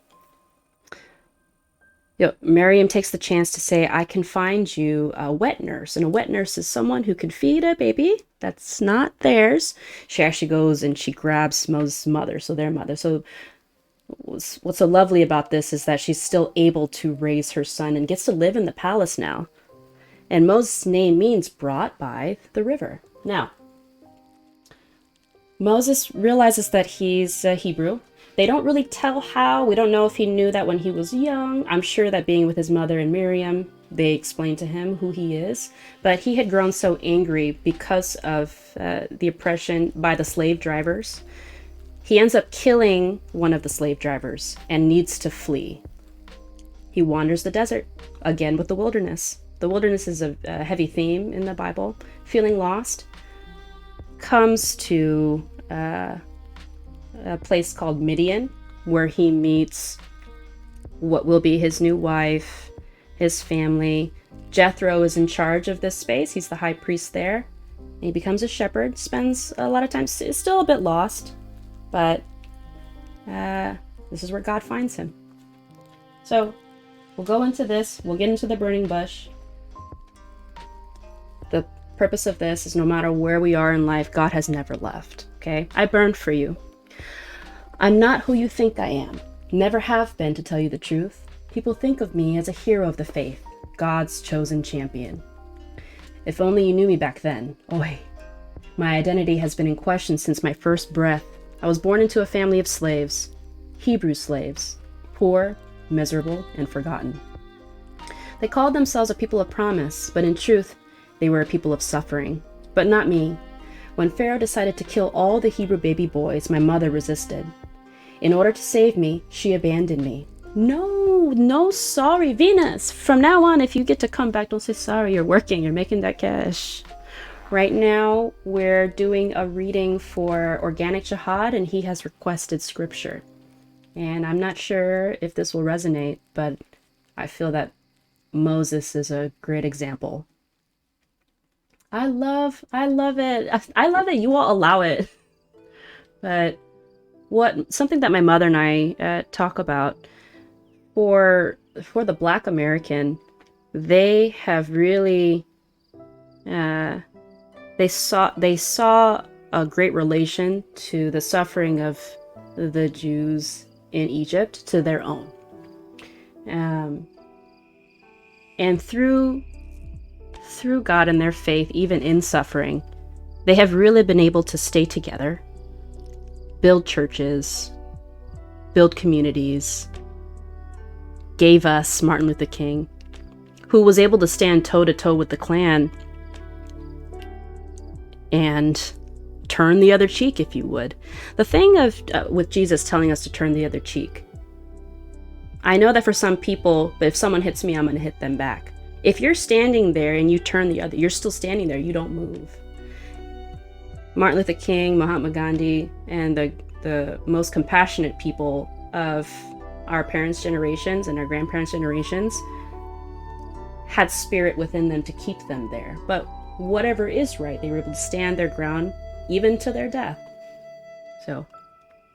Miriam takes the chance to say, I can find you a wet nurse. And a wet nurse is someone who can feed a baby that's not theirs. She actually goes and she grabs Moses' mother, so their mother. So what's so lovely about this is that she's still able to raise her son and gets to live in the palace now. And Moses' name means brought by the river. Now, Moses realizes that he's Hebrew. They don't really tell how. We don't know if he knew that when he was young. I'm sure that being with his mother and Miriam, they explained to him who he is. But he had grown so angry because of the oppression by the slave drivers. He ends up killing one of the slave drivers and needs to flee. He wanders the desert, again with the wilderness. The wilderness is a heavy theme in the Bible. Feeling lost, comes to a place called Midian, where he meets what will be his new wife, his family. Jethro is in charge of this space. He's the high priest there. And he becomes a shepherd, spends a lot of time, is still a bit lost, but this is where God finds him. So we'll go into this. We'll get into the burning bush. The purpose of this is no matter where we are in life, God has never left. Okay? I burned for you. I'm not who you think I am. Never have been, to tell you the truth. People think of me as a hero of the faith, God's chosen champion. If only you knew me back then. Oi. My identity has been in question since my first breath. I was born into a family of slaves, Hebrew slaves, poor, miserable, and forgotten. They called themselves a people of promise, but in truth, they were a people of suffering. But not me. When Pharaoh decided to kill all the Hebrew baby boys, my mother resisted. In order to save me, she abandoned me. No sorry, Venus. From now on, if you get to come back, don't say sorry. You're working, you're making that cash. Right now, we're doing a reading for Organic Jihad, and he has requested scripture. And I'm not sure if this will resonate, but I feel that Moses is a great example. I love it. I love that you all allow it. But something that my mother and I talk about, for the Black American, they have really they saw a great relation to the suffering of the Jews in Egypt to their own, and through God and their faith, even in suffering, they have really been able to stay together, build churches, build communities. Gave us Martin Luther King, who was able to stand toe-to-toe with the Klan and turn the other cheek, if you would. The thing with Jesus telling us to turn the other cheek, I know that for some people, but if someone hits me, I'm going to hit them back. If you're standing there and you turn the other, you're still standing there, you don't move. Martin Luther King, Mahatma Gandhi, and the most compassionate people of our parents' generations and our grandparents' generations had spirit within them to keep them there. But whatever is right, they were able to stand their ground even to their death. So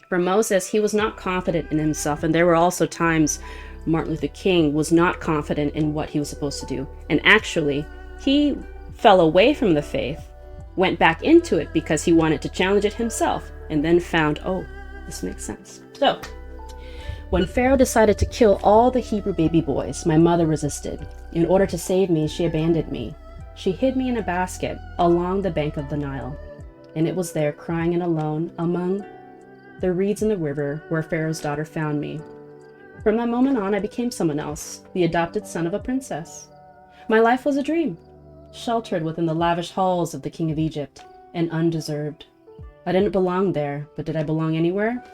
for Moses, he was not confident in himself, and there were also times Martin Luther King was not confident in what he was supposed to do. And actually, he fell away from the faith, went back into it because he wanted to challenge it himself, and then found, oh, this makes sense. So when Pharaoh decided to kill all the Hebrew baby boys, my mother resisted. In order to save me, she abandoned me. She hid me in a basket along the bank of the Nile, and it was there, crying and alone, among the reeds in the river, where Pharaoh's daughter found me. From that moment on, I became someone else, the adopted son of a princess. My life was a dream, sheltered within the lavish halls of the king of Egypt, and undeserved. I didn't belong there, but did I belong anywhere?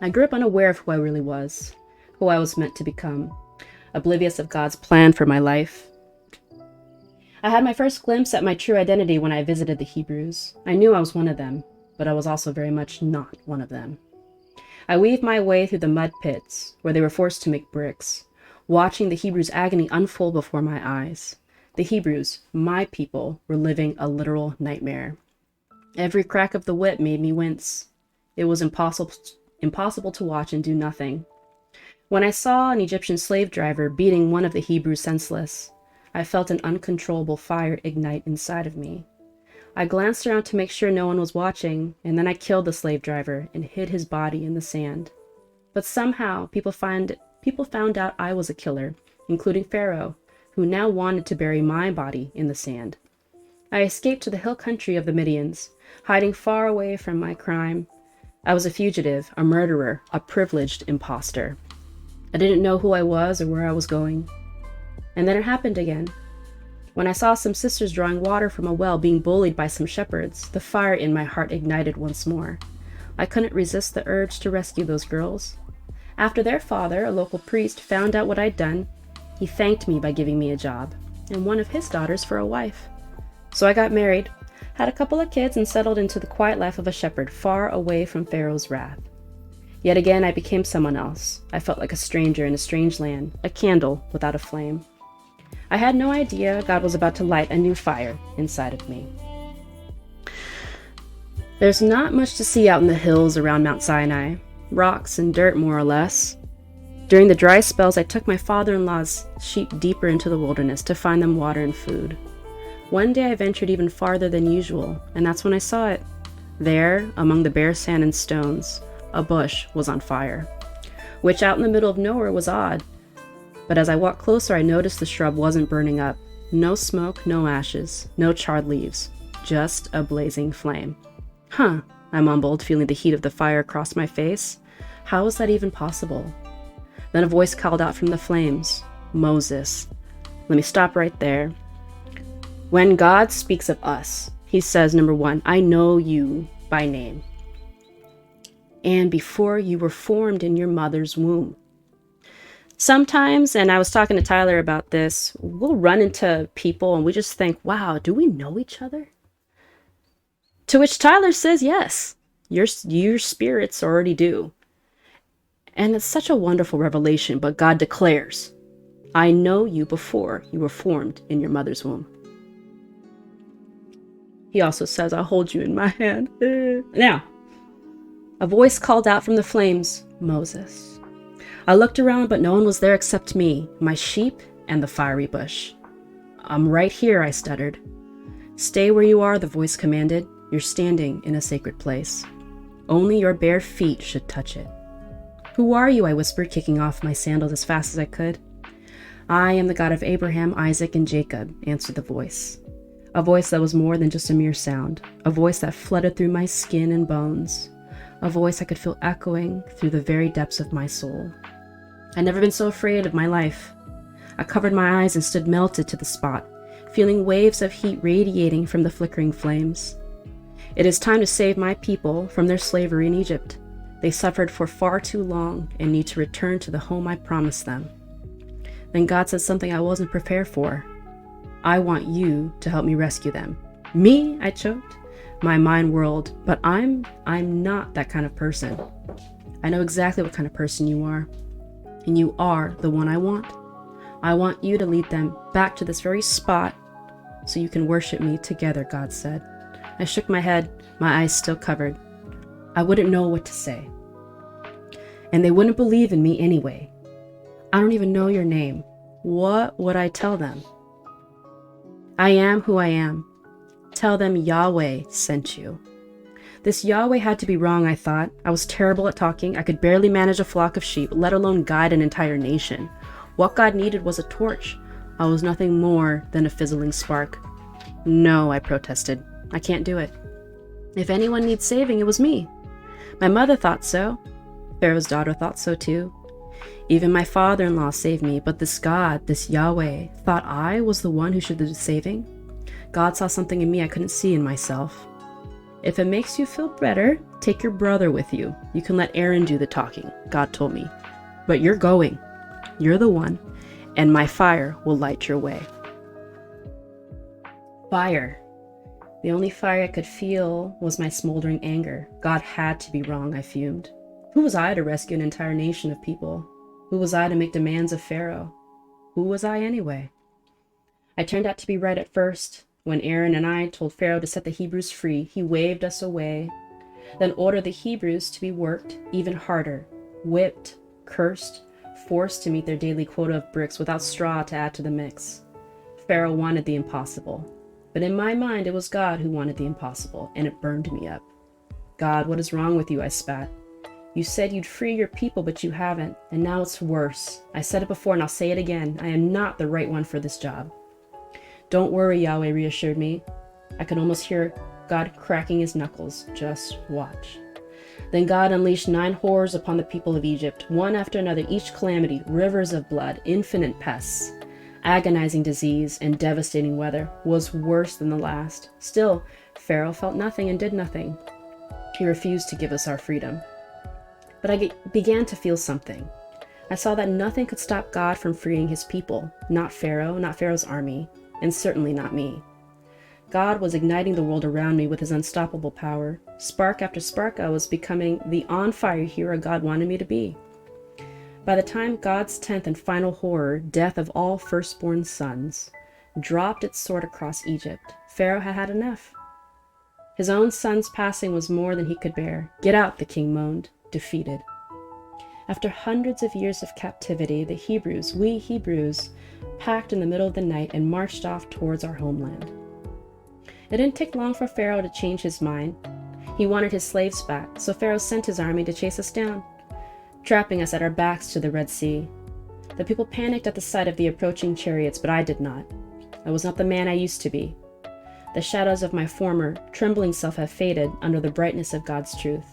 I grew up unaware of who I really was, who I was meant to become, oblivious of God's plan for my life. I had my first glimpse at my true identity when I visited the Hebrews. I knew I was one of them, but I was also very much not one of them. I weaved my way through the mud pits, where they were forced to make bricks, watching the Hebrews' agony unfold before my eyes. The Hebrews, my people, were living a literal nightmare. Every crack of the whip made me wince. It was impossible to watch and do nothing. When I saw an Egyptian slave driver beating one of the Hebrews senseless, I felt an uncontrollable fire ignite inside of me. I glanced around to make sure no one was watching, and then I killed the slave driver and hid his body in the sand. But somehow, people found out I was a killer, including Pharaoh, who now wanted to bury my body in the sand. I escaped to the hill country of the Midians, hiding far away from my crime. I was a fugitive, a murderer, a privileged imposter. I didn't know who I was or where I was going. And then it happened again. When I saw some sisters drawing water from a well being bullied by some shepherds, the fire in my heart ignited once more. I couldn't resist the urge to rescue those girls. After their father, a local priest, found out what I'd done, he thanked me by giving me a job, and one of his daughters for a wife. So I got married, had a couple of kids, and settled into the quiet life of a shepherd, far away from Pharaoh's wrath. Yet again, I became someone else. I felt like a stranger in a strange land, a candle without a flame. I had no idea God was about to light a new fire inside of me. There's not much to see out in the hills around Mount Sinai. Rocks and dirt, more or less. During the dry spells, I took my father-in-law's sheep deeper into the wilderness to find them water and food. One day I ventured even farther than usual, and that's when I saw it. There, among the bare sand and stones, a bush was on fire, which out in the middle of nowhere was odd. But as I walked closer, I noticed the shrub wasn't burning up. No smoke, no ashes, no charred leaves, just a blazing flame. Huh, I mumbled, feeling the heat of the fire across my face. How is that even possible? Then a voice called out from the flames, "Moses." Let me stop right there. When God speaks of us, He says, number 1, I know you by name. And before you were formed in your mother's womb. Sometimes, and I was talking to Tyler about this, we'll run into people and we just think, wow, do we know each other? To which Tyler says, yes, your spirits already do. And it's such a wonderful revelation, but God declares, I know you before you were formed in your mother's womb. He also says, I'll hold you in my hand. Now, a voice called out from the flames, Moses. I looked around, but no one was there except me, my sheep, and the fiery bush. I'm right here, I stuttered. Stay where you are, the voice commanded. You're standing in a sacred place. Only your bare feet should touch it. Who are you? I whispered, kicking off my sandals as fast as I could. I am the God of Abraham, Isaac, and Jacob, answered the voice. A voice that was more than just a mere sound. A voice that flooded through my skin and bones. A voice I could feel echoing through the very depths of my soul. I'd never been so afraid of my life. I covered my eyes and stood melted to the spot, feeling waves of heat radiating from the flickering flames. It is time to save my people from their slavery in Egypt. They suffered for far too long and need to return to the home I promised them. Then God said something I wasn't prepared for. I want you to help me rescue them. Me? I choked. My mind whirled, but I'm not that kind of person. I know exactly what kind of person you are, and you are the one I want. I want you to lead them back to this very spot so you can worship me together, God said. I shook my head, my eyes still covered. I wouldn't know what to say. And they wouldn't believe in me anyway. I don't even know your name. What would I tell them? I am who I am. Tell them Yahweh sent you. This Yahweh had to be wrong, I thought. I was terrible at talking. I could barely manage a flock of sheep, let alone guide an entire nation. What God needed was a torch. I was nothing more than a fizzling spark. No, I protested. I can't do it. If anyone needs saving, it was me. My mother thought so. Pharaoh's daughter thought so too. Even my father-in-law saved me, but this God, this Yahweh, thought I was the one who should do the saving. God saw something in me I couldn't see in myself. If it makes you feel better, take your brother with you. You can let Aaron do the talking, God told me. But you're going. You're the one, and my fire will light your way. Fire. The only fire I could feel was my smoldering anger. God had to be wrong, I fumed. Who was I to rescue an entire nation of people? Who was I to make demands of Pharaoh? Who was I anyway? I turned out to be right at first. When Aaron and I told Pharaoh to set the Hebrews free, he waved us away, then ordered the Hebrews to be worked even harder, whipped, cursed, forced to meet their daily quota of bricks without straw to add to the mix. Pharaoh wanted the impossible. But in my mind, it was God who wanted the impossible, and it burned me up. God, what is wrong with you? I spat. You said you'd free your people, but you haven't, and now it's worse. I said it before, and I'll say it again. I am not the right one for this job. Don't worry, Yahweh reassured me. I could almost hear God cracking his knuckles. Just watch. Then God unleashed 9 horrors upon the people of Egypt, one after another, each calamity, rivers of blood, infinite pests. Agonizing disease and devastating weather was worse than the last. Still, Pharaoh felt nothing and did nothing. He refused to give us our freedom. But I began to feel something. I saw that nothing could stop God from freeing his people. Not Pharaoh, not Pharaoh's army, and certainly not me. God was igniting the world around me with his unstoppable power. Spark after spark, I was becoming the on-fire hero God wanted me to be. By the time God's 10th and final horror, death of all firstborn sons, dropped its sword across Egypt, Pharaoh had had enough. His own son's passing was more than he could bear. Get out, the king moaned, defeated. After hundreds of years of captivity, the Hebrews, we Hebrews, packed in the middle of the night and marched off towards our homeland. It didn't take long for Pharaoh to change his mind. He wanted his slaves back, so Pharaoh sent his army to chase us down, trapping us at our backs to the Red Sea. The people panicked at the sight of the approaching chariots, but I did not. I was not the man I used to be. The shadows of my former, trembling self had faded under the brightness of God's truth.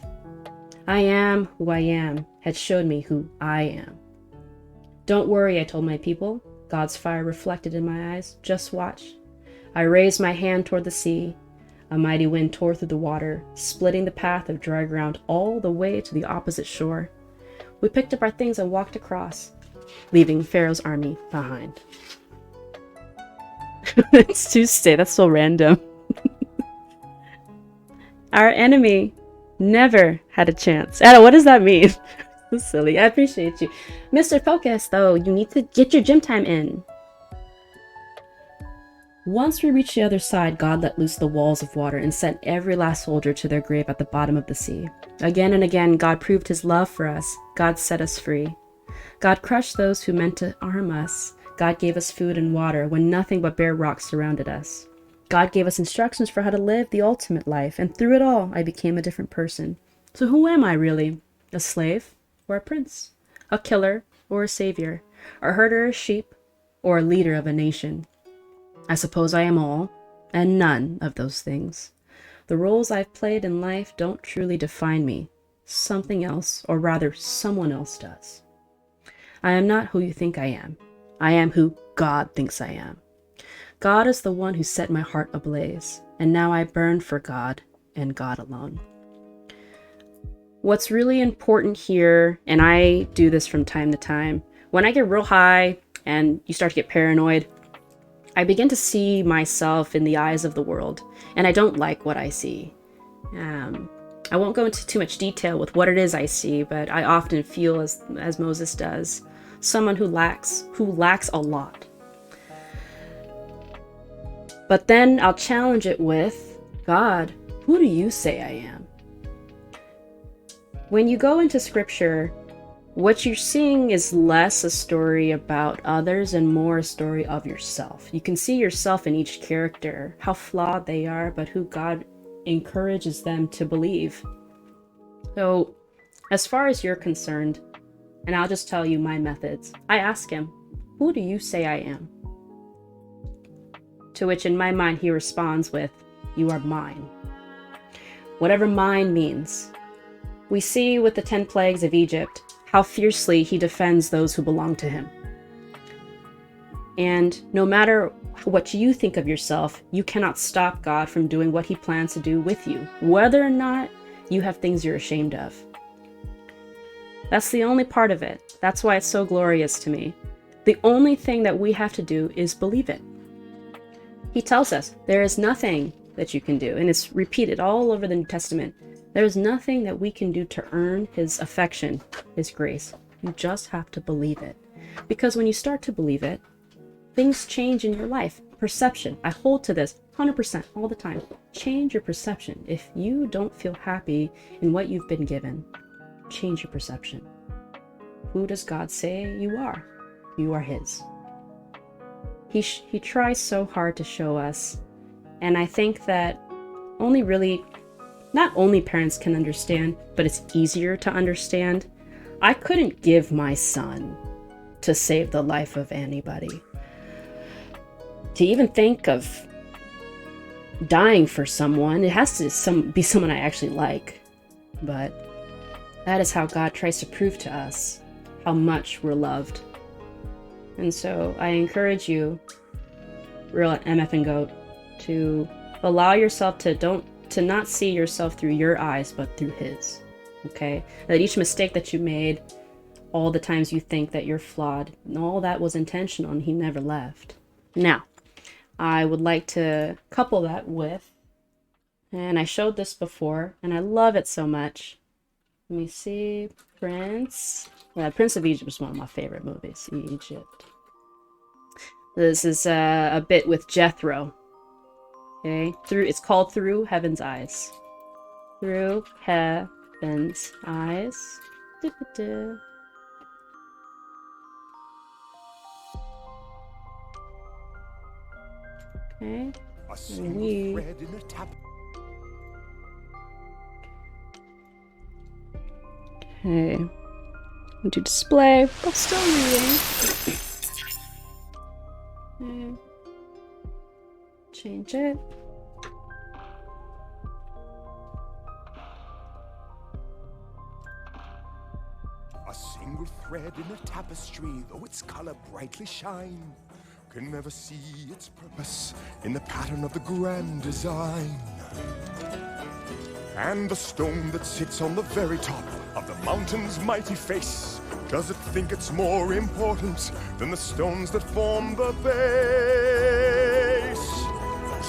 I am who I am had showed me who I am. Don't worry, I told my people. God's fire reflected in my eyes. Just watch. I raised my hand toward the sea. A mighty wind tore through the water, splitting the path of dry ground all the way to the opposite shore. We picked up our things and walked across, leaving Pharaoh's army behind. It's Tuesday, that's so random. Our enemy never had a chance. Anna, what does that mean? So silly. I appreciate you. Mr. Focus, though, you need to get your gym time in. Once we reached the other side, God let loose the walls of water and sent every last soldier to their grave at the bottom of the sea. Again and again, God proved his love for us. God set us free. God crushed those who meant to harm us. God gave us food and water when nothing but bare rocks surrounded us. God gave us instructions for how to live the ultimate life, and through it all, I became a different person. So who am I really? A slave or a prince? A killer or a savior? A herder of sheep or a leader of a nation? I suppose I am all, and none of those things. The roles I've played in life don't truly define me. Something else, or rather someone else does. I am not who you think I am. I am who God thinks I am. God is the one who set my heart ablaze, and now I burn for God and God alone. What's really important here, and I do this from time to time, when I get real high and you start to get paranoid, I begin to see myself in the eyes of the world, and I don't like what I see. I won't go into too much detail with what it is I see, but I often feel as Moses does, someone who lacks a lot. But then I'll challenge it with, God, who do you say I am? When you go into scripture, what you're seeing is less a story about others and more a story of yourself. You can see yourself in each character, how flawed they are, but who God encourages them to believe. So, as far as you're concerned, and I'll just tell you my methods, I ask him, who do you say I am? To which in my mind he responds with, you are mine. Whatever mine means. We see with the 10 plagues of Egypt how fiercely he defends those who belong to him. And no matter what you think of yourself, you cannot stop God from doing what he plans to do with you, whether or not you have things you're ashamed of. That's the only part of it. That's why it's so glorious to me. The only thing that we have to do is believe it. He tells us there is nothing that you can do, and it's repeated all over the New Testament. There is nothing that we can do to earn his affection, his grace. You just have to believe it. Because when you start to believe it, things change in your life. Perception. I hold to this 100% all the time. Change your perception. If you don't feel happy in what you've been given, change your perception. Who does God say you are? You are his. He tries so hard to show us, and I think that not only parents can understand, but it's easier to understand. I couldn't give my son to save the life of anybody. To even think of dying for someone, it has to be someone I actually like. But that is how God tries to prove to us how much we're loved. And so I encourage you, real MF and Goat, to allow yourself to not see yourself through your eyes, but through his. Okay? That each mistake that you made, all the times you think that you're flawed, and all that was intentional and he never left. Now, I would like to couple that with, and I showed this before, and I love it so much. Let me see, Prince of Egypt is one of my favorite movies, Egypt. This is a bit with Jethro. Okay, it's called Through Heaven's Eyes. Through Heaven's Eyes. Da-da-da. Okay. A single thread in a tap. Okay. To display, but still reading. Okay. Change it. A single thread in a tapestry, though its color brightly shine, can never see its purpose in the pattern of the grand design. And the stone that sits on the very top of the mountain's mighty face, does it think it's more important than the stones that form the base?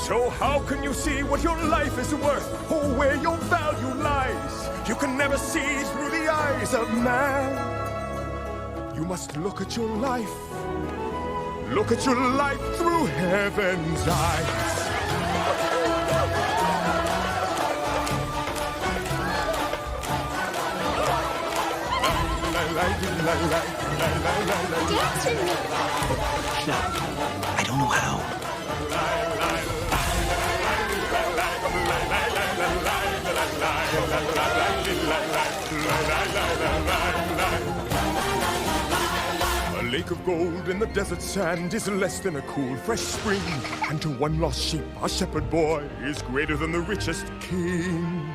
So how can you see what your life is worth, or where your value lies? You can never see through the eyes of man. You must look at your life. Look at your life through heaven's eyes. Dance with me. No, I don't know how. A lake of gold in the desert sand is less than a cool, fresh spring. And to one lost sheep, a shepherd boy is greater than the richest king.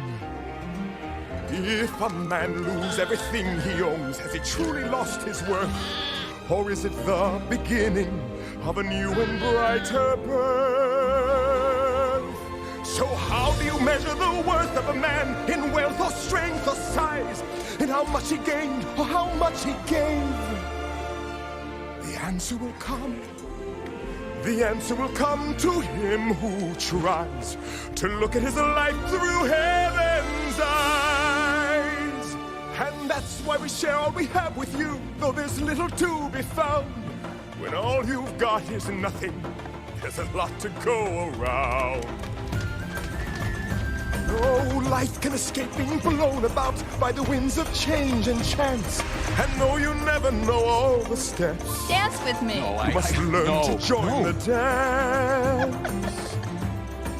If a man lose everything he owns, has he truly lost his worth? Or is it the beginning of a new and brighter birth? So how do you measure the worth of a man in wealth or strength or size? In how much he gained or how much he gave? The answer will come. The answer will come to him who tries to look at his life through heaven's eyes. And that's why we share all we have with you, though there's little to be found. When all you've got is nothing, there's a lot to go around. No life can escape being blown about by the winds of change and chance. And though you never know all the steps, Dance with me. you must learn to join the dance.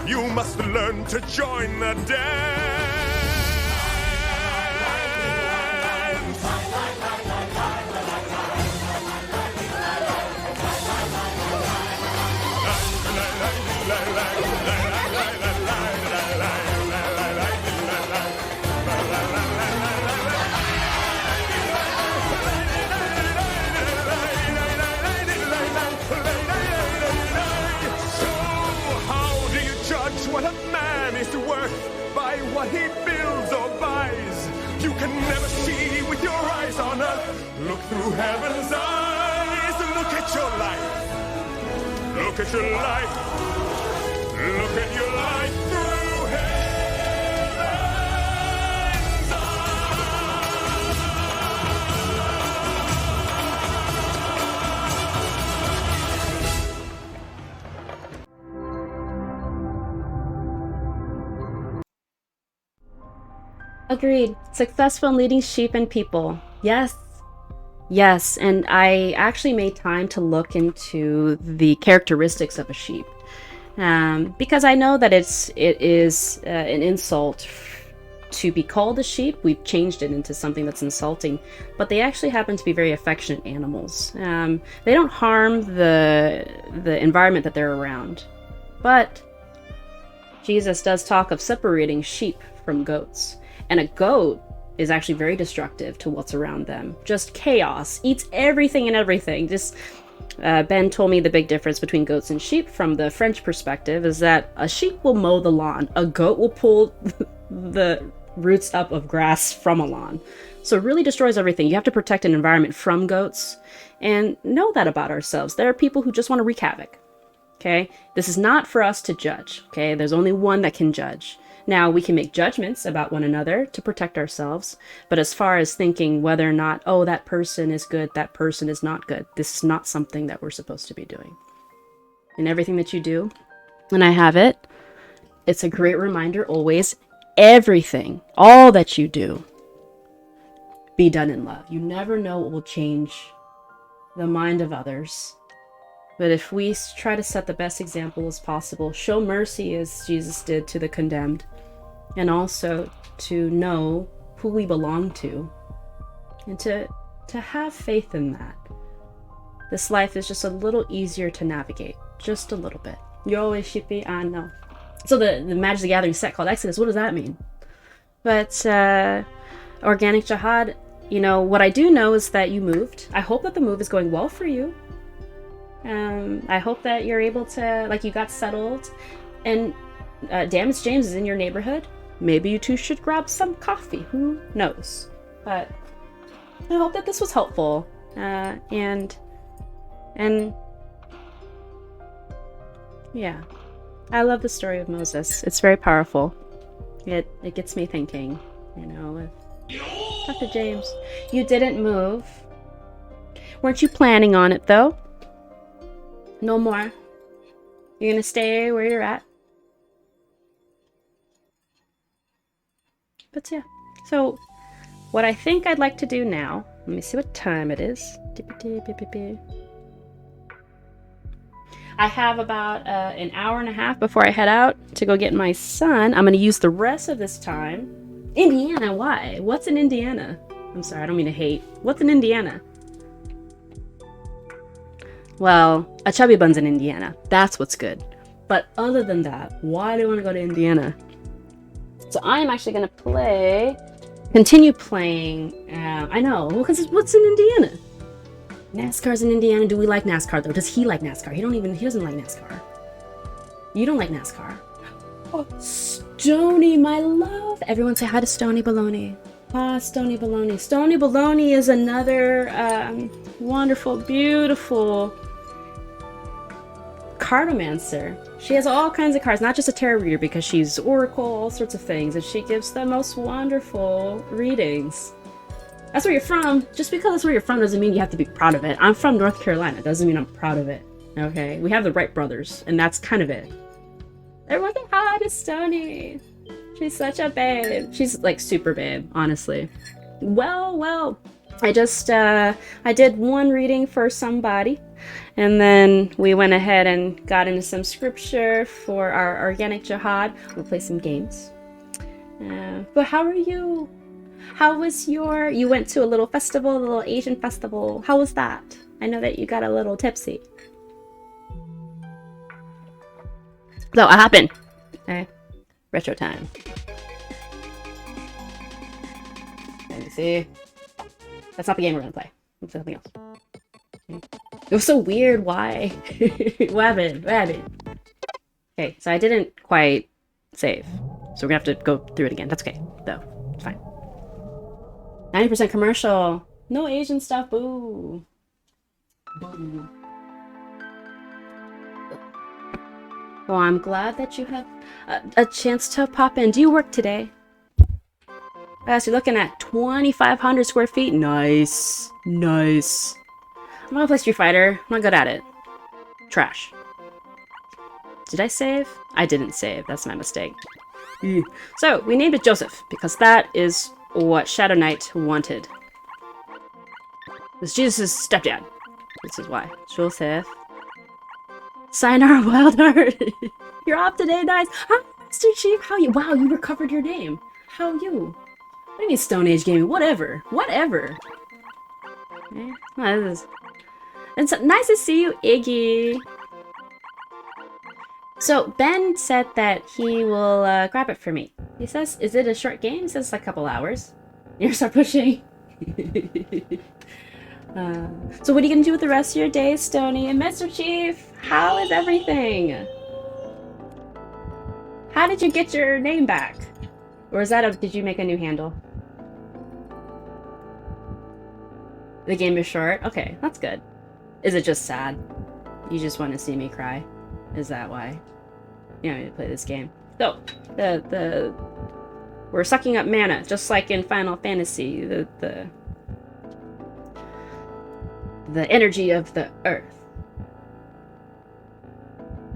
You must learn to join the dance. What a man is worth by what he builds or buys. You can never see with your eyes on earth. Look through heaven's eyes. Look at your life. Look at your life. Look at your life through heaven's Agreed. Successful in leading sheep and people. Yes. Yes, and I actually made time to look into the characteristics of a sheep. Because I know that it is an insult to be called a sheep. We've changed it into something that's insulting, but they actually happen to be very affectionate animals. They don't harm the environment that they're around. But Jesus does talk of separating sheep from goats. And a goat is actually very destructive to what's around them. Just chaos, eats everything and everything. Just Ben told me the big difference between goats and sheep from the French perspective is that a sheep will mow the lawn. A goat will pull the roots up of grass from a lawn. So it really destroys everything. You have to protect an environment from goats. And know that about ourselves. There are people who just want to wreak havoc. Okay? This is not for us to judge. Okay? There's only one that can judge. Now, we can make judgments about one another to protect ourselves, but as far as thinking whether or not, oh, that person is good, that person is not good, this is not something that we're supposed to be doing. In everything that you do, and I have it, it's a great reminder always, everything, all that you do, be done in love. You never know what will change the mind of others. But if we try to set the best example as possible, show mercy as Jesus did to the condemned, and also to know who we belong to, and to have faith in that, this life is just a little easier to navigate, just a little bit. You're always sheepy, I know. So the Magic the Gathering set called Exodus, what does that mean? But Organic Jihad, you know, what I do know is that you moved. I hope that the move is going well for you. I hope that you're able to, like, you got settled. And Damage James is in your neighborhood. Maybe you two should grab some coffee. Who knows? But I hope that this was helpful. And yeah, I love the story of Moses. It's very powerful. It gets me thinking, you know, with Dr. James. You didn't move. Weren't you planning on it, though? No more. You're gonna stay where you're at. But yeah. So, what I think I'd like to do now, let me see what time it is. I have about an hour and a half before I head out to go get my son. I'm going to use the rest of this time. Indiana, why? What's in Indiana? I'm sorry, I don't mean to hate. What's in Indiana? Well, a chubby bun's in Indiana. That's what's good. But other than that, why do I want to go to Indiana? So I am actually going to continue playing. I know, because what's in Indiana? NASCAR's in Indiana. Do we like NASCAR though? Does he like NASCAR? He doesn't like NASCAR. You don't like NASCAR. Oh, Stony, my love. Everyone say hi to Stony Baloney. Ah, Stony Baloney. Stony Baloney is another wonderful, beautiful cartomancer. She has all kinds of cards, not just a tarot reader, because she's oracle, all sorts of things, and she gives the most wonderful readings. That's where you're from. Just because that's where you're from doesn't mean you have to be proud of it. I'm from North Carolina. Doesn't mean I'm proud of it. Okay? We have the Wright brothers, and that's kind of it. Everyone say hi to Stony. She's such a babe. She's like super babe, honestly. Well. I just, I did one reading for somebody, and then we went ahead and got into some scripture for our organic jihad. We'll play some games. But how are you? How was you went to a little festival, a little Asian festival. How was that? I know that you got a little tipsy. So, what happened? Okay. Retro time. Let me see. That's not the game we're gonna play. It's something else. Okay. It was so weird. Why? What happened? Okay, so I didn't quite save. So we're gonna have to go through it again. That's okay, though. It's fine. 90% commercial. No Asian stuff. Boo. Boo. Well, I'm glad that you have a chance to pop in. Do you work today? Yes, you're looking at 2,500 square feet. Nice. I'm not gonna play Street Fighter. I'm not good at it. Trash. Did I save? I didn't save. That's my mistake. So, we named it Joseph, because that is what Shadow Knight wanted. It's Jesus' stepdad. This is why. Joseph. Sayonara, Wild Heart. You're off today, nice. Hi, Master Chief. How you? Wow, you recovered your name. How you? What do you mean Stone Age gaming? Whatever. Okay. Well, it's nice to see you, Iggy. So, Ben said that he will grab it for me. He says, is it a short game? He says it's like a couple hours. You start pushing. So what are you going to do with the rest of your day, Stony? And Mr. Chief, how is everything? How did you get your name back? Or is that did you make a new handle? The game is short? Okay, that's good. Is it just sad? You just want to see me cry? Is that why you want me to play this game? So, we're sucking up mana, just like in Final Fantasy, the energy of the earth.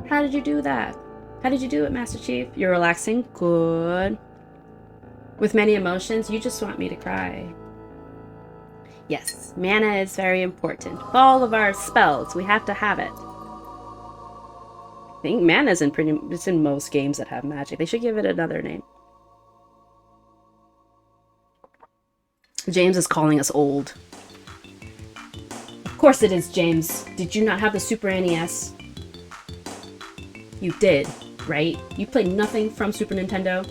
How did you do that? How did you do it, Master Chief? You're relaxing? Good. With many emotions, you just want me to cry. Yes, mana is very important. All of our spells, we have to have it. I think mana's it's in most games that have magic. They should give it another name. James is calling us old. Of course it is, James. Did you not have the Super NES? You did, right? You played nothing from Super Nintendo?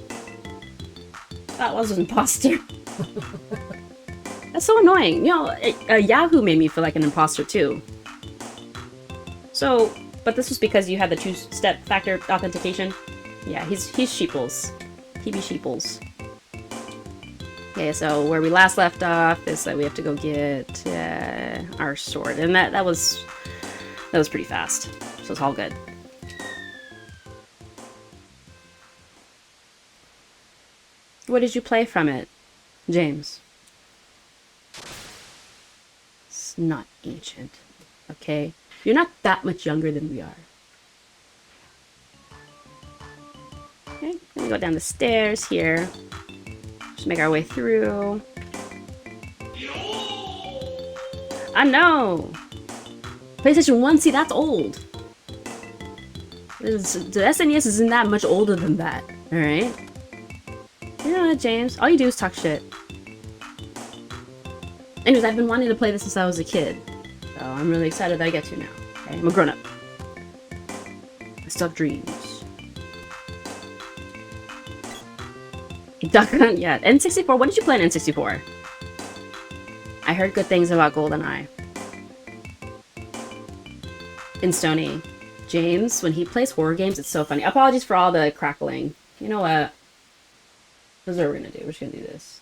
That was an imposter. That's so annoying. You know, Yahoo made me feel like an imposter too. So, but this was because you had the two-step factor authentication? Yeah, he's sheeples. He be sheeples. Okay, so where we last left off is that we have to go get our sword, and that was pretty fast, so it's all good. What did you play from it, James? It's not ancient, okay? You're not that much younger than we are. Okay, gonna go down the stairs here. Just make our way through. I know! PlayStation 1, see, that's old. The SNES isn't that much older than that, alright? You know what, James? All you do is talk shit. Anyways, I've been wanting to play this since I was a kid. So I'm really excited that I get to now. Okay, I'm a grown-up. I still have dreams. Duck Hunt, yeah. N64, what did you play in N64? I heard good things about GoldenEye. In Stony. James, when he plays horror games, it's so funny. Apologies for all the crackling. You know what? This is what we're gonna do. We're just gonna do this.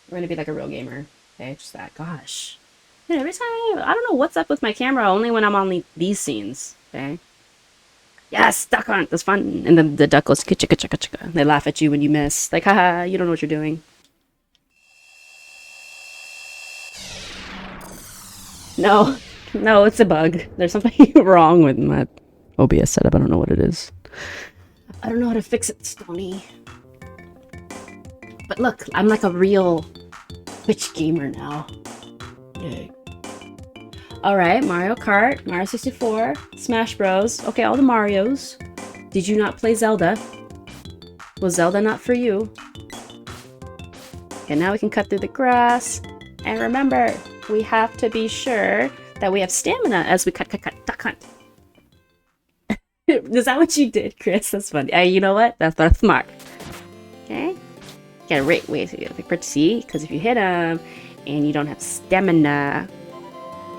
We're gonna be like a real gamer. Okay, just that. Gosh. Dude, every time I don't know what's up with my camera, only when I'm on these scenes. Okay. Yes, duck hunt. That's fun. And then the duck goes chicka chicka chicka. They laugh at you when you miss. Like, haha, you don't know what you're doing. No. No, it's a bug. There's something wrong with my OBS setup. I don't know what it is. I don't know how to fix it, Stony. But look, I'm like a real Twitch gamer now. Yay. Alright, Mario Kart, Mario 64, Smash Bros. Okay, all the Marios. Did you not play Zelda? Was Zelda not for you? Okay, now we can cut through the grass. And remember, we have to be sure that we have stamina as we cut, duck hunt. Is that what you did, Chris? That's funny. You know what? That's smart. Okay? Gotta wait for to see, because if you hit him and you don't have stamina,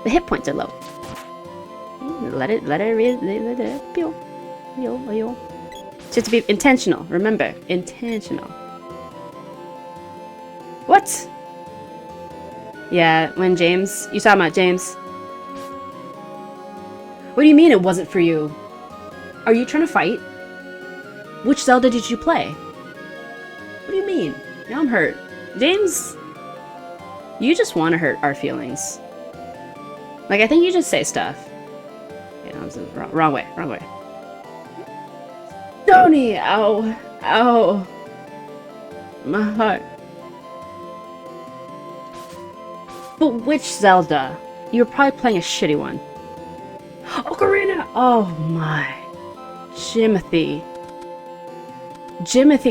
the hit points are low. Let it pew. Just to be intentional. Remember, intentional. What? Yeah, when James, you talking about James? What do you mean it wasn't for you? Are you trying to fight? Which Zelda did you play? What do you mean? Now I'm hurt. James, you just want to hurt our feelings. Like, I think you just say stuff. Okay, no, wrong way. Tony! Ow! Ow! My heart. But which Zelda? You were probably playing a shitty one. Ocarina! Oh my. Jimothy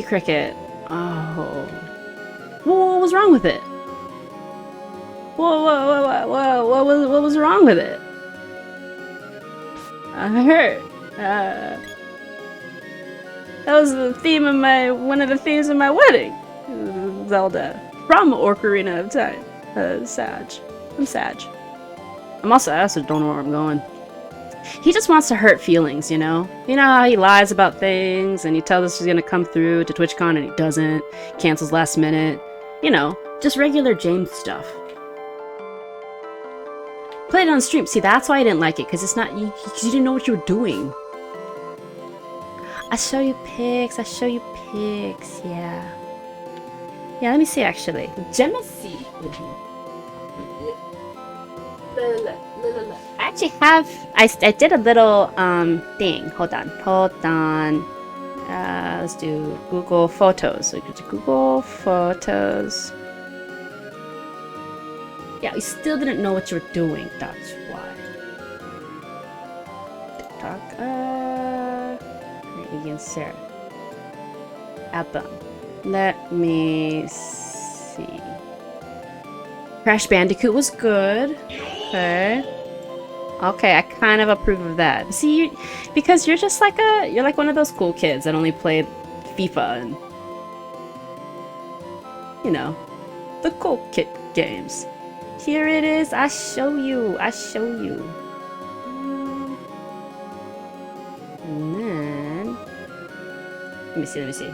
Cricket. Oh. What was wrong with it? What was wrong with it? I hurt. That was the theme of one of the themes of my wedding. Zelda. From Ocarina of Time. Sag. I'm Sag. I also don't know where I'm going. He just wants to hurt feelings, you know? You know how he lies about things and he tells us he's gonna come through to TwitchCon and he doesn't. Cancels last minute. You know, just regular James stuff. Play it on stream. See, that's why I didn't like it, because it's not you didn't know what you were doing. I show you pics, yeah. Yeah, let me see actually. Jemisi. I actually have I did a little thing. Hold on. Let's do Google Photos. So go to Google Photos. Yeah, you still didn't know what you were doing. That's why. TikTok. Again, Sarah. Album. Let me see. Crash Bandicoot was good. Okay. Okay, I kind of approve of that. See, because you're just like you're like one of those cool kids that only played FIFA and, you know, the cool kid games. Here it is. I show you. Let me see.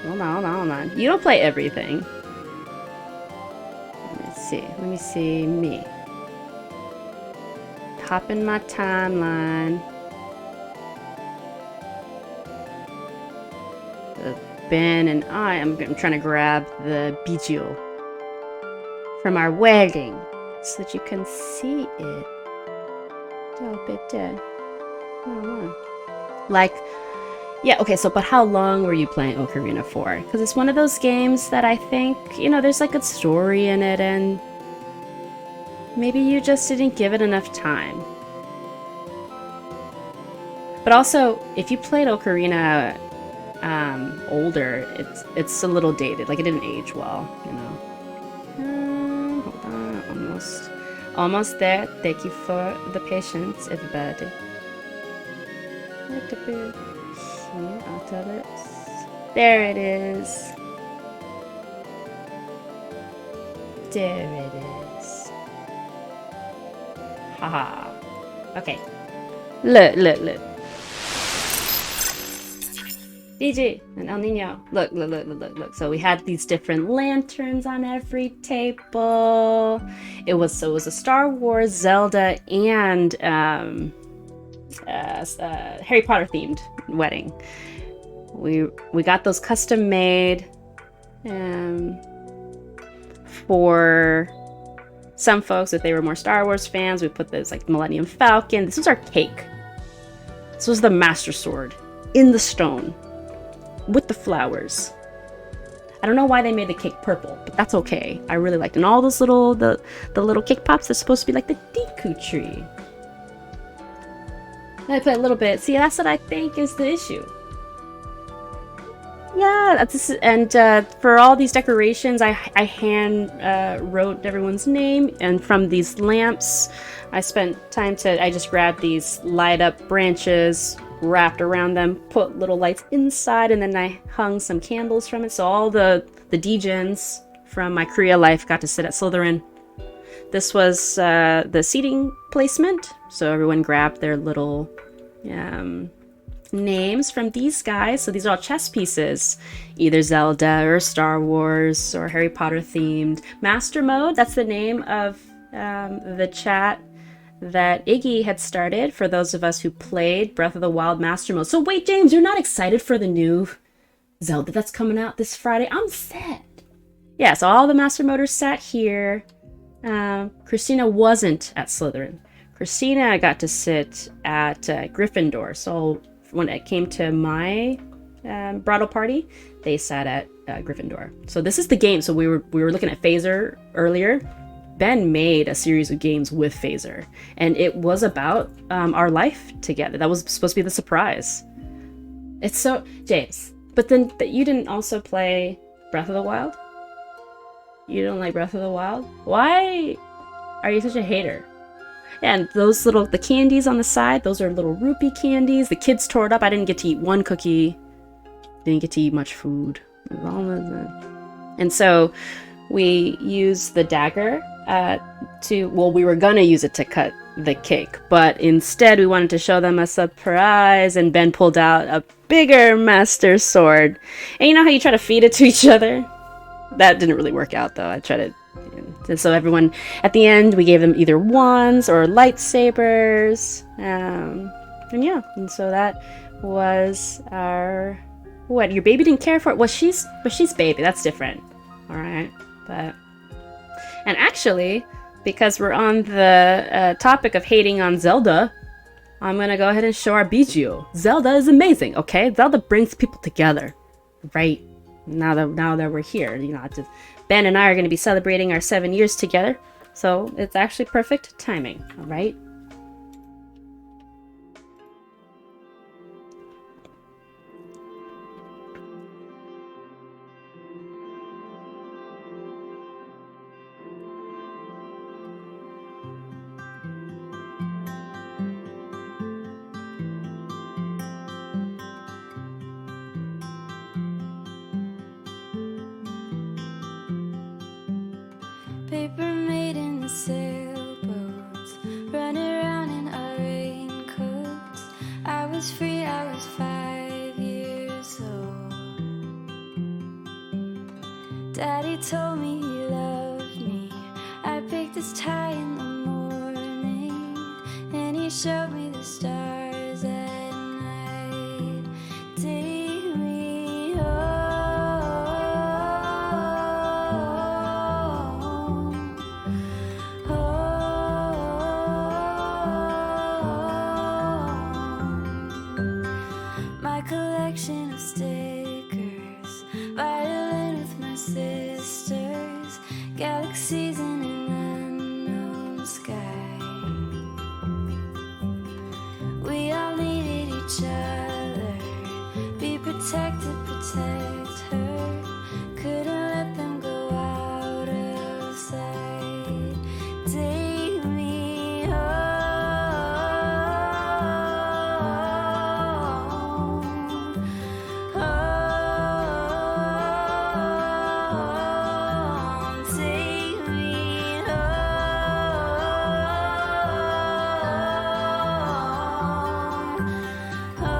Hold on. You don't play everything. Let me see me. Hop in my timeline. Ben and I'm trying to grab the bijou from our wedding so that you can see it. Like, yeah, okay, so, but how long were you playing Ocarina for? Because it's one of those games that I think, there's like a story in it, and maybe you just didn't give it enough time. But also, if you played Ocarina older, it's a little dated. Like, it didn't age well, Hold on, almost there. Thank you for the patience, everybody. There it is. Haha. Okay. Look. DJ and El Nino. Look. So we had these different lanterns on every table. It was a Star Wars, Zelda, and Harry Potter themed wedding. We got those custom made for some folks. If they were more Star Wars fans, we put this like Millennium Falcon. This was our cake. This was the Master Sword in the stone with the flowers. I don't know why they made the cake purple, but that's okay. I really liked it. And all those little the little cake pops are supposed to be like the Deku tree. I play a little bit. See, that's what I think is the issue. Yeah, and for all these decorations, I hand wrote everyone's name, and from these lamps, I spent time I just grabbed these light up branches, wrapped around them, put little lights inside, and then I hung some candles from it, so all the degens from my Korea life got to sit at Slytherin. This was the seating placement, so everyone grabbed their little names from these guys. So these are all chess pieces, either Zelda or Star Wars or Harry Potter themed. Master Mode, that's the name of the chat that Iggy had started for those of us who played Breath of the Wild Master Mode. So wait, James, you're not excited for the new Zelda that's coming out this Friday? I'm sad. Yeah, so all the Master Moders sat here. Christina wasn't at Slytherin. Christina got to sit at Gryffindor. So when it came to my bridal party, they sat at Gryffindor. So this is the game. So we were looking at Phaser earlier. Ben made a series of games with Phaser, and it was about our life together. That was supposed to be the surprise. It's so James, but then you didn't also play Breath of the Wild? You don't like Breath of the Wild? Why are you such a hater? Yeah, and those the candies on the side, those are little rupee candies. The kids tore it up. I didn't get to eat one cookie. Didn't get to eat much food. And so we used the dagger we were gonna use it to cut the cake, but instead we wanted to show them a surprise, and Ben pulled out a bigger Master Sword. And you know how you try to feed it to each other? That didn't really work out, though. I tried to... So everyone, at the end, we gave them either wands or lightsabers. And so that was our... What, your baby didn't care for it? Well, she's baby. That's different. All right. And actually, because we're on the topic of hating on Zelda, I'm going to go ahead and show our bijou. Zelda is amazing, okay? Zelda brings people together, right? Now that we're here, Ben and I are going to be celebrating our 7 years together, so it's actually perfect timing, all right? Paper made in the sailboats, running around in our raincoats. I was free, I was 5 years old. Daddy told me he loved me. I picked his tie in the morning, and he showed me the stars at night. Take me home, home. My collection of stickers, violin with my sisters, galaxies in an unknown sky. We all needed each other, be protected, protect her. Couldn't let them go out of sight. Take me home, home. Take me home, home.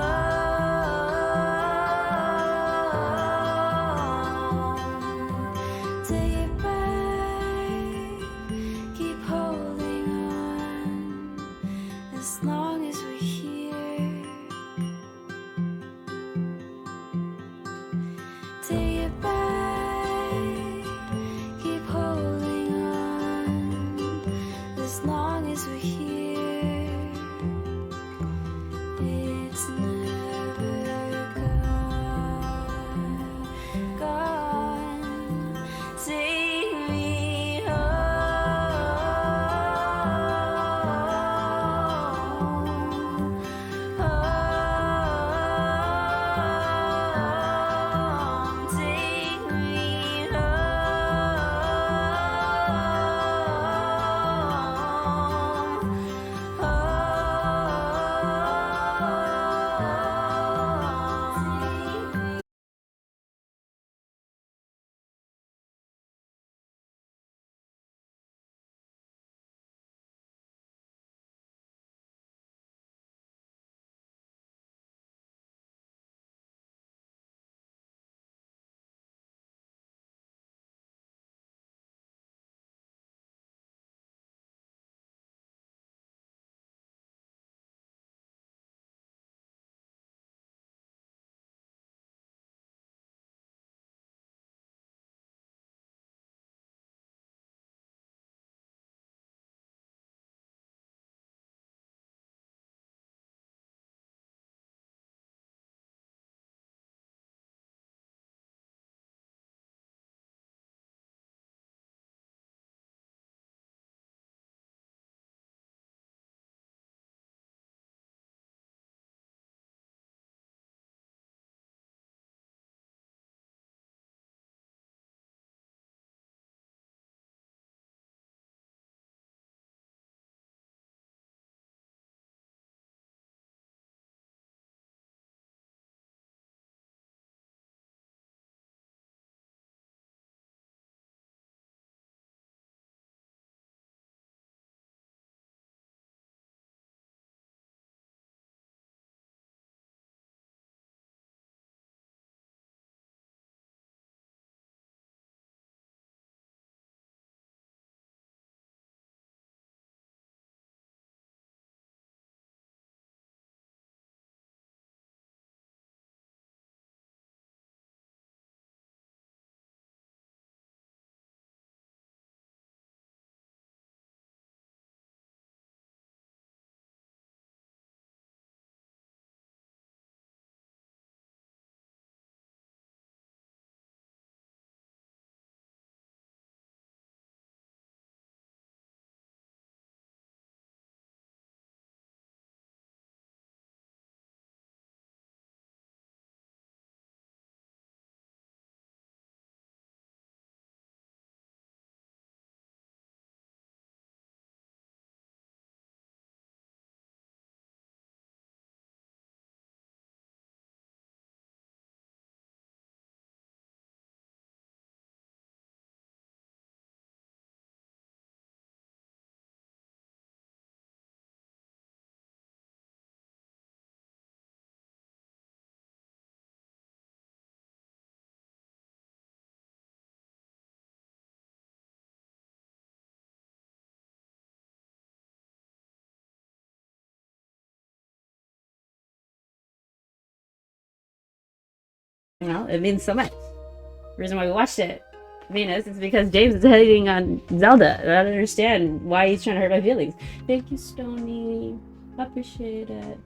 You know, it means so much. The reason why we watched it, Venus, is because James is hating on Zelda. I don't understand why he's trying to hurt my feelings. Thank you, Stony. Appreciate it.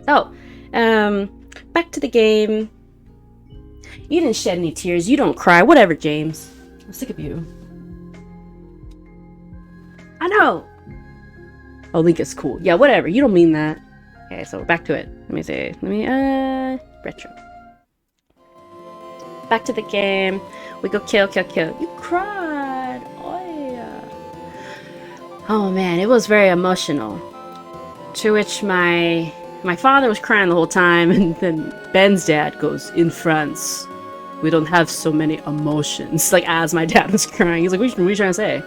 So, back to the game. You didn't shed any tears. You don't cry. Whatever, James. I'm sick of you. I know. Oh, Link is cool. Yeah, whatever. You don't mean that. Okay, so back to it. Retro. Back to the game. We go kill. You cried. Oh, yeah. Oh, man. It was very emotional. To which my father was crying the whole time, and then Ben's dad goes, in France, we don't have so many emotions. Like, as my dad was crying. He's like, what are you trying to say?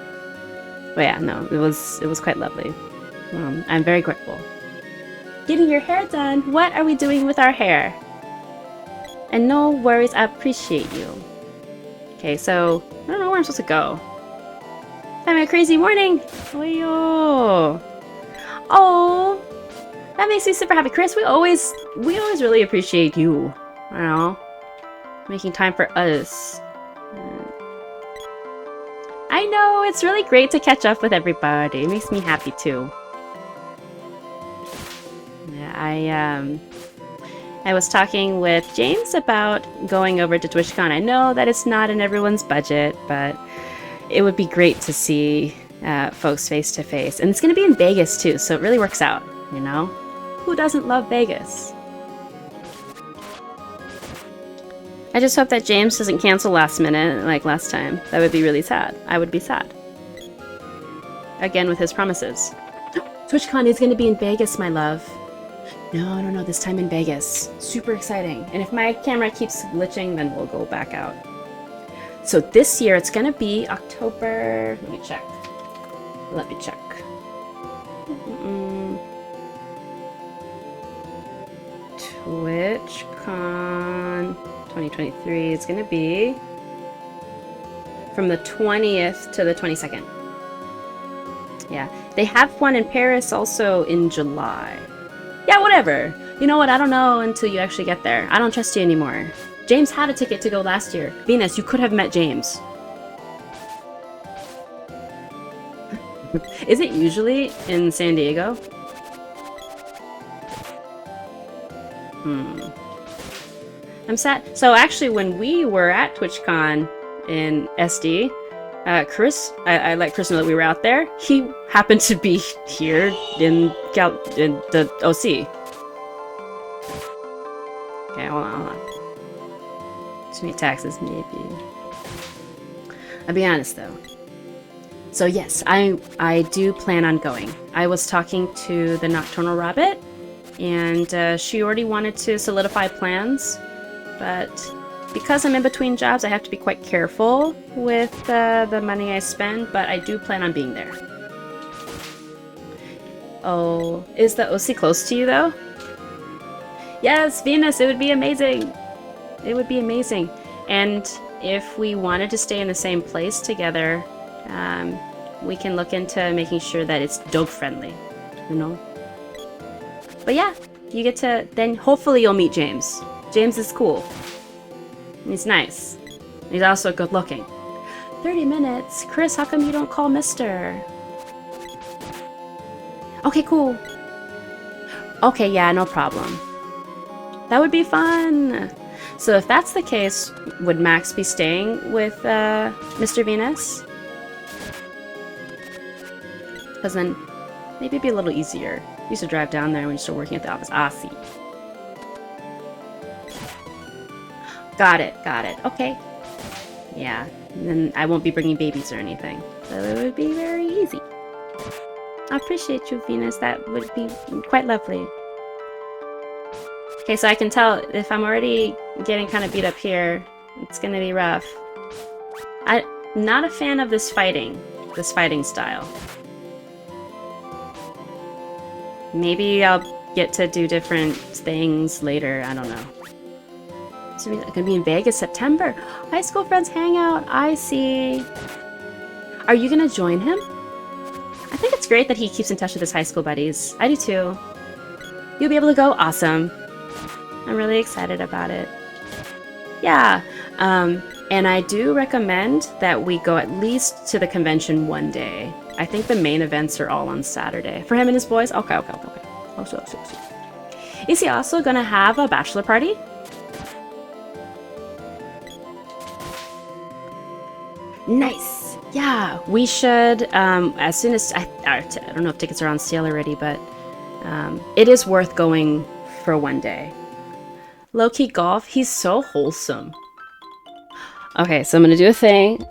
But yeah, no, it was quite lovely. I'm very grateful. Getting your hair done. What are we doing with our hair? And no worries, I appreciate you. Okay, so I don't know where I'm supposed to go. Having a crazy morning. Oh, that makes me super happy, Chris. We always really appreciate you. I don't know, making time for us. I know, it's really great to catch up with everybody. It makes me happy too. Yeah, I was talking with James about going over to TwitchCon. I know that it's not in everyone's budget, but it would be great to see folks face to face. And it's going to be in Vegas too, so it really works out, you know? Who doesn't love Vegas? I just hope that James doesn't cancel last minute like last time. That would be really sad. I would be sad. Again with his promises. TwitchCon is going to be in Vegas, my love. No, this time in Vegas. Super exciting. And if my camera keeps glitching, then we'll go back out. So this year it's going to be October... Let me check. TwitchCon 2023. It's going to be from the 20th to the 22nd. Yeah. They have one in Paris also in July. Yeah, whatever. You know what? I don't know until you actually get there. I don't trust you anymore. James had a ticket to go last year. Venus, you could have met James. Is it usually in San Diego? I'm sad. So actually, when we were at TwitchCon in SD, Chris, I let Chris know that we were out there. He happened to be here in the OC. Okay, hold on. Too many taxes, maybe. I'll be honest though. So yes, I do plan on going. I was talking to the Nocturnal Rabbit, and she already wanted to solidify plans, but because I'm in between jobs, I have to be quite careful with the money I spend, but I do plan on being there. Oh, is the OC close to you though? Yes, Venus, it would be amazing. It would be amazing. And if we wanted to stay in the same place together, we can look into making sure that it's dog friendly, you know? But yeah, you get to, then hopefully you'll meet James. James is cool. He's nice. He's also good looking. 30 minutes? Chris, how come you don't call Mister? Okay, cool. Okay, yeah, no problem. That would be fun. So if that's the case, would Max be staying with Mr. Venus? Because then maybe it'd be a little easier. You used to drive down there when you started working at the office. Ah, see. Got it. Okay. Yeah, and then I won't be bringing babies or anything. So it would be very easy. I appreciate you, Venus. That would be quite lovely. Okay, so I can tell if I'm already getting kind of beat up here, it's gonna be rough. I'm not a fan of this fighting style. Maybe I'll get to do different things later, I don't know. So it's gonna be in Vegas, September. High school friends hangout, I see. Are you gonna join him? I think it's great that he keeps in touch with his high school buddies. I do too. You'll be able to go? Awesome. I'm really excited about it. Yeah. And I do recommend that we go at least to the convention one day. I think the main events are all on Saturday. For him and his boys? Okay. Oh, so. Is he also gonna have a bachelor party? Nice. Yeah, we should, as soon as, I don't know if tickets are on sale already, but it is worth going for one day. Low-key golf, he's so wholesome. Okay, so I'm gonna do a thing.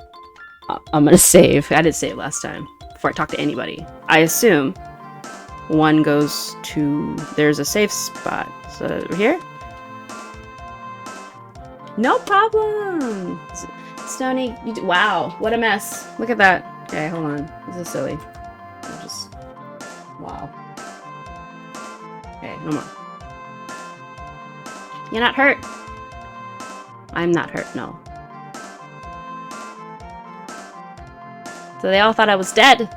I'm gonna save. I didn't save last time before I talk to anybody. I assume one goes to... There's a safe spot. So over here? No problem! Stony, wow, what a mess. Look at that. Okay, hold on. This is silly. Wow. Okay, no more. You're not hurt. I'm not hurt, no. So they all thought I was dead.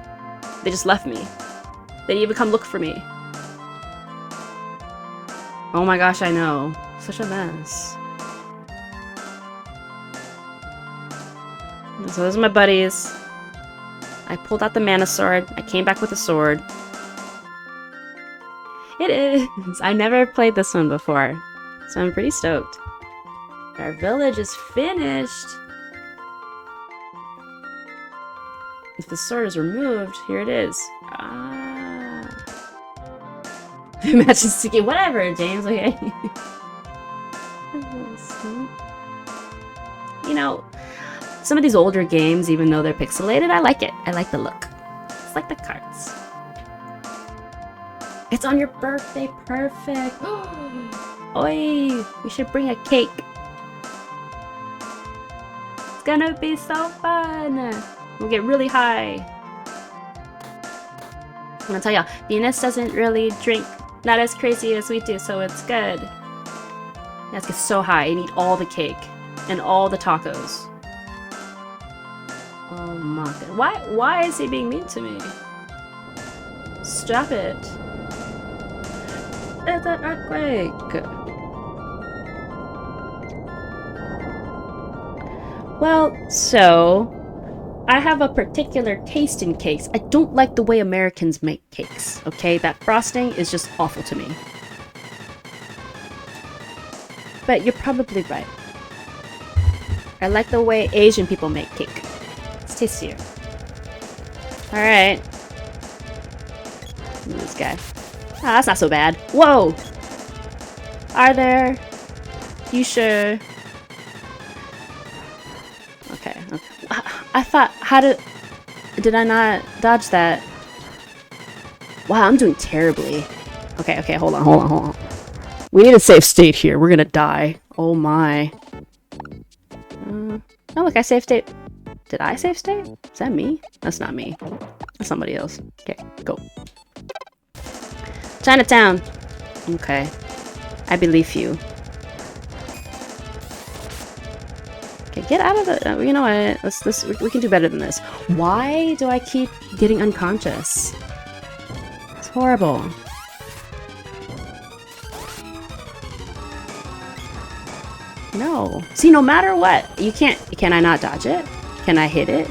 They just left me. They didn't even come look for me. Oh my gosh, I know. Such a mess. So those are my buddies. I pulled out the mana sword. I came back with a sword. It is. I never played this one before, so I'm pretty stoked. Our village is finished. If the sword is removed, here it is. Imagine sticking whatever, James. Okay. You know, some of these older games, even though they're pixelated, I like it. I like the look. It's like the cards. It's on your birthday. Perfect. Oi, we should bring a cake. It's gonna be so fun. We'll get really high. I'm gonna tell y'all, Venus doesn't really drink, not as crazy as we do, so it's good. Let's get so high and eat all the cake and all the tacos. Oh my god. Why is he being mean to me? Stop it. It's an earthquake. Well, so I have a particular taste in cakes. I don't like the way Americans make cakes, okay? That frosting is just awful to me. But you're probably right. I like the way Asian people make cake. It's tastier. Alright. This guy. Ah, that's not so bad. Whoa! Are there? You sure? Okay. I thought, did I not dodge that? Wow, I'm doing terribly. Okay, hold on. We need a safe state here. We're gonna die. Oh my. Oh, look, I saved state. Did I save state? Is that me? That's not me. That's somebody else. Okay, go. Chinatown. Okay. I believe you. Okay, get out of the... you know what? We can do better than this. Why do I keep getting unconscious? It's horrible. No. See, no matter what, you can't... Can I not dodge it? Can I hit it?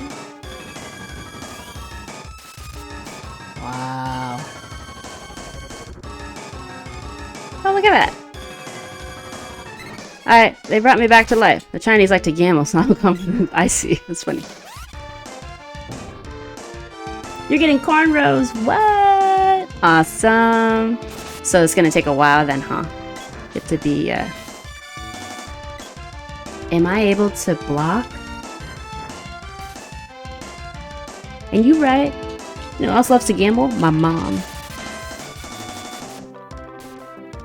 Wow. Oh, look at that. Alright, they brought me back to life. The Chinese like to gamble, so I'm confident. I see. That's funny. You're getting cornrows. What? Awesome. So it's gonna take a while then, huh? Get to be, Am I able to block? And you right. You know who else loves to gamble? My mom.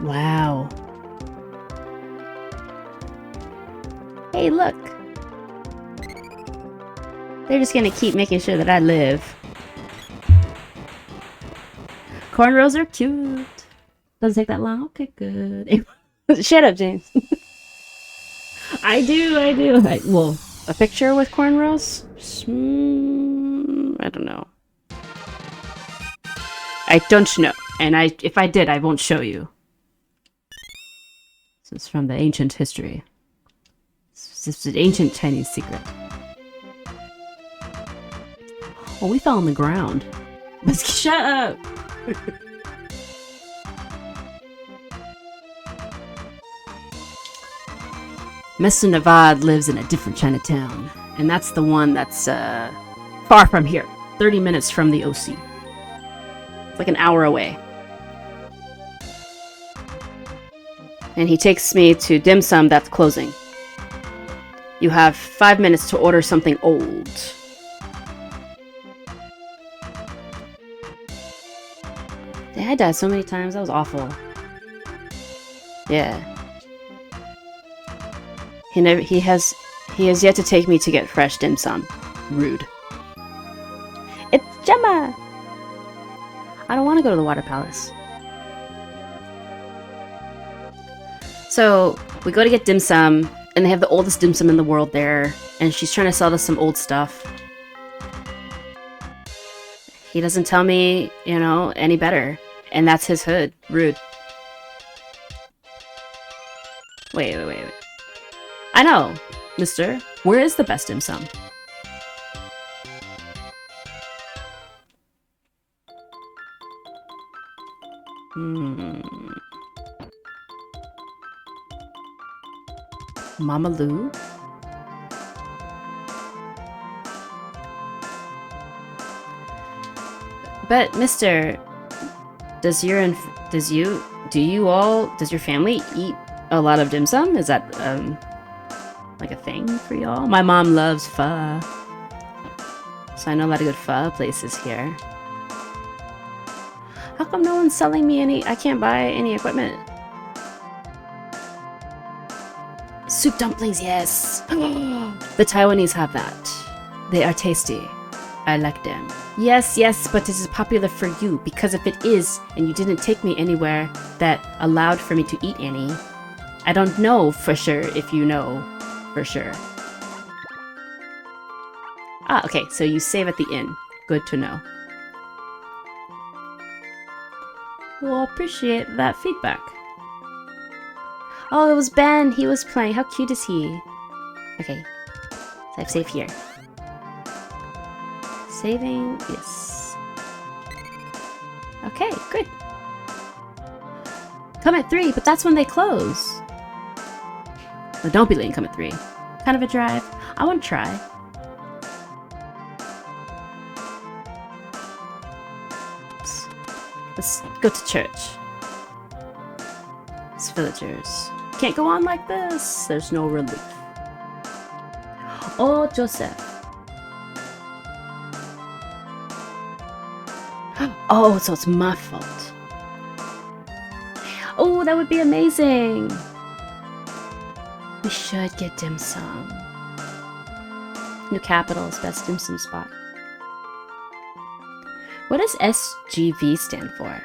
Wow. Hey, look. They're just gonna keep making sure that I live. Cornrows are cute. Doesn't take that long. Okay, good. Shut up, James. I do. Well, a picture with cornrows? I don't know. I don't know. And if I did, I won't show you. This is from the ancient history. It's an ancient Chinese secret. Oh, we fell on the ground. Shut up! Mr. Navad lives in a different Chinatown, and that's the one that's far from here. 30 minutes from the OC. It's like an hour away. And he takes me to dim sum that's closing. You have 5 minutes to order something old. I died so many times, that was awful. Yeah. He has yet to take me to get fresh dim sum. Rude. It's Gemma! I don't want to go to the Water Palace. So, we go to get dim sum, and they have the oldest dim sum in the world there, and she's trying to sell us some old stuff. He doesn't tell me, you know, any better. And that's his hood. Rude. Wait. I know, mister. Where is the best dim sum? Mama Lou? But, mister, does your family eat a lot of dim sum? Is that, like a thing for y'all? My mom loves pho. So I know a lot of good pho places here. How come no one's selling me any? I can't buy any equipment. Soup dumplings, yes! The Taiwanese have that. They are tasty. I like them. Yes, but it is popular for you, because if it is, and you didn't take me anywhere that allowed for me to eat any, I don't know for sure if you know for sure. Ah, okay, so you save at the inn. Good to know. Well, appreciate that feedback. Oh, it was Ben. He was playing. How cute is he? Okay. So I've saved here. Saving, yes. Okay, good. Come at 3, but that's when they close. Well, don't be late and come at 3. Kind of a drive. I want to try. Let's go to church. It's villagers. Can't go on like this. There's no relief. Oh, Joseph. Oh, so it's my fault. Oh, that would be amazing. We should get dim sum. New Capital's best dim sum spot. What does SGV stand for?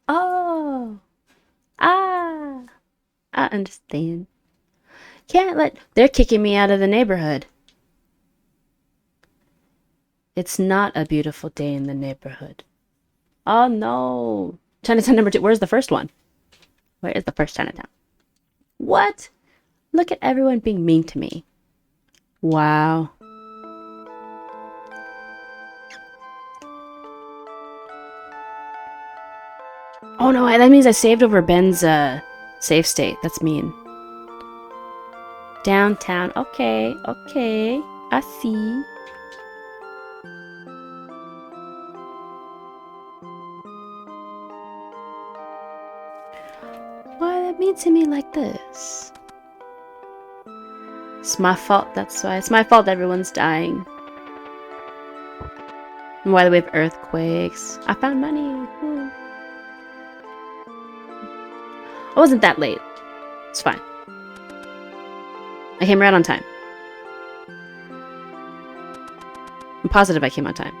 Oh. I understand. Can't let... They're kicking me out of the neighborhood. It's not a beautiful day in the neighborhood. Oh no. Chinatown number 2. Where's the first one? Where is the first Chinatown? What? Look at everyone being mean to me. Wow. Oh no, that means I saved over Ben's save state. That's mean. Downtown. Okay. I see. Why are they mean to me like this? It's my fault, that's why. It's my fault everyone's dying. And why do we have earthquakes? I found money. Ooh. I wasn't that late. It's fine. I came right on time. I'm positive I came on time.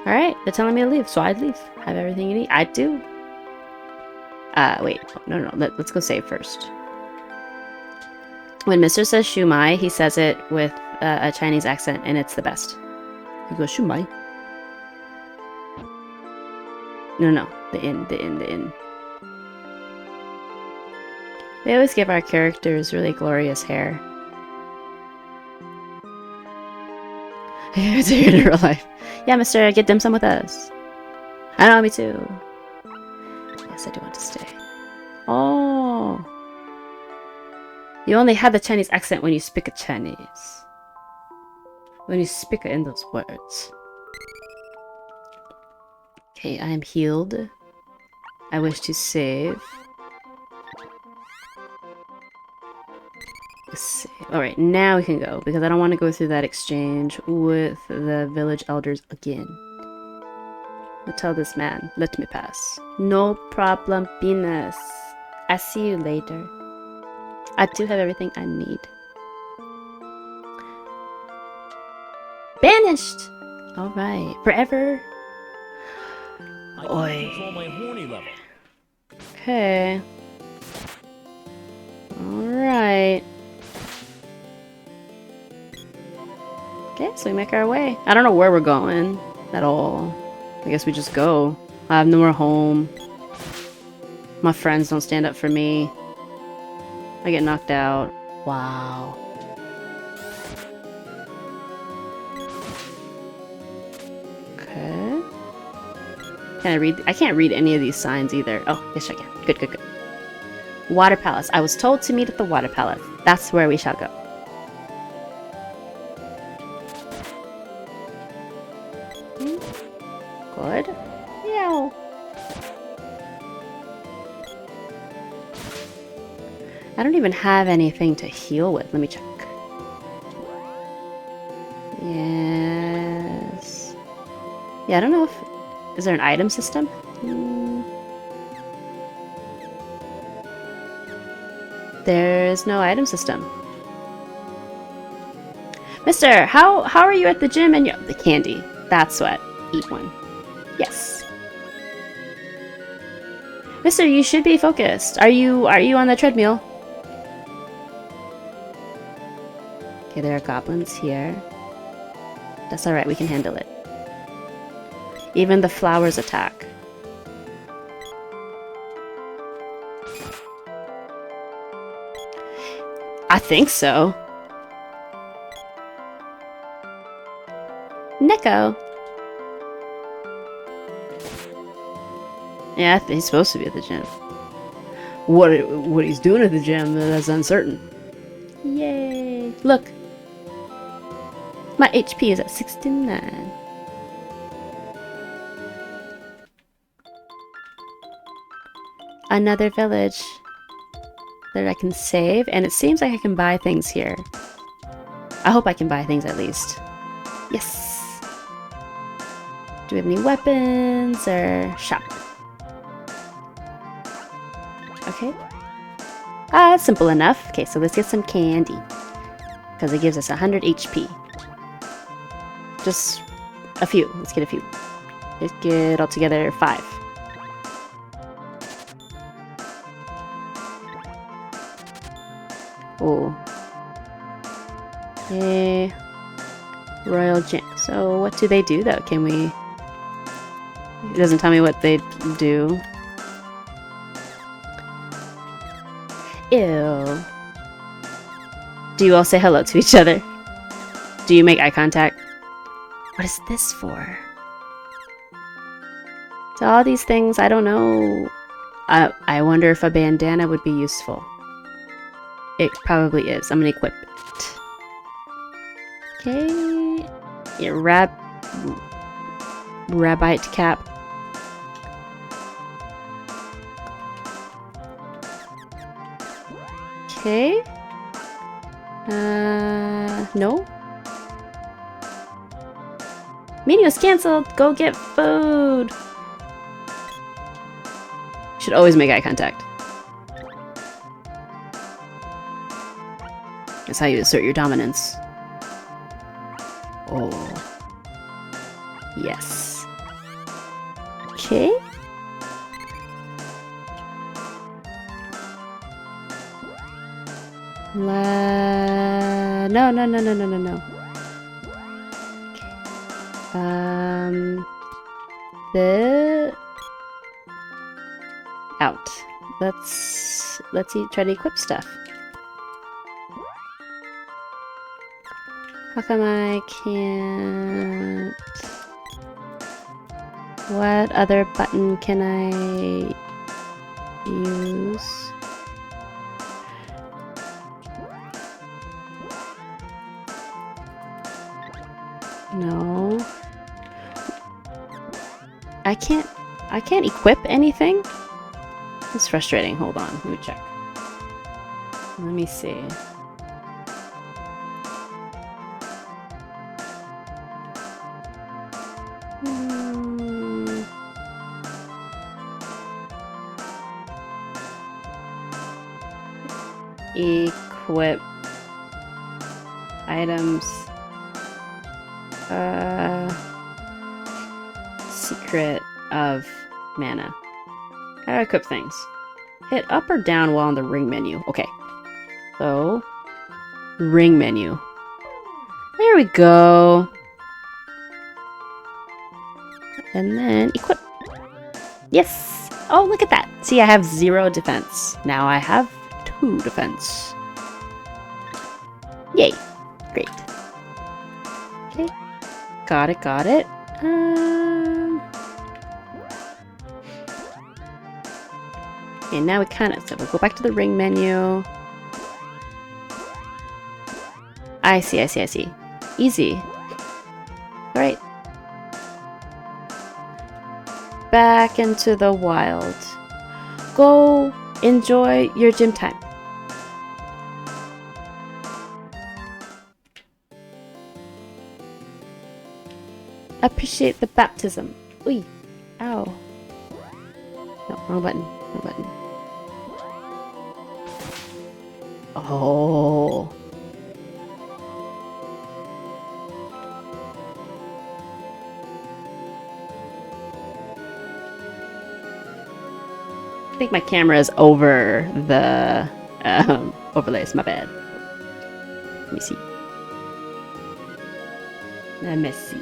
Alright, they're telling me to leave, so I'd leave. Have everything you need. I do. Wait. No. Let's go save first. When Mr. says shumai, he says it with a Chinese accent, and it's the best. He goes, shumai. No, the inn. They always give our characters really glorious hair. It's here in real life. Yeah, mister, get dim sum with us. I know, me too. Yes, I do want to stay. Oh. You only have the Chinese accent when you speak Chinese. When you speak in those words. Okay, I am healed. I wish to save. Alright, now we can go, because I don't want to go through that exchange with the village elders again. I'll tell this man, let me pass. No problem, Venus. I'll see you later. I do have everything I need. Banished! Alright, forever. Oi. Okay. Alright. Okay, so we make our way. I don't know where we're going at all. I guess we just go. I have nowhere home. My friends don't stand up for me. I get knocked out. Wow. Okay. Can I read? I can't read any of these signs either. Oh, yes I can. Good, good, good. Water Palace. I was told to meet at the Water Palace. That's where we shall go. Good. Yeah. I don't even have anything to heal with. Let me check. Yes. Yeah, I don't know if... Is there an item system? There's no item system. Mister, how are you at the gym and the candy? That's what. Eat one. Yes. Mister, you should be focused. Are you on the treadmill? Okay, there are goblins here. That's alright, we can handle it. Even the flowers attack. I think so. Neko. Yeah, he's supposed to be at the gym. What he's doing at the gym, that's uncertain. Yay! Look, my HP is at 69. Another village that I can save, and it seems like I can buy things here. I hope I can buy things at least. Yes! Do we have any weapons or shop? Okay. That's simple enough. Okay, so let's get some candy. Because it gives us 100 HP. Just a few. Let's get a few. Let's get altogether 5. Oh. Okay. Royal Jam. So what do they do though? Can we... It doesn't tell me what they do. Ew. Do you all say hello to each other? Do you make eye contact? What is this for? So all these things, I don't know. I wonder if a bandana would be useful. It probably is. I'm gonna equip it. Okay. Yeah, rabbite cap. Okay. No. Meeting was cancelled. Go get food. Should always make eye contact. That's how you assert your dominance. Oh. Yes. Okay. No. out. Let's try to equip stuff. How come I can't? What other button can I use? No. I can't equip anything? It's frustrating. Hold on, let me check. Let me see. Equip items. Secret of mana. How do I equip things? Hit up or down while on the ring menu. Okay. So, ring menu. There we go. And then equip. Yes! Oh, look at that. See, I have 0 defense. Now I have 2 defense. Yay. Great. Okay. Got it, got it. Okay, now we so we'll go back to the ring menu. I see. Easy. Alright. Back into the wild. Go enjoy your gym time. Appreciate the baptism. Oi. Ow. No, wrong button. Wrong button. Oh. I think my camera is over the overlays. My bad. Let me see. Let me see.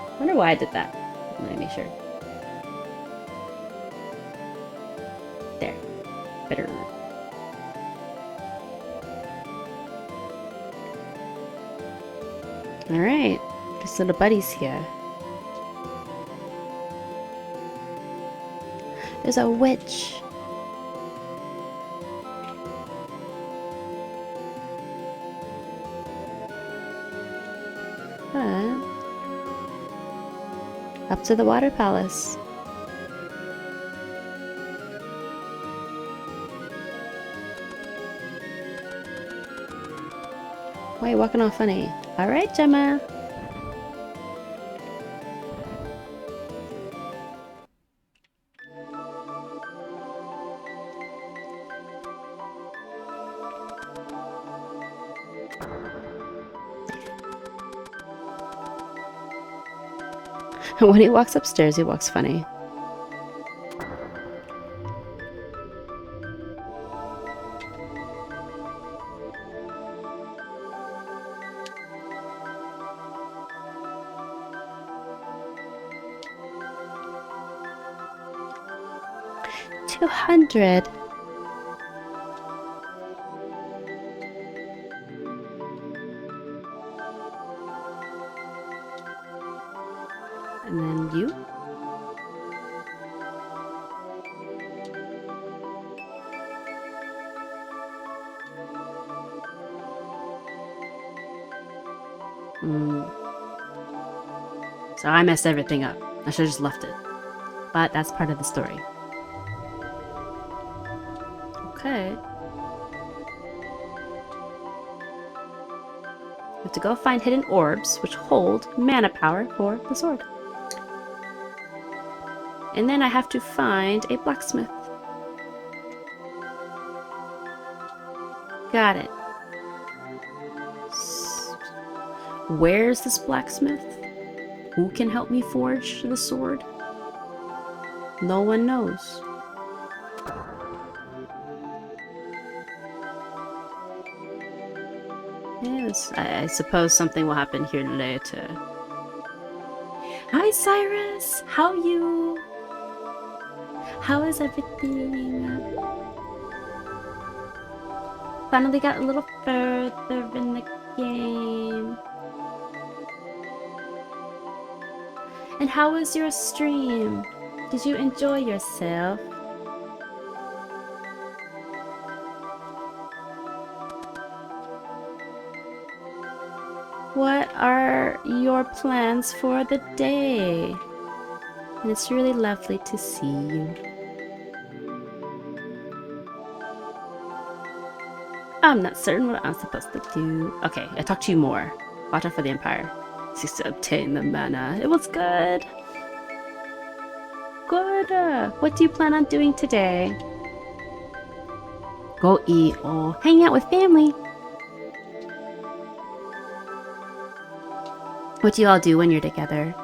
I wonder why I did that. Let me make sure. There. Better. Alright. There's little buddies here. There's a witch. Up to the water palace. Why are you walking all funny? Alright, Gemma. When he walks upstairs, he walks funny. $200. And then you. So I messed everything up. I should have just left it. But that's part of the story. Okay. We have to go find hidden orbs, which hold mana power for the sword. And then I have to find a blacksmith. Got it. Where's this blacksmith? Who can help me forge the sword? No one knows. Yes, I suppose something will happen here later. Hi, Cyrus! How you? How is everything? Finally got a little further in the game. And how was your stream? Did you enjoy yourself? What are your plans for the day? And it's really lovely to see you. I'm not certain what I'm supposed to do. Okay, I talked to you more. Watch out for the Empire. Seeks to obtain the mana. It was good. Good. What do you plan on doing today? Go eat or hang out with family. What do you all do when you're together?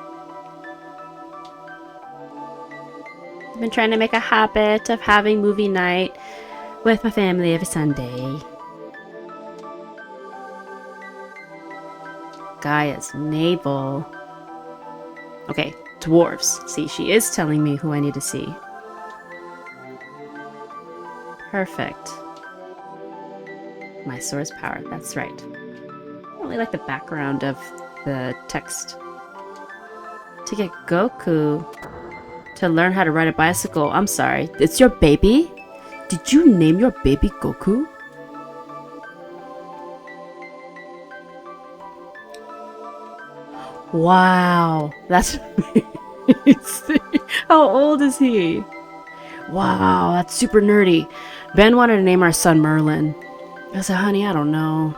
I've been trying to make a habit of having movie night with my family every Sunday. Gaia's navel. Okay, dwarves. See, she is telling me who I need to see. Perfect. My source power, that's right. I really like the background of the text. To get Goku to learn how to ride a bicycle. I'm sorry, it's your baby? Did you name your baby Goku? Wow, that's amazing. How old is he? Wow, that's super nerdy. Ben wanted to name our son Merlin. I said, honey, I don't know.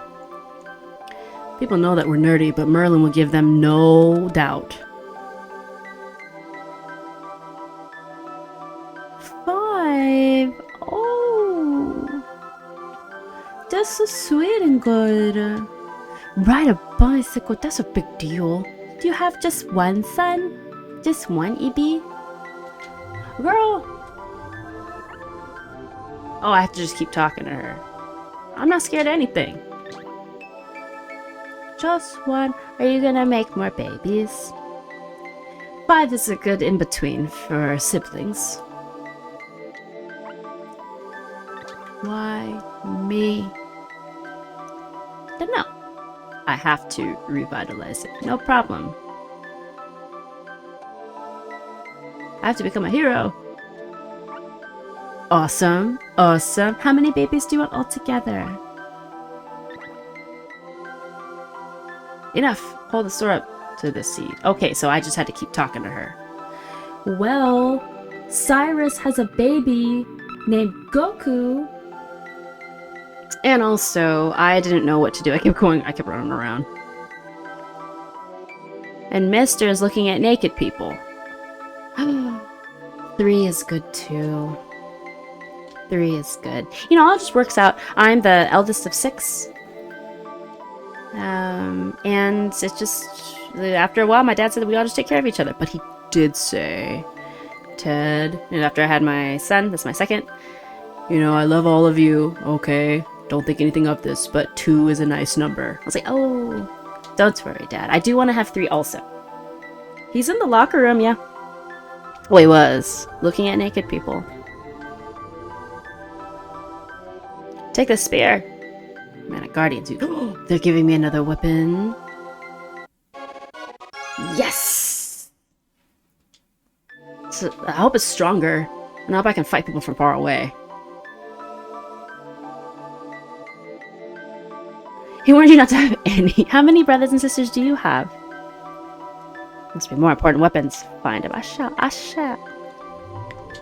People know that we're nerdy, but Merlin will give them no doubt. 5. Oh, that's so sweet and good. Ride a bicycle, that's a big deal. Do you have just one son? Just one, EB? Girl! Oh, I have to just keep talking to her. I'm not scared of anything. Just one. Are you gonna make more babies? 5 is a good in-between for siblings. Why me? Don't know. I have to revitalize it. No problem. I have to become a hero. Awesome. Awesome. How many babies do you want altogether? Enough. Hold the sword up to the seed. Okay, so I just had to keep talking to her. Well, Cyrus has a baby named Goku. And also, I didn't know what to do. I kept running around. And Mister is looking at naked people. 3 is good too. 3 is good. You know, it all just works out. I'm the eldest of 6. And it's just, after a while, my dad said that we all just take care of each other. But he did say, Ted, and after I had my son, that's my second, you know, I love all of you, okay? Don't think anything of this, but 2 is a nice number. I was like, oh, don't worry, Dad. I do want to have 3 also. He's in the locker room, yeah. Well, he was. Looking at naked people. Take the spear. Man, a guardian too. They're giving me another weapon. Yes! So, I hope it's stronger. And I hope I can fight people from far away. He warned you not to have any. How many brothers and sisters do you have? Must be more important weapons. Find them. I shall.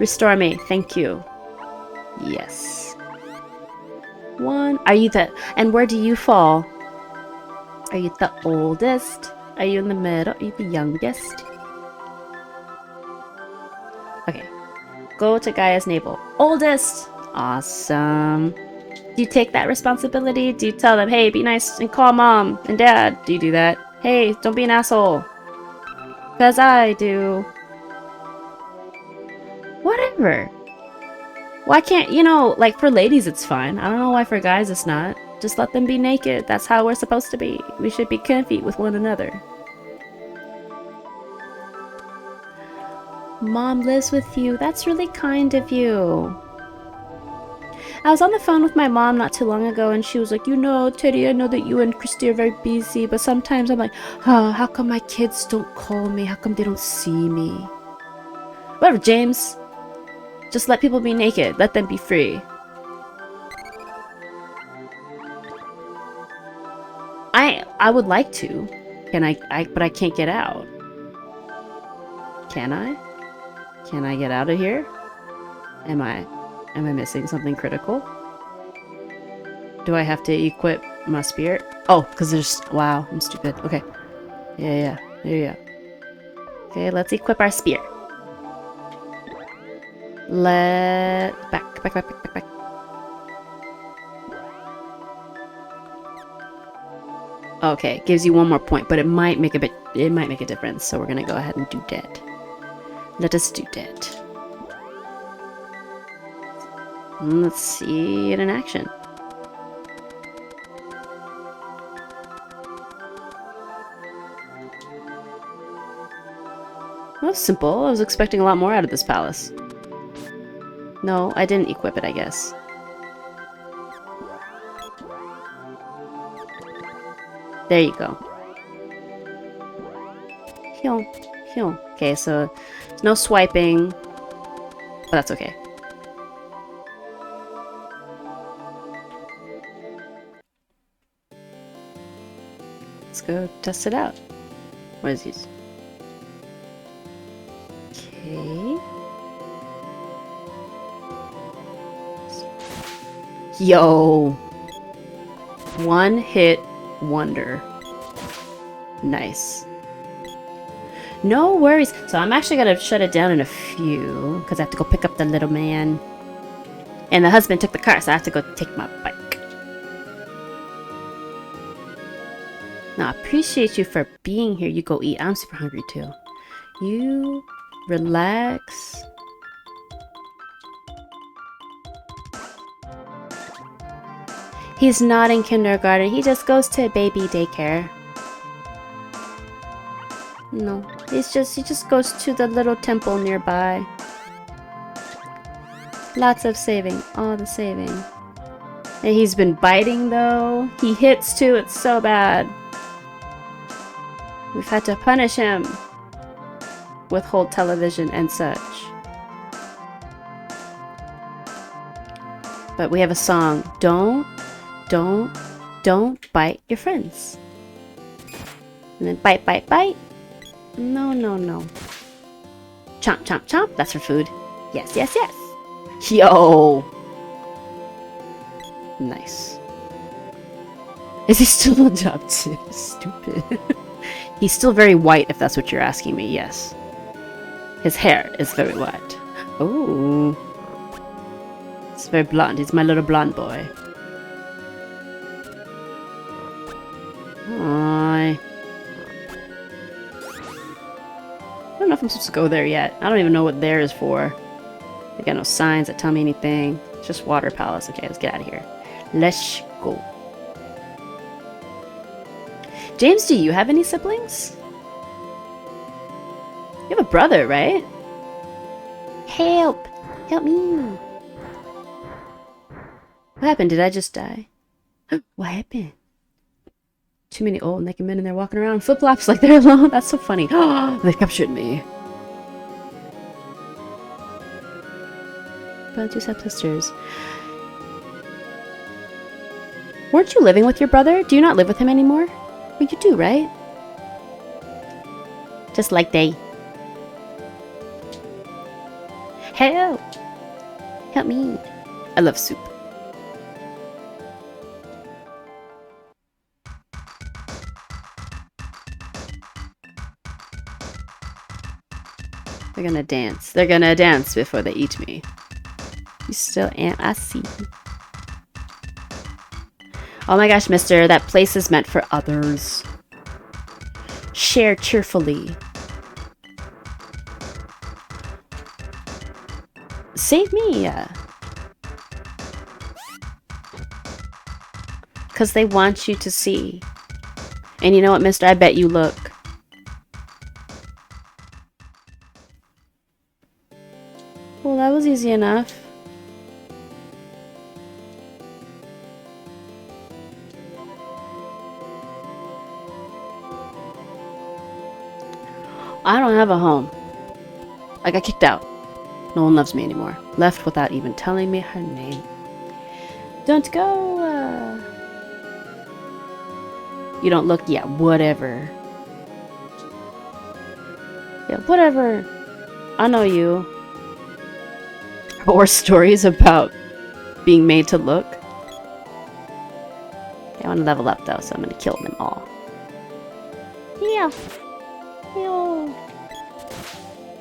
Restore me. Thank you. Yes. 1. Are you the... And where do you fall? Are you the oldest? Are you in the middle? Are you the youngest? Okay. Go to Gaia's navel. Oldest! Awesome. Do you take that responsibility? Do you tell them, hey, be nice and call mom and dad? Do you do that? Hey, don't be an asshole. Because I do. Whatever. Why can't, you know, like for ladies it's fine. I don't know why for guys it's not. Just let them be naked. That's how we're supposed to be. We should be comfy with one another. Mom lives with you. That's really kind of you. I was on the phone with my mom not too long ago, and she was like, you know, Teddy, I know that you and Christy are very busy, but sometimes I'm like, oh, how come my kids don't call me? How come they don't see me? Whatever, James. Just let people be naked. Let them be free. I would like to. Can I but I can't get out. Can I? Can I get out of here? Am I missing something critical? Do I have to equip my spear? Oh, because there's... Wow, I'm stupid. Okay. Yeah. Okay, let's equip our spear. Back. Okay, gives you one more point, but it might make a difference, so we're gonna go ahead and do that. Let us do that. Let's see it in action. Well, simple. I was expecting a lot more out of this palace. No, I didn't equip it, I guess. There you go. Heal. Okay, so there's no swiping, but that's okay. Let's go test it out. What is these? Okay. Yo. One hit wonder. Nice. No worries. So I'm actually gonna shut it down in a few because I have to go pick up the little man. And the husband took the car, so I have to go take my bike. Now, I appreciate you for being here. You go eat. I'm super hungry too. You relax. He's not in kindergarten. He just goes to baby daycare. No, he just goes to the little temple nearby. Lots of saving, all the saving. And he's been biting though. He hits too, it's so bad. We've had to punish him. Withhold television and such. But we have a song. Don't bite your friends. And then bite. No. Chomp. That's for food. Yes. Yo! Nice. Is he still on job too? Stupid. He's still very white, if that's what you're asking me, yes. His hair is very white. Oh. It's very blonde. He's my little blonde boy. Hi. I don't know if I'm supposed to go there yet. I don't even know what there is for. I got no signs that tell me anything. It's just water palace. Okay, let's get out of here. Let's go. James, do you have any siblings? You have a brother, right? Help! Help me! What happened? Did I just die? What happened? Too many old naked men in there walking around flip-flops like they're alone. That's so funny. Oh, they captured me. But two stepsisters. Weren't you living with your brother? Do you not live with him anymore? Well, you do, right? Just like they. Help! Help me. I love soup. They're gonna dance. They're gonna dance before they eat me. You still am. I see. Oh my gosh, mister. That place is meant for others. Share cheerfully. Save me. Because they want you to see. And you know what, mister? I bet you look. Well, that was easy enough. I don't have a home. I got kicked out. No one loves me anymore. Left without even telling me her name. Don't go, You don't look, yeah, whatever. Yeah, whatever. I know you. Or stories about being made to look. Okay, I want to level up though, so I'm gonna kill them all. Yeah. Ew.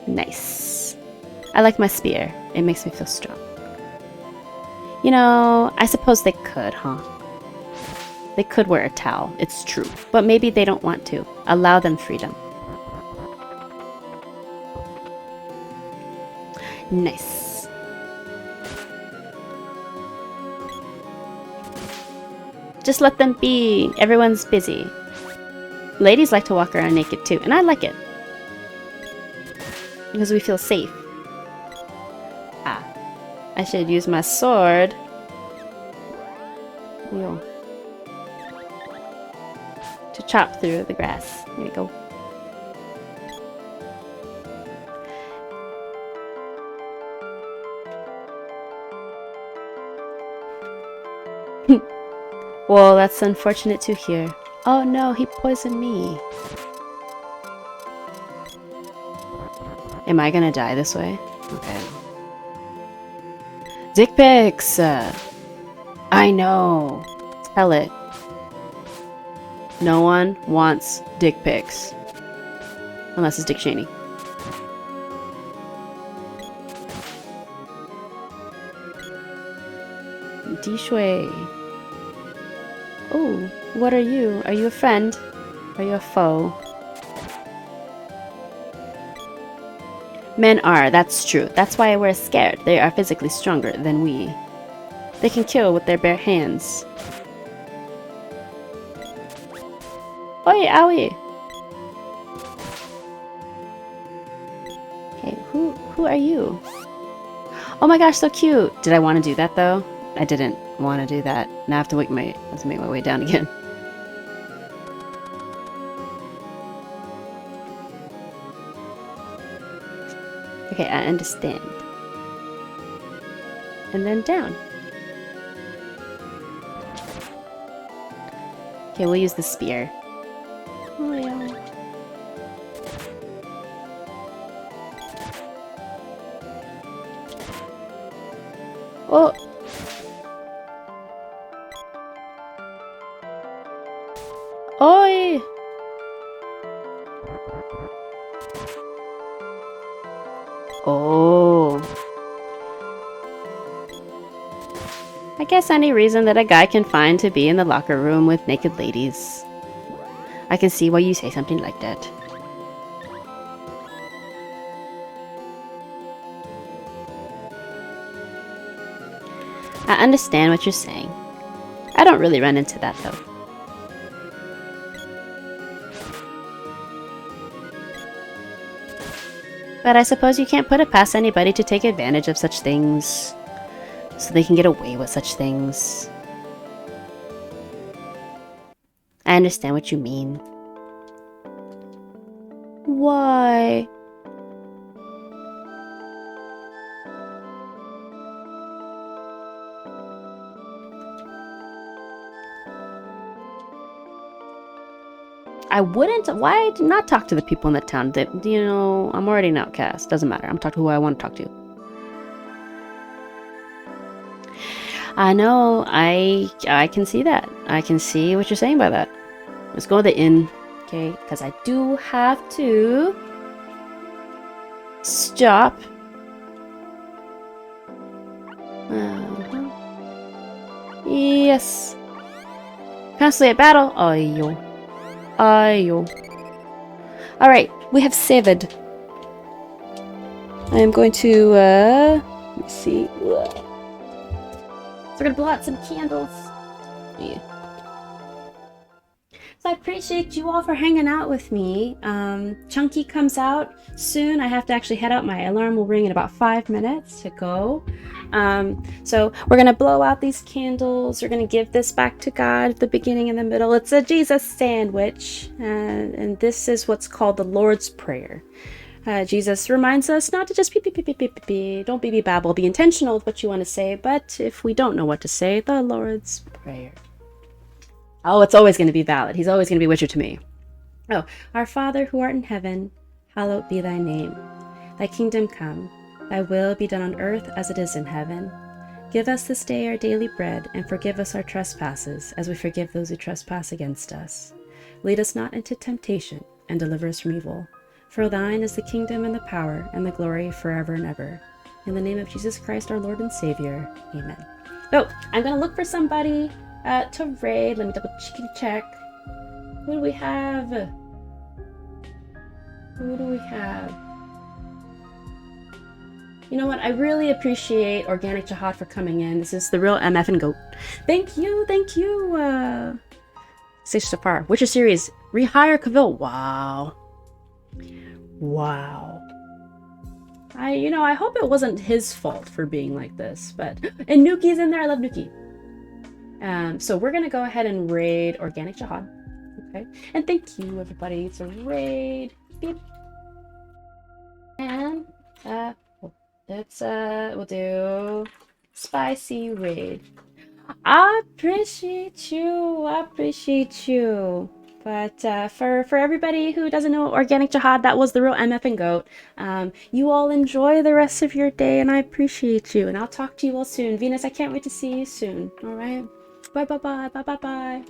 Nice. I like my spear. It makes me feel strong. You know, I suppose they could, huh? They could wear a towel, it's true. But maybe they don't want to. Allow them freedom. Nice. Just let them be. Everyone's busy. Ladies like to walk around naked too, and I like it. Because we feel safe. Ah. I should use my sword. Yo. To chop through the grass. There we go. Well, that's unfortunate to hear. Oh no, he poisoned me. Am I gonna die this way? Okay. Dick pics! I know. Tell it. No one wants dick pics. Unless it's Dick Cheney. Dishui. Oh, what are you? Are you a friend? Are you a foe? Men are, that's true. That's why we're scared. They are physically stronger than we. They can kill with their bare hands. Oi, owie! Okay, who are you? Oh my gosh, so cute! Did I want to do that though? I didn't want to do that. Now I have to make my way down again. Okay, I understand. And then down. Okay, we'll use the spear. Oh, yeah. Oh! Oi! Oh. I guess any reason that a guy can find to be in the locker room with naked ladies. I can see why you say something like that. I understand what you're saying. I don't really run into that though. But I suppose you can't put it past anybody to take advantage of such things, so they can get away with such things. I understand what you mean. Why? I wouldn't. Why not talk to the people in the town? That, you know, I'm already an outcast. Doesn't matter. I'm talking to who I want to talk to. I know. I can see that. I can see what you're saying by that. Let's go to the inn, okay? Because I do have to stop. Yes. Constantly at battle. Oh, yo. Ayo. Alright, we have severed. I am going to, let me see. So we're gonna blow out some candles. Yeah. So I appreciate you all for hanging out with me. Chunky comes out soon. I have to actually head out. My alarm will ring in about 5 minutes to go. So we're gonna blow out these candles. We're gonna give this back to God at the beginning and the middle. It's a Jesus sandwich, and this is what's called the Lord's Prayer. Jesus reminds us not to just don't babble. Be intentional with what you want to say, but if we don't know what to say, the Lord's Prayer. Oh, it's always going to be valid. He's always going to be Witcher to me. Oh, our Father who art in heaven, hallowed be thy name. Thy kingdom come, thy will be done on earth as it is in heaven. Give us this day our daily bread, and forgive us our trespasses, as we forgive those who trespass against us. Lead us not into temptation, and deliver us from evil. For thine is the kingdom and the power and the glory forever and ever. In the name of Jesus Christ, our Lord and Savior. Amen. So, I'm going to look for somebody to raid. Let me double check. Who do we have? You know what? I really appreciate Organic Jihad for coming in. This is the real MF and GOAT. Thank you. Sage Safar. Witcher series. Rehire Cavill. Wow. I hope it wasn't his fault for being like this, but and Nuki's in there. I love Nuki. So we're gonna go ahead and raid Organic Jihad. Okay. And thank you everybody. It's a raid. Beep. And we'll do spicy raid. I appreciate you. But for everybody who doesn't know Organic Jihad, that was the real MF and GOAT. You all enjoy the rest of your day, and I appreciate you. And I'll talk to you all soon. Venus, I can't wait to see you soon. All right? Bye.